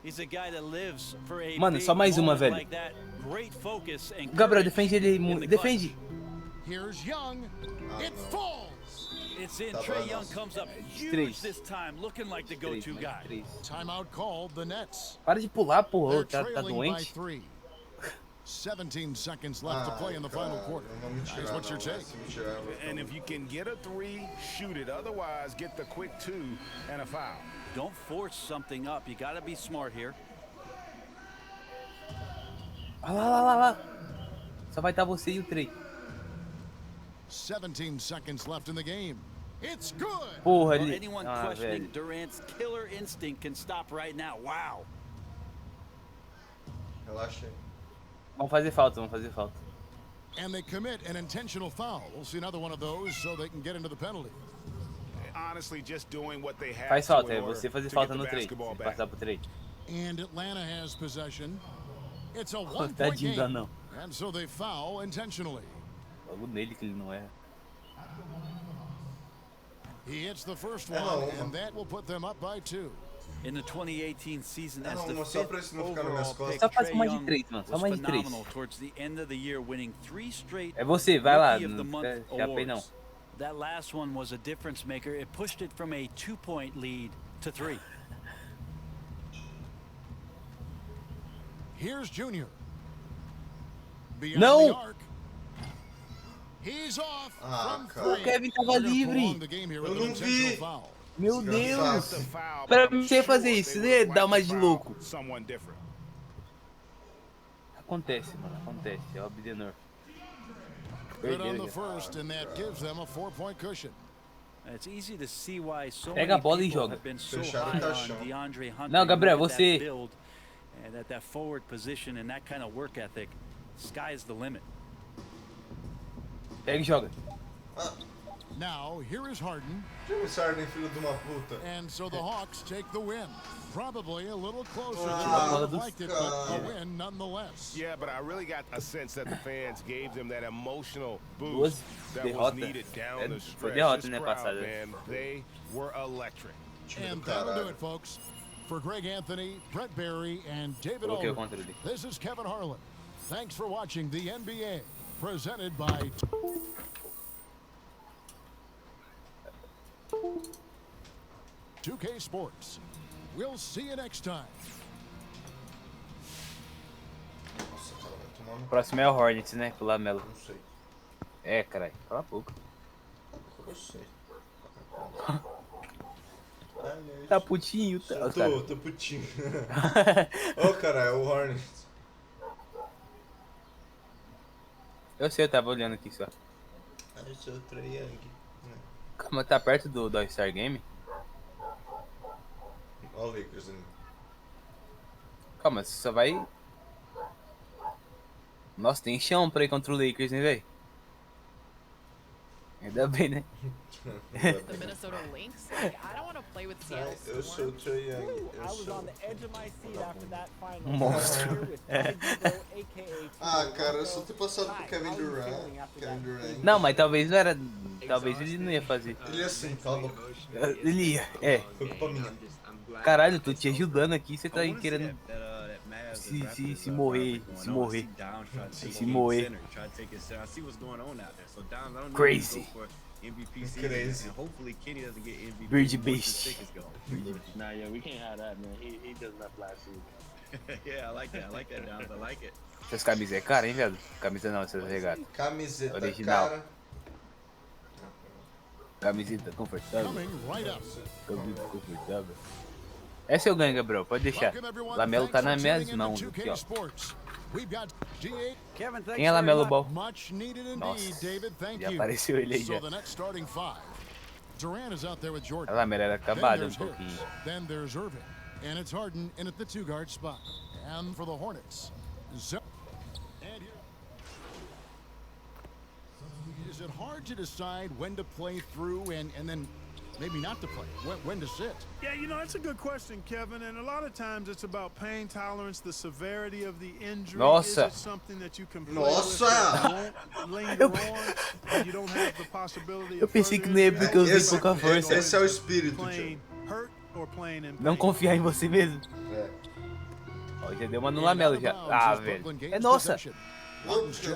He's a guy that lives for a Mano, só mais uma, velho. like that. Great focus and Gabriel, defende ele. Defende. Here's Young. It falls. It's in. Trae Young comes up huge this time, looking like the go-to guy. Timeout called the Nets. Para de pular, porra. They're Tá trailing by doente. 3. 17 seconds left to play in the final quarter. Here's what's your take? And if you can get a 3, shoot it. Otherwise, get the quick 2 and a foul. Don't force something up. You got to be smart here. Olha lá. Só vai estar você e o Trey. 17 seconds left in the game. It's good. Porra, Well, ele... anyone Ah, questioning velho. Durant's killer instinct can stop right now. Wow. Relaxa aí. Vamos fazer falta. And they commit an intentional foul. We'll see another one of those so they can get into the penalty. Honestly, just doing what they have Faz to falta, in é order você fazer to falta get no the Trey. basketball Você back. passar pro Trey. And Atlanta has possession. It's a one-point Tadinho, dá game. não. And so they foul intentionally. Logo nele que ele não erra. He hits the first one, and that will put them up by 2. In the 2018 season, as Não, the só pra fifth isso não ficar nas minhas overall pick, costas. Só faz Trae mais de Young 3, mano. Só was mais de 3. phenomenal towards the end of the year, winning 3 straight É você, vai lá. Rookie of the Não Month fica chapei não. awards. That last one was a difference maker. It pushed it from a 2-point lead to 3. Here's Junior. Beyond Não! the arc. He's off from cara. O 3. Kevin tava livre. Eu não vi. Meu Deus. The foul, Pra but I'm você fazer sure isso, they né? would Dá like uma to de foul louco. someone different. Acontece, mano. Acontece. É o Abdenor. Good on Perdeu the já. first, and that gives them a 4-point cushion. It's easy to see why so Pega a many bola e people joga. have been so Fecharam o high caixão. on DeAndre Hunter. Não, Gabriel, Look at você. that build and at that forward position and that kind of work ethic, sky's the limit. Pega e joga. Now, here is Harden. James Harden, filho de uma puta. And so the Hawks take the win. Probably a little closer to Ah, what they liked it, but a cara. win nonetheless. Yeah, but I really got a sense that the fans gave them that emotional Duas boost that was derrotas. needed down the Foi stretch. derrota, This né, crowd, passada. man, they were electric. And that'll do it, folks. For Greg Anthony, Brett Barry, and David Coloquei o Aldridge, controle. this is Kevin Harlan. Thanks for watching the NBA, presented by 2K Sports. We'll see you next time. Nossa, cara, vai tomar no... O próximo é o Hornets, né? Com o Lamelo. Não sei. É, caralho. Cala a boca. Eu sei. Tá putinho, tá? Eu Cara. tô putinho. Ô, cara, é o Hornets. Eu sei, eu tava olhando aqui só. Eu sou o Trae Young. Calma, tá perto do All-Star Game? Ó o Lakers ali. Calma, você só vai... Nossa, tem chão pra ir contra o Lakers, né, velho? Ainda bem, né? The Minnesota Lynx? Like, I don't want to play with Seattle Eu sou o Trae Young. I Eu was sou... on the edge of my seat after that final. Monstro. Ah, cara, eu só ter passado pro Kevin Durant. Kevin Durant. Não, mas talvez não era... Talvez ele não ia fazer. Ele ia assim, tá louco. Ele ia, é. Foi culpa minha. Caralho, eu tô te ajudando aqui, você tá aí querendo... Se morrer, se morrer. Se morrer. Crazy. Crazy. Bird Beast. Nah, yeah, we can't have that, man. He does not last week. Yeah, I like that. I like that, Downs. I like it. Essas camisas é cara, hein, viado? Camisa não, essas regatas. Camiseta Original. cara. Camiseta confortável. Coming right up. Camisa confortável. Essa eu ganho, Gabriel. Pode deixar. Lamelo tá nas minhas mãos aqui, ó. Quem é Lamelo Ball? Nossa, já apareceu ele aí já. A Lamelo era acabada um pouquinho. Then there's Irving, and it's Harden in at the 2-guard spot. And for the Hornets, is it hard to decide when to play through and then maybe not to play, when to sit? Yeah, you know, that's a good question, Kevin. And a lot of times it's about pain tolerance, the severity of the injury. Nossa. Is it something that you can play with that won't linger on, and you don't have the possibility Eu of pensei que não ia porque eu usei pouca força. Esse é o espírito, playing hurt or playing in Não pain? confiar em você mesmo. Ó, já deu uma no Lamelo já. Ah, velho. É nossa. Vamos que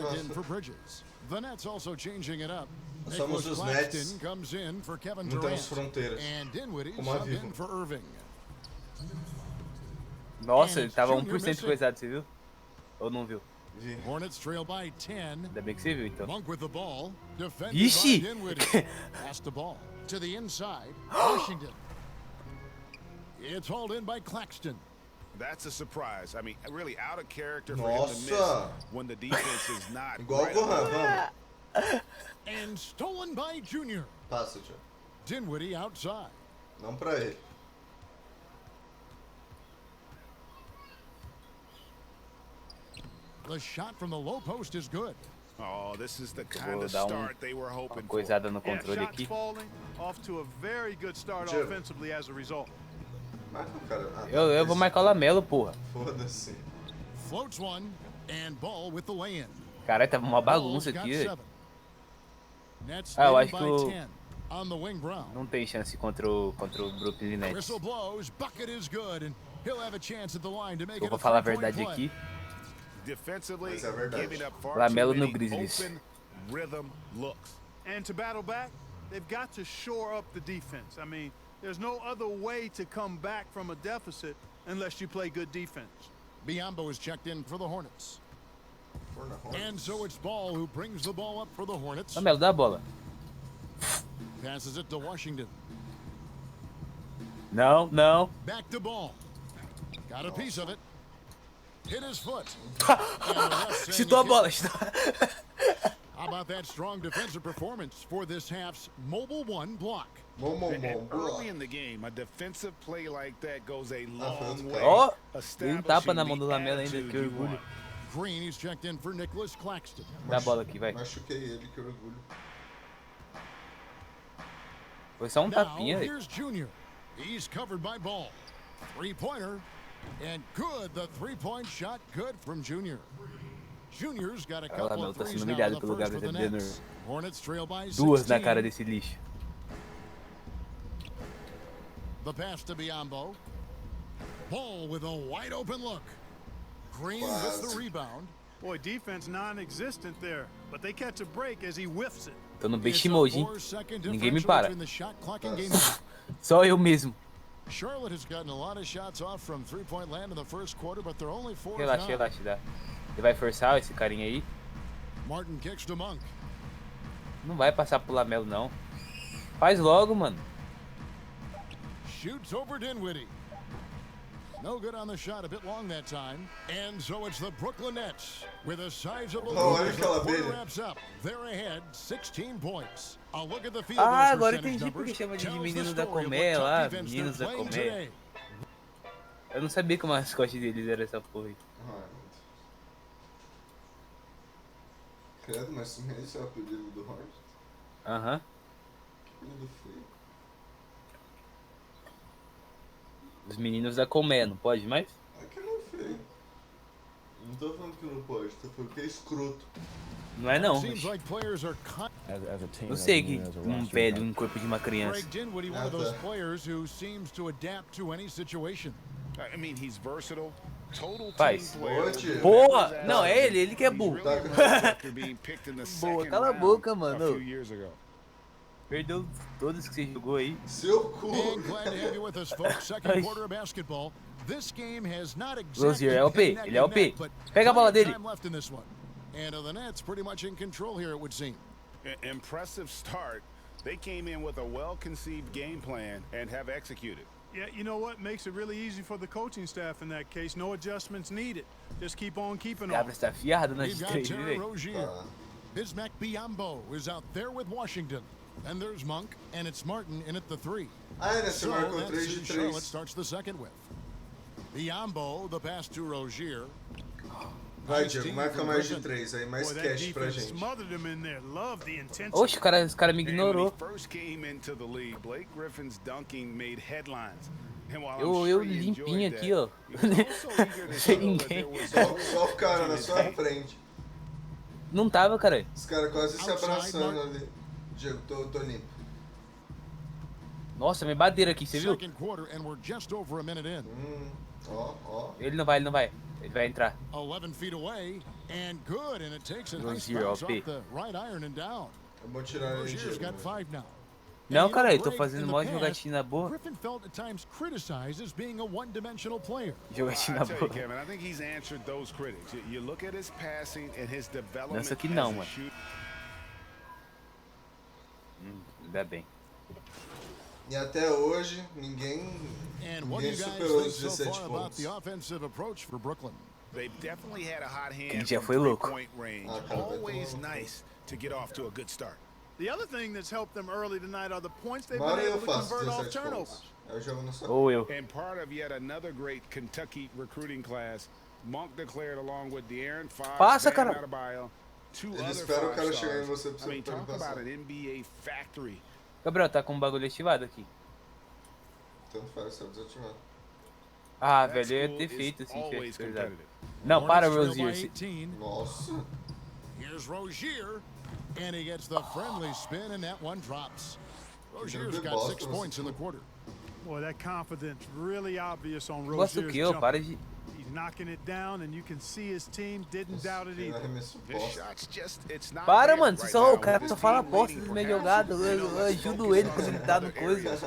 The Nets also changing it up. Somos os Nets. Comes in for Kevin Não temos Durant. fronteiras. And Dinwiddie Como a subbed in for Irving. Nossa, ele tava 1% coisado, você viu? Ou não viu? Hornets trail by 10. Ainda bem que você viu, então. Monk with the ball. Defended Ixi! by Dinwiddie. Pass the ball to the inside. Washington. It's hauled in by Claxton. That's a surprise. I mean, really out of character for Nossa. him to miss when the defense is not. Igual right Gohan, on. vamos. And stolen by Junior. Passa, tio. Dinwiddie outside. Não pra ele. The shot from the low post is good. Oh, this is the kind Vou of dar start they were hoping for. coisada no Yeah, controle shots aqui. falling, off to a very good start Jim. offensively as a result. Marca o cara. Ah, Eu vou marcar o Lamelo, porra. Foda-se. Floats one and ball with the lay-in. Caralho, tava uma bagunça Ball's aqui, got velho. 7. Nets Ah, eu leading acho que by o... 10 on the wing. Brown. não tem chance contra o Brooklyn Nets. Whistle blows, bucket is good, and he'll have a chance at the line to make Eu it vou a falar a three-point verdade play. aqui. Defensively, Mas é verdade. giving up far Lamelo too no many Grizzlies. open rhythm looks. And to battle back, they've got to shore up the defense. I mean, there's no other way to come back from a deficit unless you play good defense. Biombo is checked in for the Hornets. And so it's Ball who brings the ball up for the Hornets. Lamelo, dá a bola. Passes it to Washington. Não, não. Back to Ball. Got a piece of it. Hit his foot. Chutou a bola. How about that strong defensive performance for this half's mobile one block? Early in the game, a defensive play like that goes a long way. Ó, tem um tapa na mão do Lamelo ainda, que orgulho. Green is checked in for Nicholas Claxton. Dá a bola aqui, vai. Machuquei ele, que orgulho. Foi só um Now, tapinha, velho. here's Junior. He's covered by Ball. Three-pointer. And good, the three-point shot good from Junior. Junior's got a couple Lamelo of tá threes sendo now in humilhado the pelo first for the Gabriel Nets. Hornets trail by Duas na 16. cara desse lixo. The pass to Biombo. Ball with a wide open look. Green with the rebound. Boy, defense non-existent there, but they catch a break as he whiffs it. Tô no beast mode, hein? Ninguém me para. The shot clock and game. Só eu mesmo. Charlotte has gotten a lot of shots off from three-point land in the first quarter, but they're only 4 Relaxa, relaxa, dá. Ele vai forçar esse carinha aí. Martin kicks to Monk. Não vai passar pro Lamelo, não. Faz logo, mano. Shoots over Dinwiddie. No good on the shot, a bit long that time. And so it's the Brooklyn Nets with a sizable lead as the quarter wraps up. They're ahead, 16 points. A look at the field goal Agora percentage entendi porque numbers chama de tells the meninos da story of colmeia what lá, tough defense meninos da they're playing colmeia. today. Eu não sabia que o mascote deles era essa porra aí. Credo, mas esse é o apelido do Hort? Aham. Apelido feio. Os meninos da colmeia, não pode mais? É que não é feio. Não tô falando que não pode, tô falando que é escroto. Não é não. Seems like players are Não sei que um velho em corpo de uma criança. Greg Dinwiddie, one of those players who seems to adapt to any situation. I mean, he's versatile. Total Faz. team player. Porra! Não, é ele que é burro. After being picked in the Boa, second cala a round boca, a mano. few years ago. Perdeu todos que você jogou aí. Seu cu. And glad to have you with us, folks. Second quarter of basketball. This game has not Rozier exactly é OP, been neck ele é and OP. neck, but Pega a bola plenty of dele. time left in this one. And the Nets pretty much in control here, it would seem. Impressive start. They came in with a well-conceived game plan and have executed. Yeah, you know what? Makes it really easy for the coaching staff in that case. No adjustments needed. Just keep on keeping on. Gabra está afiado nas We've got três, Terry velho. Rozier. Bismack Biyombo is out there with Washington. And there's Monk, and it's Martin in at the 3. Nesse marcou that's 3 who de Charlotte 3. starts the second with. Biyombo, the pass to Rozier. Vai, Diego, marca mais de 3 aí, mais cash pra gente. Oxe, os cara me ignorou. Eu limpinho aqui, ó. Sem ninguém. Só o cara na sua frente. Não tava, cara. Os caras quase se abraçando ali. Diego, tô limpo. Nossa, me bateram aqui, você viu? Ele não vai, ele não vai. Ele vai entrar. 11 feet away and good, and it takes a nice Rozier, bounce OP. off the right iron and down. Eu vou tirar ele, Rozier's Diego. got 5 now. Não, cara, eu tô fazendo mó jogatina boa. Griffin felt at times criticized as being a one-dimensional player. Jogatina boa. Kevin, I think he's answered those critics. You look at his passing and his development. Nessa aqui não, mano. Ainda bem. E até hoje, ninguém superou os 17 pontos. Quem já foi louco. Always nice to get off to a good start. The other thing that's helped them early tonight are the points they've been able to convert off turnovers. Ou eu. And part of yet another great Kentucky recruiting class, Monk declared along with De'Aaron Fox, Passa, Bam cara. Adebayo, 2 Ele other espera o cara 5 chegar em stars. você pra I mean, você talk passar. about an NBA factory. Gabriel, tá com um bagulho ativado aqui. Tanto faz, só desativado. Ah, velho, eu ia ter feito assim, verdade. Não, para, Rozier. Nossa. Here's Rozier, and he gets the friendly spin, and that one drops. Rozier's got 6 points in the quarter. Boy, that confidence really obvious on Gosto Rozier's que eu, jump. para de... He's knocking it down, and you can see his team didn't doubt it either. Para, mano, você só, o cara só fala bosta das minhas jogadas, eu ajudo ele quando ele tá no coisa.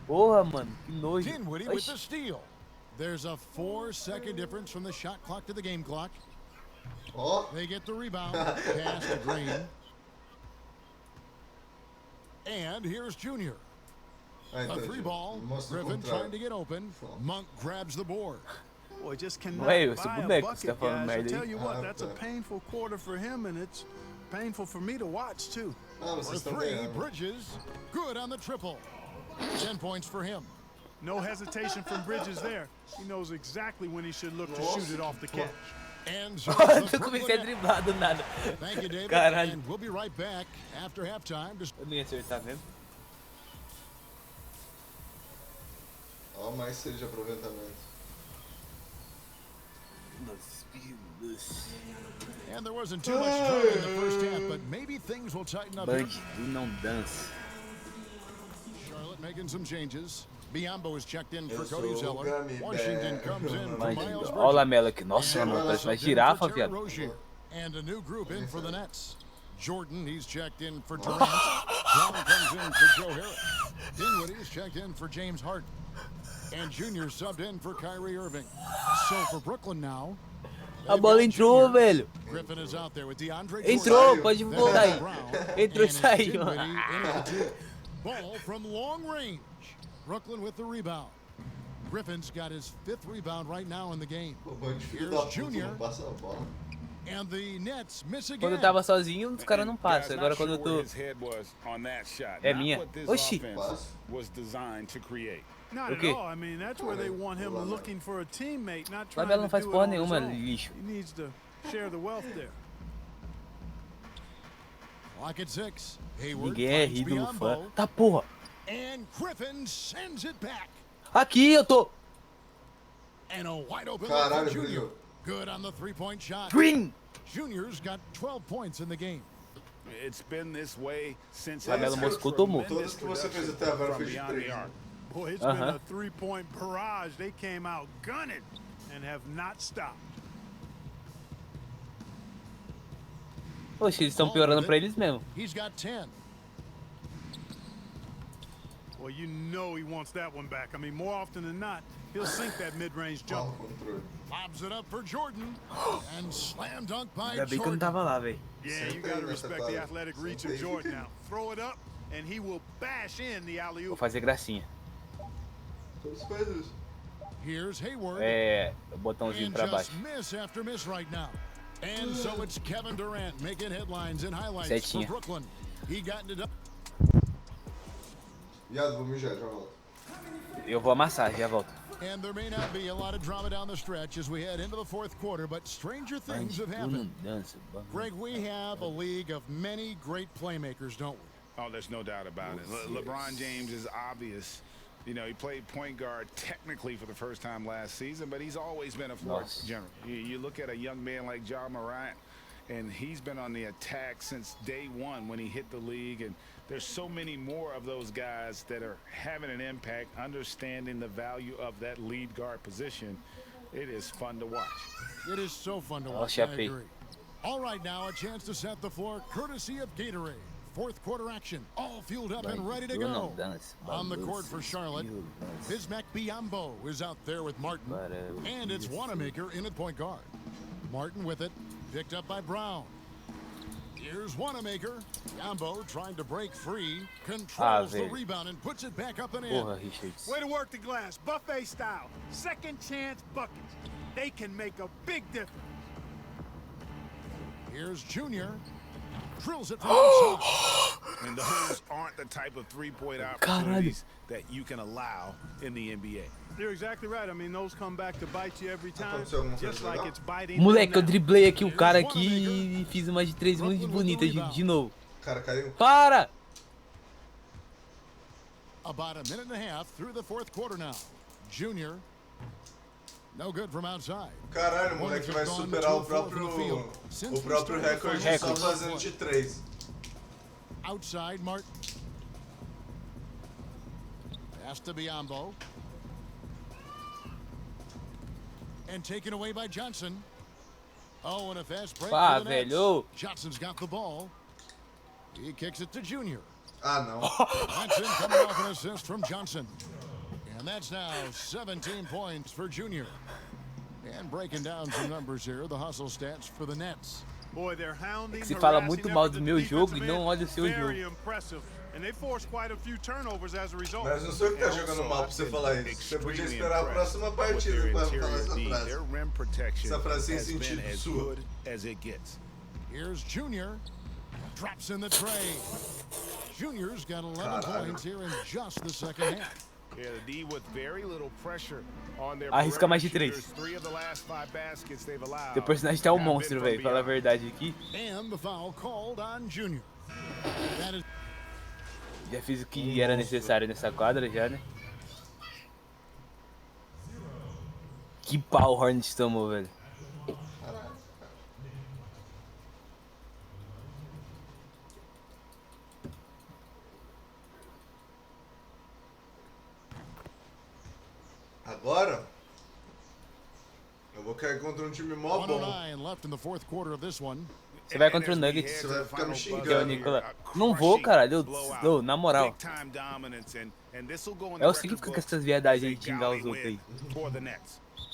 Porra, mano, que nojo. Dinwiddie with the steal. There's a 4-second difference from the shot clock to the game clock. They get the rebound, pass to Green. And here's Junior. A 3-ball, Griffin trying to get open. Monk grabs the board. Boy, just cannot Ué, eu buy sou a boneco, você tá bucket, falando guys. I merda tell aí. you what, that's a painful quarter for him, and it's painful for me to watch, too. For 3, Bridges, good on the triple. 10 points for him. No hesitation from Bridges there. He knows exactly when he should look to shoot it off the catch. And Eu comecei a driblar do nada. Thank you, David. Caralho. And we'll be right back after halftime. Eu não ia acertar mesmo. Ó, mais 6 de aproveitamento. And there wasn't too much trouble in the first half, but maybe things will tighten up here. Bandido não dança. Charlotte making some changes. Biyombo is checked in for Cody Zeller. Washington comes in for Miles Olha o Bridges. Lamelo aqui. Nossa, mano, parece uma girafa, Terry viado. Rozier. And a new group in for the Nets. Jordan, he's checked in for Durant. Brown comes in for Joe Harris. Dinwiddie's checked in for James Harden. And Junior subbed in for Kyrie Irving. So for Brooklyn now. A bola entrou, velho. Griffin is out there with DeAndre Entrou, Jordan. pode voltar aí. Entrou e And saiu. Dinwiddie in at the 2. Ball from long range. Brooklyn with the rebound. Griffin's got his 5th rebound right now in the game. Here's Junior. And the Nets miss again. Quando eu tava sozinho, os caras não passam. Agora quando eu tô... É minha. Oxi. Not O at quê? all. I mean, that's where they want him looking for a teammate, not trying Lamelo to não faz do it porra on his nenhuma, own. lixo. He needs to share the wealth there. Lock at 6. Hayward Ninguém é finds ídolo fã. Biyombo. Tá porra. And Griffin sends it back. Aqui eu tô. And a wide open look Caralho, for Junior. brilhou. Good on the 3-point shot. Green. Junior's got 12 points in the game. It's been this way since Lamelo moscou, tomou. Todas que você fez até agora foi de 3. Boy, it's been a 3-point barrage. They came out gunning and have not stopped. Poxa, eles estão piorando pra eles mesmo. He's got 10. Well, you know he wants that one back. I mean, more often than not, he'll sink that mid-range jumper. Lobs it up for Jordan. And slam dunk by Ainda bem que eu não Jordan. tava lá, velho. Yeah, you got to respect the athletic reach of Jordan now. Throw it up, and he will bash in the alley-oop. Vou fazer gracinha. Here's Hayward. É, botãozinho And pra just baixo. miss after miss right now. And so it's Kevin Durant making headlines and highlights Setinha. for Brooklyn. He got into Viado, vou mijar, já volto. Eu vou amassar, já volto. And there may not be a lot of drama down the stretch as we head into the fourth quarter, but stranger things have happened. Greg, we have a league of many great playmakers, don't we? Oh, there's no doubt about it. LeBron James is obvious. You know, he played point guard technically for the first time last season, but he's always been a floor general. You look at a young man like Ja Morant, and he's been on the attack since day one when he hit the league. And there's so many more of those guys that are having an impact, understanding the value of that lead guard position. It is fun to watch. It is so fun to watch. I agree. All right, now a chance to set the floor courtesy of Gatorade. Fourth quarter action, all fueled up and ready to go. On the court for Charlotte, Bismack Biyombo is out there with Martin, and it's Wanamaker in at point guard. Martin with it, picked up by Brown. Here's Wanamaker. Biyombo trying to break free, controls the rebound and puts it back up and in. Way to work the glass, buffet style. Second chance buckets. They can make a big difference. Here's Junior. Drills it from outside. And those aren't the type of three-point opportunities that you can allow in the NBA. You're exactly right. I mean, those come back to bite you every time, just like it's biting. Moleque, eu driblei aqui o cara aqui e fiz uma de 3 muito bonita de novo. Cara, caiu. Para! About a minute and a half through the fourth quarter now. Junior. No good from outside. Caralho, o moleque vai superar o próprio recorde só fazendo de 3. Outside, Martin. Pass to Biyombo. And taken away by Johnson. Oh, and a fast break for the Nets. Johnson's got the ball. He kicks it to Junior. Ah, no. Johnson coming off an assist from Johnson. And that's now 17 points for Junior. And breaking down some numbers here, the hustle stats for the Nets. Boy, they're hounding, Você fala muito mal do meu jogo e não olha o seu jogo. And they forced quite a few turnovers as a result. Mas não sou eu que tá jogando mal pra você falar isso. Você podia esperar a próxima partida pra falar essa frase. Essa frase sem sentido sua. Here's Junior. Drops in the tray. Junior's got 11 points here in just the second half. Yeah, the D with very little pressure on their Arrisca mais de 3. Teu personagem tá um monstro, velho. Fala a verdade aqui. And the foul called on Junior. Já fiz o que era necessário nessa quadra já, né? Que pau o Hornets tomou, velho. Agora eu vou cair contra um time mó bom. Você vai contra o Nuggets. Você vai ficar me xingando. Não vou, caralho. Na moral. É o que fica com essas viadagens de xingar os outros aí.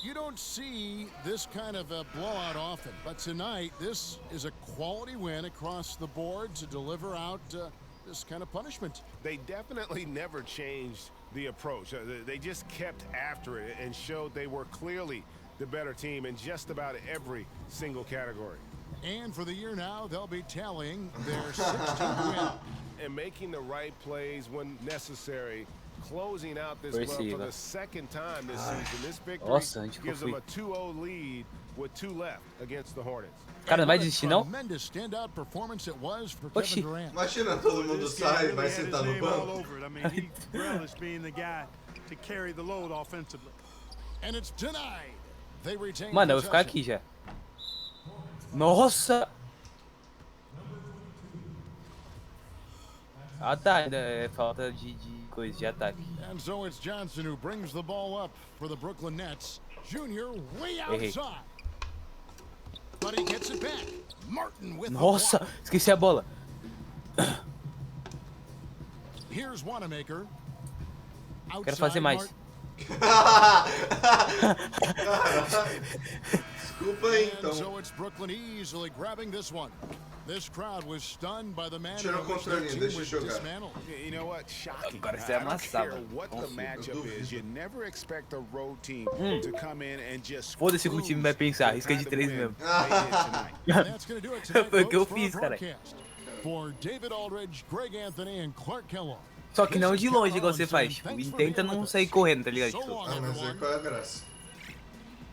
You don't see this kind of a blowout often, but tonight this is a quality win across the board to deliver out this kind of punishment. They definitely never changed the approach. They just kept after it and showed they were clearly the better team in just about every single category. And for the year now, they'll be tallying their 16th win. And making the right plays when necessary, closing out this club for the second time this season. This victory gives them a 2-0 lead with 2 left against the Hornets. Cara, não vai desistir não? Oxi. Imagina, todo mundo sai e vai sentar no banco. Mano, eu vou ficar aqui já. Nossa! Ah tá, ainda é falta de coisa de ataque. And so it's Johnson who brings the ball up for the Brooklyn Nets. Junior way outside. But he gets it back. Martin with Nossa, esqueci a bola. Here's Wanamaker. Quero fazer mais. Desculpa aí, então. So it's Brooklyn easily grabbing this one. This crowd was stunned by the manner Tira o in which their controlinho, team deixa eu was jogar. dismantled. You know what? Shocking. Agora você I don't care amassava. what the matchup is. You never expect a road team to come in and just Foda-se o que o time vai pensar. Risca de 3 mesmo. And that's going to do it tonight, Foi o que eu folks, for fiz, our cara. broadcast. For David Aldridge, Greg Anthony, and Clark Kellogg. Só que não de longe igual você faz. Tipo, e tenta não sair correndo, tá ligado? Tipo, Ah, mas aí qual é a graça?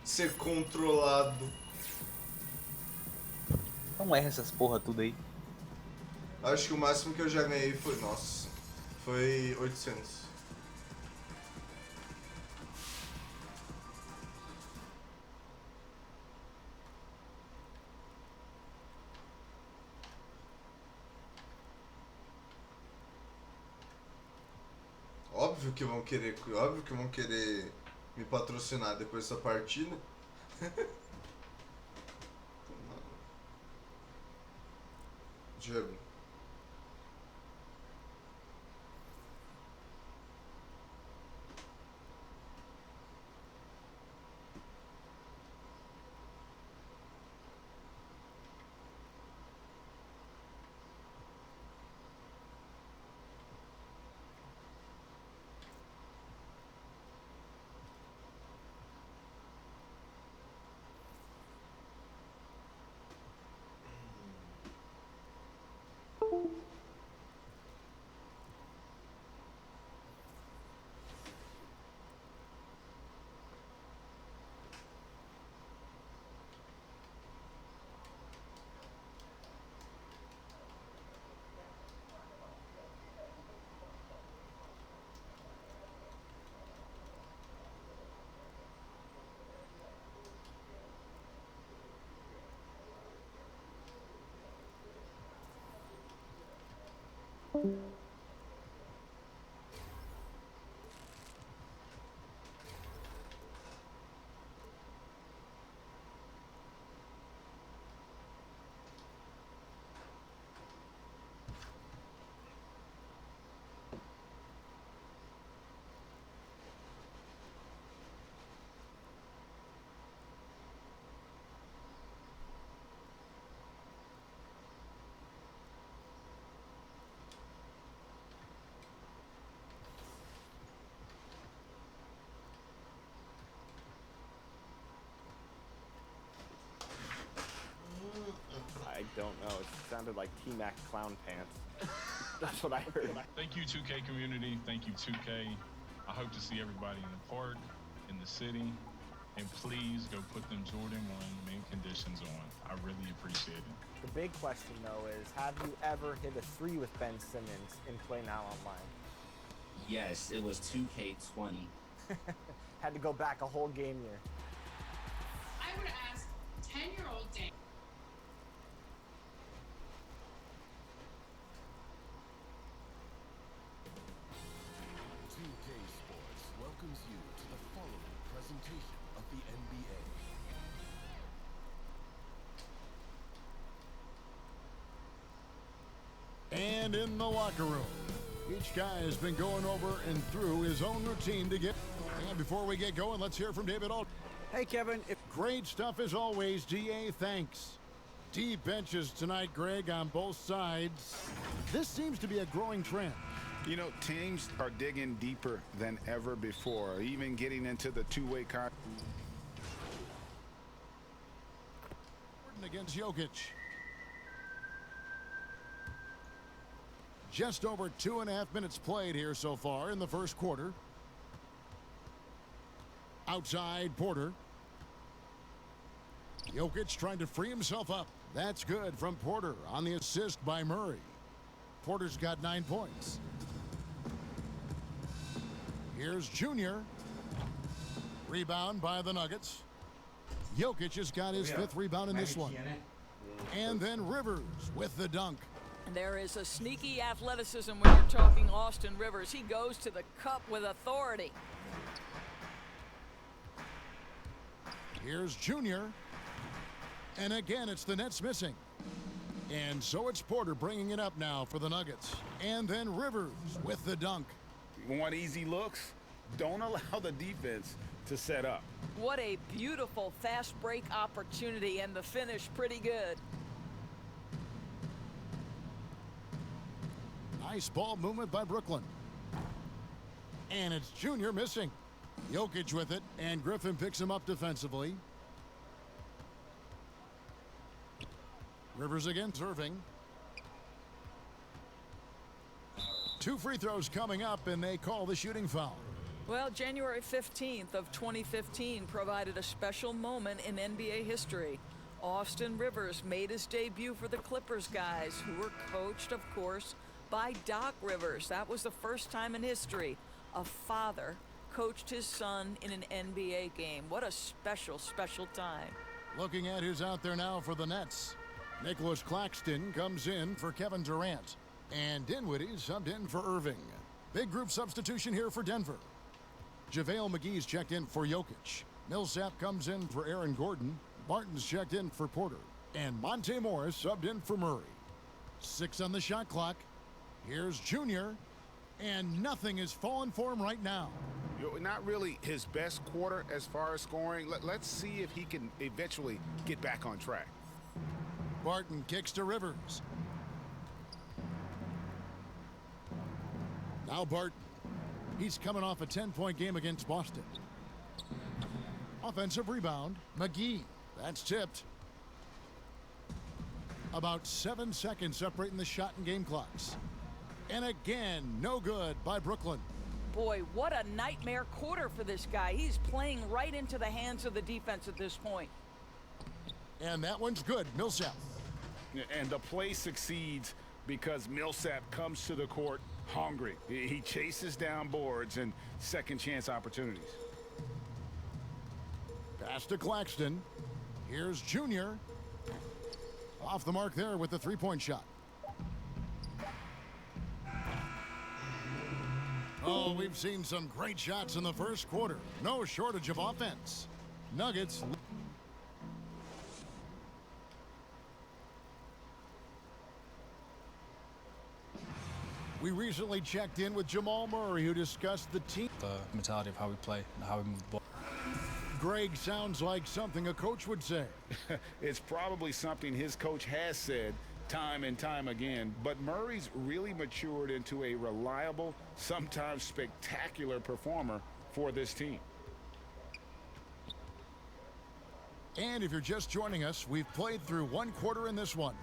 Ser controlado. não erra essas porra tudo aí. Acho que o máximo que eu já ganhei foi... Nossa. Foi 800. Óbvio que vão querer me patrocinar depois dessa partida. Diego. I don't know. It sounded like T-Mac clown pants. That's what I heard. Thank you, 2K community. Thank you, 2K. I hope to see everybody in the park, in the city, and please go put them Jordan 1 mint conditions on. I really appreciate it. The big question, though, is have you ever hit a 3 with Ben Simmons in Play Now Online? Yes, it was 2K20. Had to go back a whole game year. I would ask 10-year-old Dan. Welcomes you to the following presentation of the NBA. And in the locker room, each guy has been going over and through his own routine to get. And before we get going, let's hear from David Aldridge. Hey, Kevin. Great stuff as always, DA. Thanks. Deep benches tonight, Greg, on both sides. This seems to be a growing trend. You know, teams are digging deeper than ever before, even getting into the two-way con. Against Jokic. Just over 2.5 minutes played here so far in the first quarter. Outside Porter. Jokic trying to free himself up. That's good from Porter on the assist by Murray. Porter's got 9 points. Here's Junior. Rebound by the Nuggets. Jokic has got his 5th rebound in this one. And then Rivers with the dunk. There is a sneaky athleticism when you're talking Austin Rivers. He goes to the cup with authority. Here's Junior. And again, it's the Nets missing. And so it's Porter bringing it up now for the Nuggets. And then Rivers with the dunk. You want easy looks? Don't allow the defense to set up. What a beautiful fast break opportunity, and the finish pretty good. Nice ball movement by Brooklyn. And it's Junior missing. Jokic with it, and Griffin picks him up defensively. Rivers against Irving. 2 free throws coming up, and they call the shooting foul. Well, January 15th of 2015 provided a special moment in NBA history. Austin Rivers made his debut for the Clippers guys, who were coached, of course, by Doc Rivers. That was the first time in history a father coached his son in an NBA game. What a special, special time. Looking at who's out there now for the Nets. Nicholas Claxton comes in for Kevin Durant. And Dinwiddie subbed in for Irving. Big group substitution here for Denver. JaVale McGee's checked in for Jokic. Millsap comes in for Aaron Gordon. Barton's checked in for Porter. And Monte Morris subbed in for Murray. 6 on the shot clock. Here's Junior. And nothing is falling for him right now. Not really his best quarter as far as scoring. Let's see if he can eventually get back on track. Barton kicks to Rivers. Now Barton. He's coming off a 10-point game against Boston. Offensive rebound. McGee. That's tipped. About 7 seconds separating the shot and game clocks. And again, no good by Brooklyn. Boy, what a nightmare quarter for this guy. He's playing right into the hands of the defense at this point. And that one's good. Millsap. And the play succeeds because Millsap comes to the court hungry. He chases down boards and second chance opportunities. Pass to Claxton. Here's Junior. Off the mark there with the 3-point shot. Oh, we've seen some great shots in the first quarter. No shortage of offense. Nuggets. We recently checked in with Jamal Murray, who discussed the team. The mentality of how we play and how we move the ball. Greg sounds like something a coach would say. It's probably something his coach has said time and time again, but Murray's really matured into a reliable, sometimes spectacular performer for this team. And if you're just joining us, we've played through 1 quarter in this one.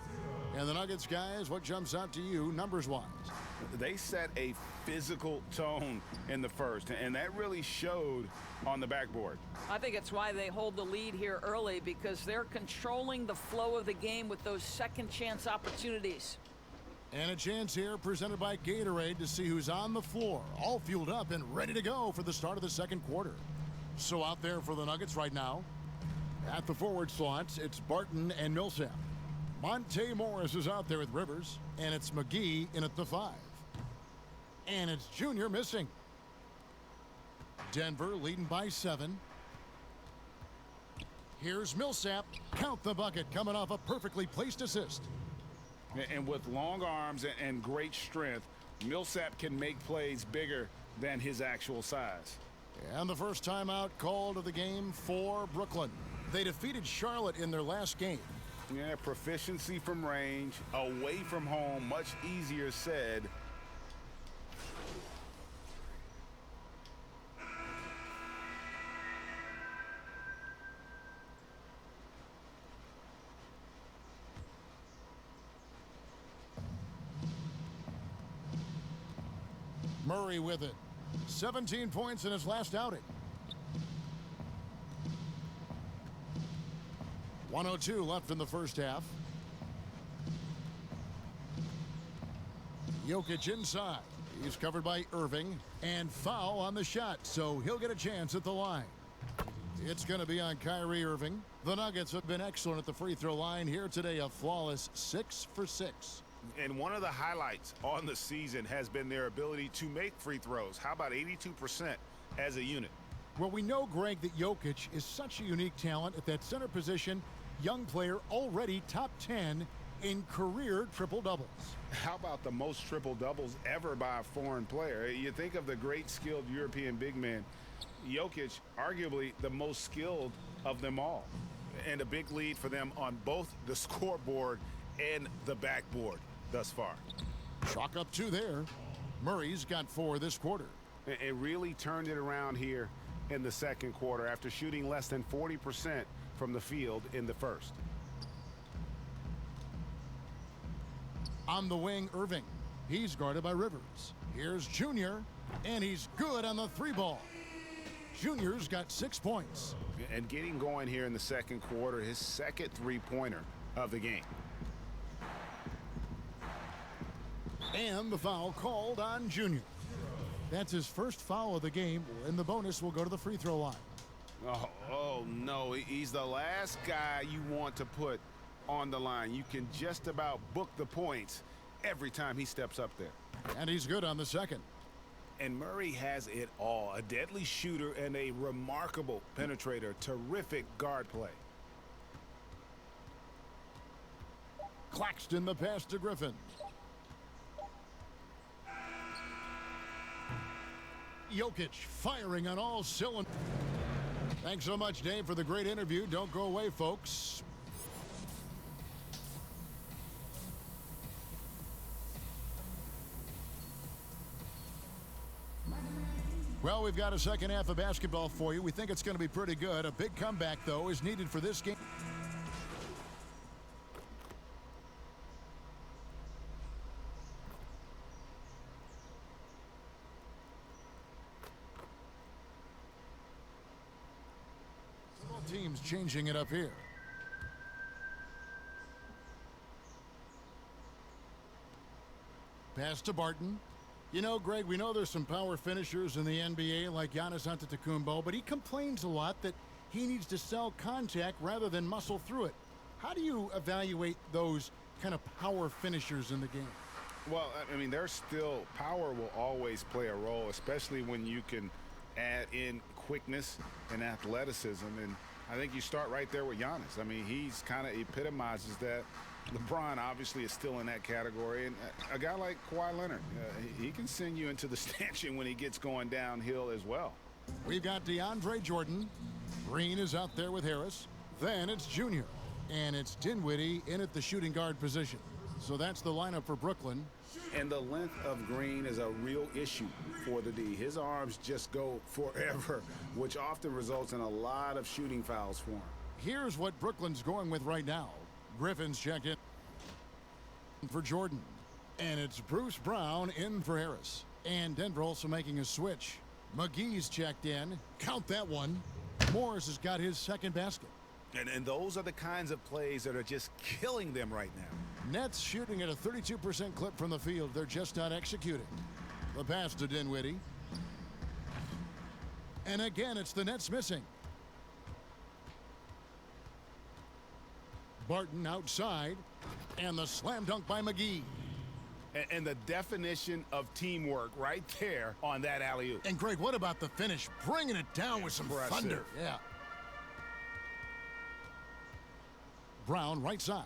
And the Nuggets, guys, what jumps out to you numbers-wise? They set a physical tone in the first, and that really showed on the backboard. I think it's why they hold the lead here early, because they're controlling the flow of the game with those second chance opportunities. And a chance here presented by Gatorade to see who's on the floor, all fueled up and ready to go for the start of the second quarter. So out there for the Nuggets right now, at the forward slots, it's Barton and Millsap. Monte Morris is out there with Rivers, and it's McGee in at the 5. And it's Junior missing. Denver leading by 7. Here's Millsap. Count the bucket, coming off a perfectly placed assist. And with long arms and great strength, Millsap can make plays bigger than his actual size. And the first timeout called of the game for Brooklyn. They defeated Charlotte in their last game. Yeah, proficiency from range, away from home, much easier said. Murray with it. 17 points in his last outing. 1:02 left in the first half. Jokic inside. He's covered by Irving. And foul on the shot, so he'll get a chance at the line. It's going to be on Kyrie Irving. The Nuggets have been excellent at the free throw line here today, a flawless 6 for 6. And one of the highlights on the season has been their ability to make free throws. How about 82% as a unit? Well, we know, Greg, that Jokic is such a unique talent at that center position. Young player, already top 10 in career triple-doubles. How about the most triple-doubles ever by a foreign player? You think of the great skilled European big man. Jokic, arguably the most skilled of them all. And a big lead for them on both the scoreboard and the backboard thus far. Chalk up 2 there. Murray's got 4 this quarter. It really turned it around here in the second quarter after shooting less than 40% from the field in the first. On the wing, Irving. He's guarded by Rivers. Here's Junior, and he's good on the 3-ball. Junior's got 6 points. And getting going here in the second quarter, his second 3-pointer of the game. And the foul called on Junior. That's his first foul of the game, and the bonus will go to the free throw line. Oh no, he's the last guy you want to put on the line. You can just about book the points every time he steps up there. And he's good on the second. And Murray has it all. A deadly shooter and a remarkable penetrator. Terrific guard play. Claxton the pass to Griffin. Jokic firing on all cylinders. Thanks so much, Dave, for the great interview. Don't go away, folks. Well, we've got a second half of basketball for you. We think it's going to be pretty good. A big comeback, though, is needed for this game. Teams changing it up here. Pass to Barton. You know, Greg, we know there's some power finishers in the NBA like Giannis Antetokounmpo, but he complains a lot that he needs to sell contact rather than muscle through it. How do you evaluate those kind of power finishers in the game? Well, I mean, there's still power will always play a role, especially when you can add in quickness and athleticism. And I think you start right there with Giannis. I mean, he's kind of epitomizes that. LeBron obviously is still in that category. And a guy like Kawhi Leonard, he can send you into the stanchion when he gets going downhill as well. We've got DeAndre Jordan. Green is out there with Harris. Then it's Junior. And it's Dinwiddie in at the shooting guard position. So that's the lineup for Brooklyn. And the length of Green is a real issue for the D. His arms just go forever, which often results in a lot of shooting fouls for him. Here's what Brooklyn's going with right now. Griffin's checked in for Jordan. And it's Bruce Brown in for Harris. And Denver also making a switch. McGee's checked in. Count that one. Morris has got his second basket. And those are the kinds of plays that are just killing them right now. Nets shooting at a 32% clip from the field. They're just not executing. The pass to Dinwiddie. And again, it's the Nets missing. Barton outside. And the slam dunk by McGee. And the definition of teamwork right there on that alley-oop. And Greg, what about the finish? Bringing it down with some thunder. Yeah. Brown right side.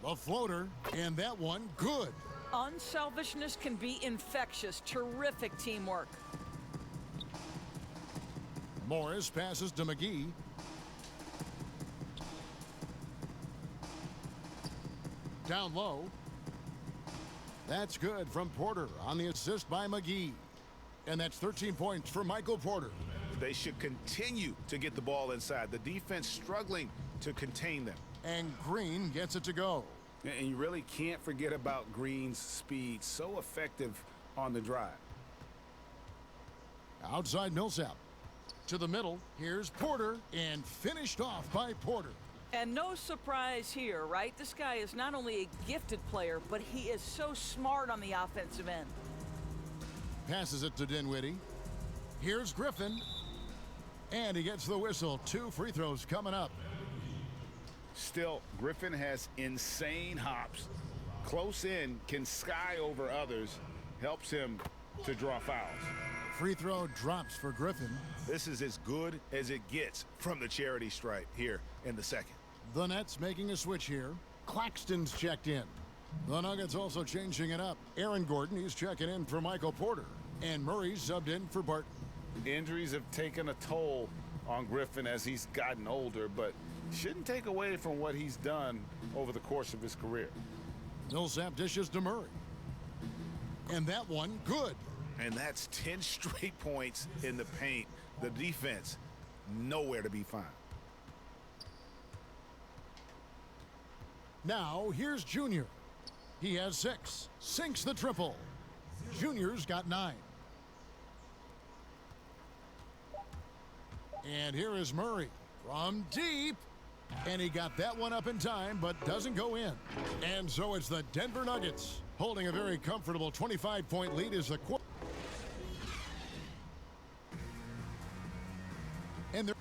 The floater, and that one good. Unselfishness can be infectious. Terrific teamwork. Morris passes to McGee. Down low. That's good from Porter on the assist by McGee. And that's 13 points for Michael Porter. They should continue to get the ball inside. The defense struggling to contain them. And Green gets it to go. And you really can't forget about Green's speed. So effective on the drive. Outside Millsap. To the middle. Here's Porter. And finished off by Porter. And no surprise here, right? This guy is not only a gifted player, but he is so smart on the offensive end. Passes it to Dinwiddie. Here's Griffin. And he gets the whistle. 2 free throws coming up. Still, Griffin has insane hops. Close in, can sky over others. Helps him to draw fouls. Free throw drops for Griffin. This is as good as it gets from the charity stripe here in the second. The Nets making a switch here. Claxton's checked in. The Nuggets also changing it up. Aaron Gordon, he's checking in for Michael Porter. And Murray subbed in for Barton. Injuries have taken a toll on Griffin as he's gotten older, but shouldn't take away from what he's done over the course of his career. Millsap dishes to Murray. And that one, good. And that's 10 straight points in the paint. The defense, nowhere to be found. Now, here's Junior. He has 6. Sinks the triple. Junior's got 9. And here is Murray from deep. And he got that one up in time, but doesn't go in. And so it's the Denver Nuggets holding a very comfortable 25-point lead as the quarter. And they're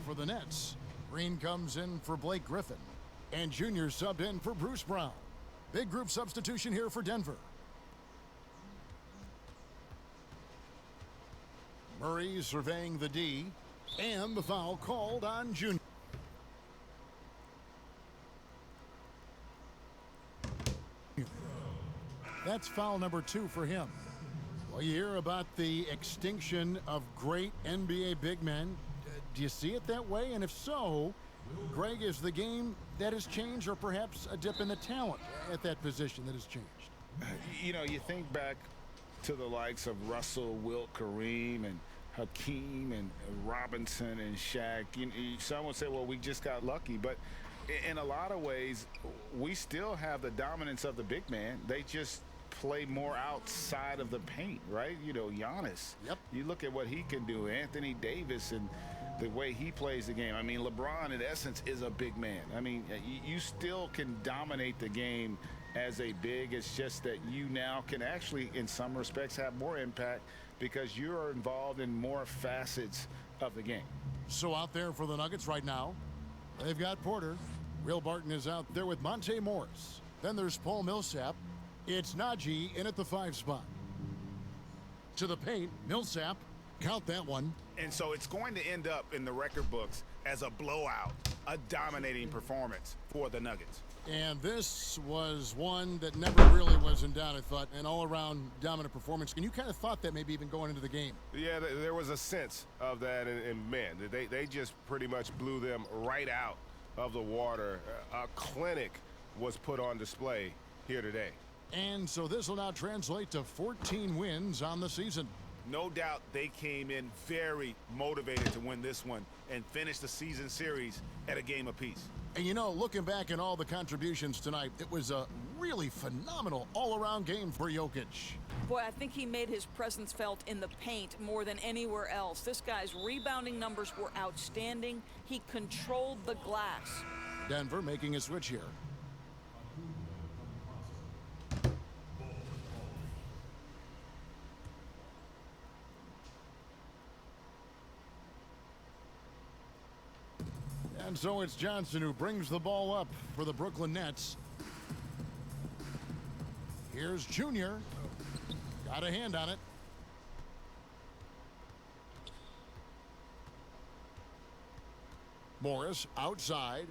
for the Nets, Green comes in for Blake Griffin, and Junior subbed in for Bruce Brown. Big group substitution here for Denver. Murray surveying the D, and the foul called on Junior. That's foul number 2 for him. Well, you hear about the extinction of great NBA big men. Do you see it that way? And if so, Greg, is the game that has changed, or perhaps a dip in the talent at that position that has changed? You know, you think back to the likes of Russell, Wilt, Kareem, and Hakeem, and Robinson, and Shaq. Some would say, well, we just got lucky. But in a lot of ways, we still have the dominance of the big man. They just play more outside of the paint, right? You know, Giannis. Yep. You look at what he can do. Anthony Davis and the way he plays the game. I mean, LeBron, in essence, is a big man. I mean, you still can dominate the game as a big. It's just that you now can actually, in some respects, have more impact because you're involved in more facets of the game. So out there for the Nuggets right now, they've got Porter. Will Barton is out there with Monte Morris. Then there's Paul Millsap. It's Najee in at the 5 spot. To the paint, Millsap. Count that one. And so it's going to end up in the record books as a blowout, a dominating performance for the Nuggets. And this was one that never really was in doubt, I thought, an all-around dominant performance. And you kind of thought that maybe even going into the game. Yeah, there was a sense of that, and man, they just pretty much blew them right out of the water. A clinic was put on display here today. And so this will now translate to 14 wins on the season. No doubt they came in very motivated to win this one and finish the season series at a game apiece. And you know, looking back at all the contributions tonight, it was a really phenomenal all-around game for Jokic. Boy, I think he made his presence felt in the paint more than anywhere else. This guy's rebounding numbers were outstanding. He controlled the glass. Denver making a switch here. And so it's Johnson who brings the ball up for the Brooklyn Nets. Here's Junior. Got a hand on it. Morris outside.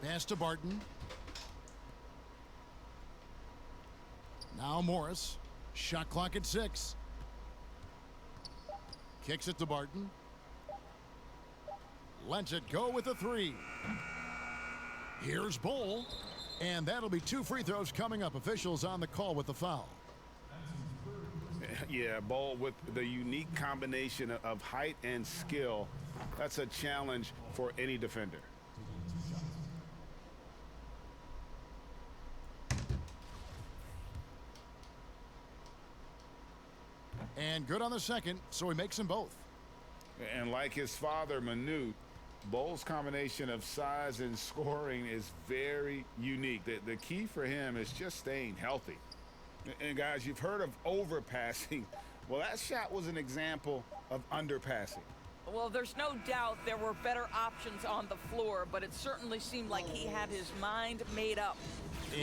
Pass to Barton. Now Morris. Shot clock at 6. Kicks it to Barton. Lets it go with a 3. Here's Bull. And that'll be 2 free throws coming up. Officials on the call with the foul. Yeah, Bull with the unique combination of height and skill. That's a challenge for any defender. And good on the second, so he makes them both. And like his father, Manute, Bull's combination of size and scoring is very unique. The key for him is just staying healthy. And guys, you've heard of overpassing. Well, that shot was an example of underpassing. Well, there's no doubt there were better options on the floor, but it certainly seemed like he had his mind made up.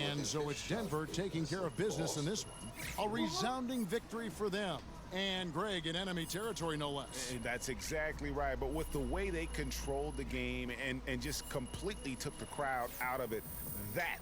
And so it's Denver taking care of business in this one. A resounding victory for them. And Greg in enemy territory, no less. That's exactly right. But with the way they controlled the game and just completely took the crowd out of it, that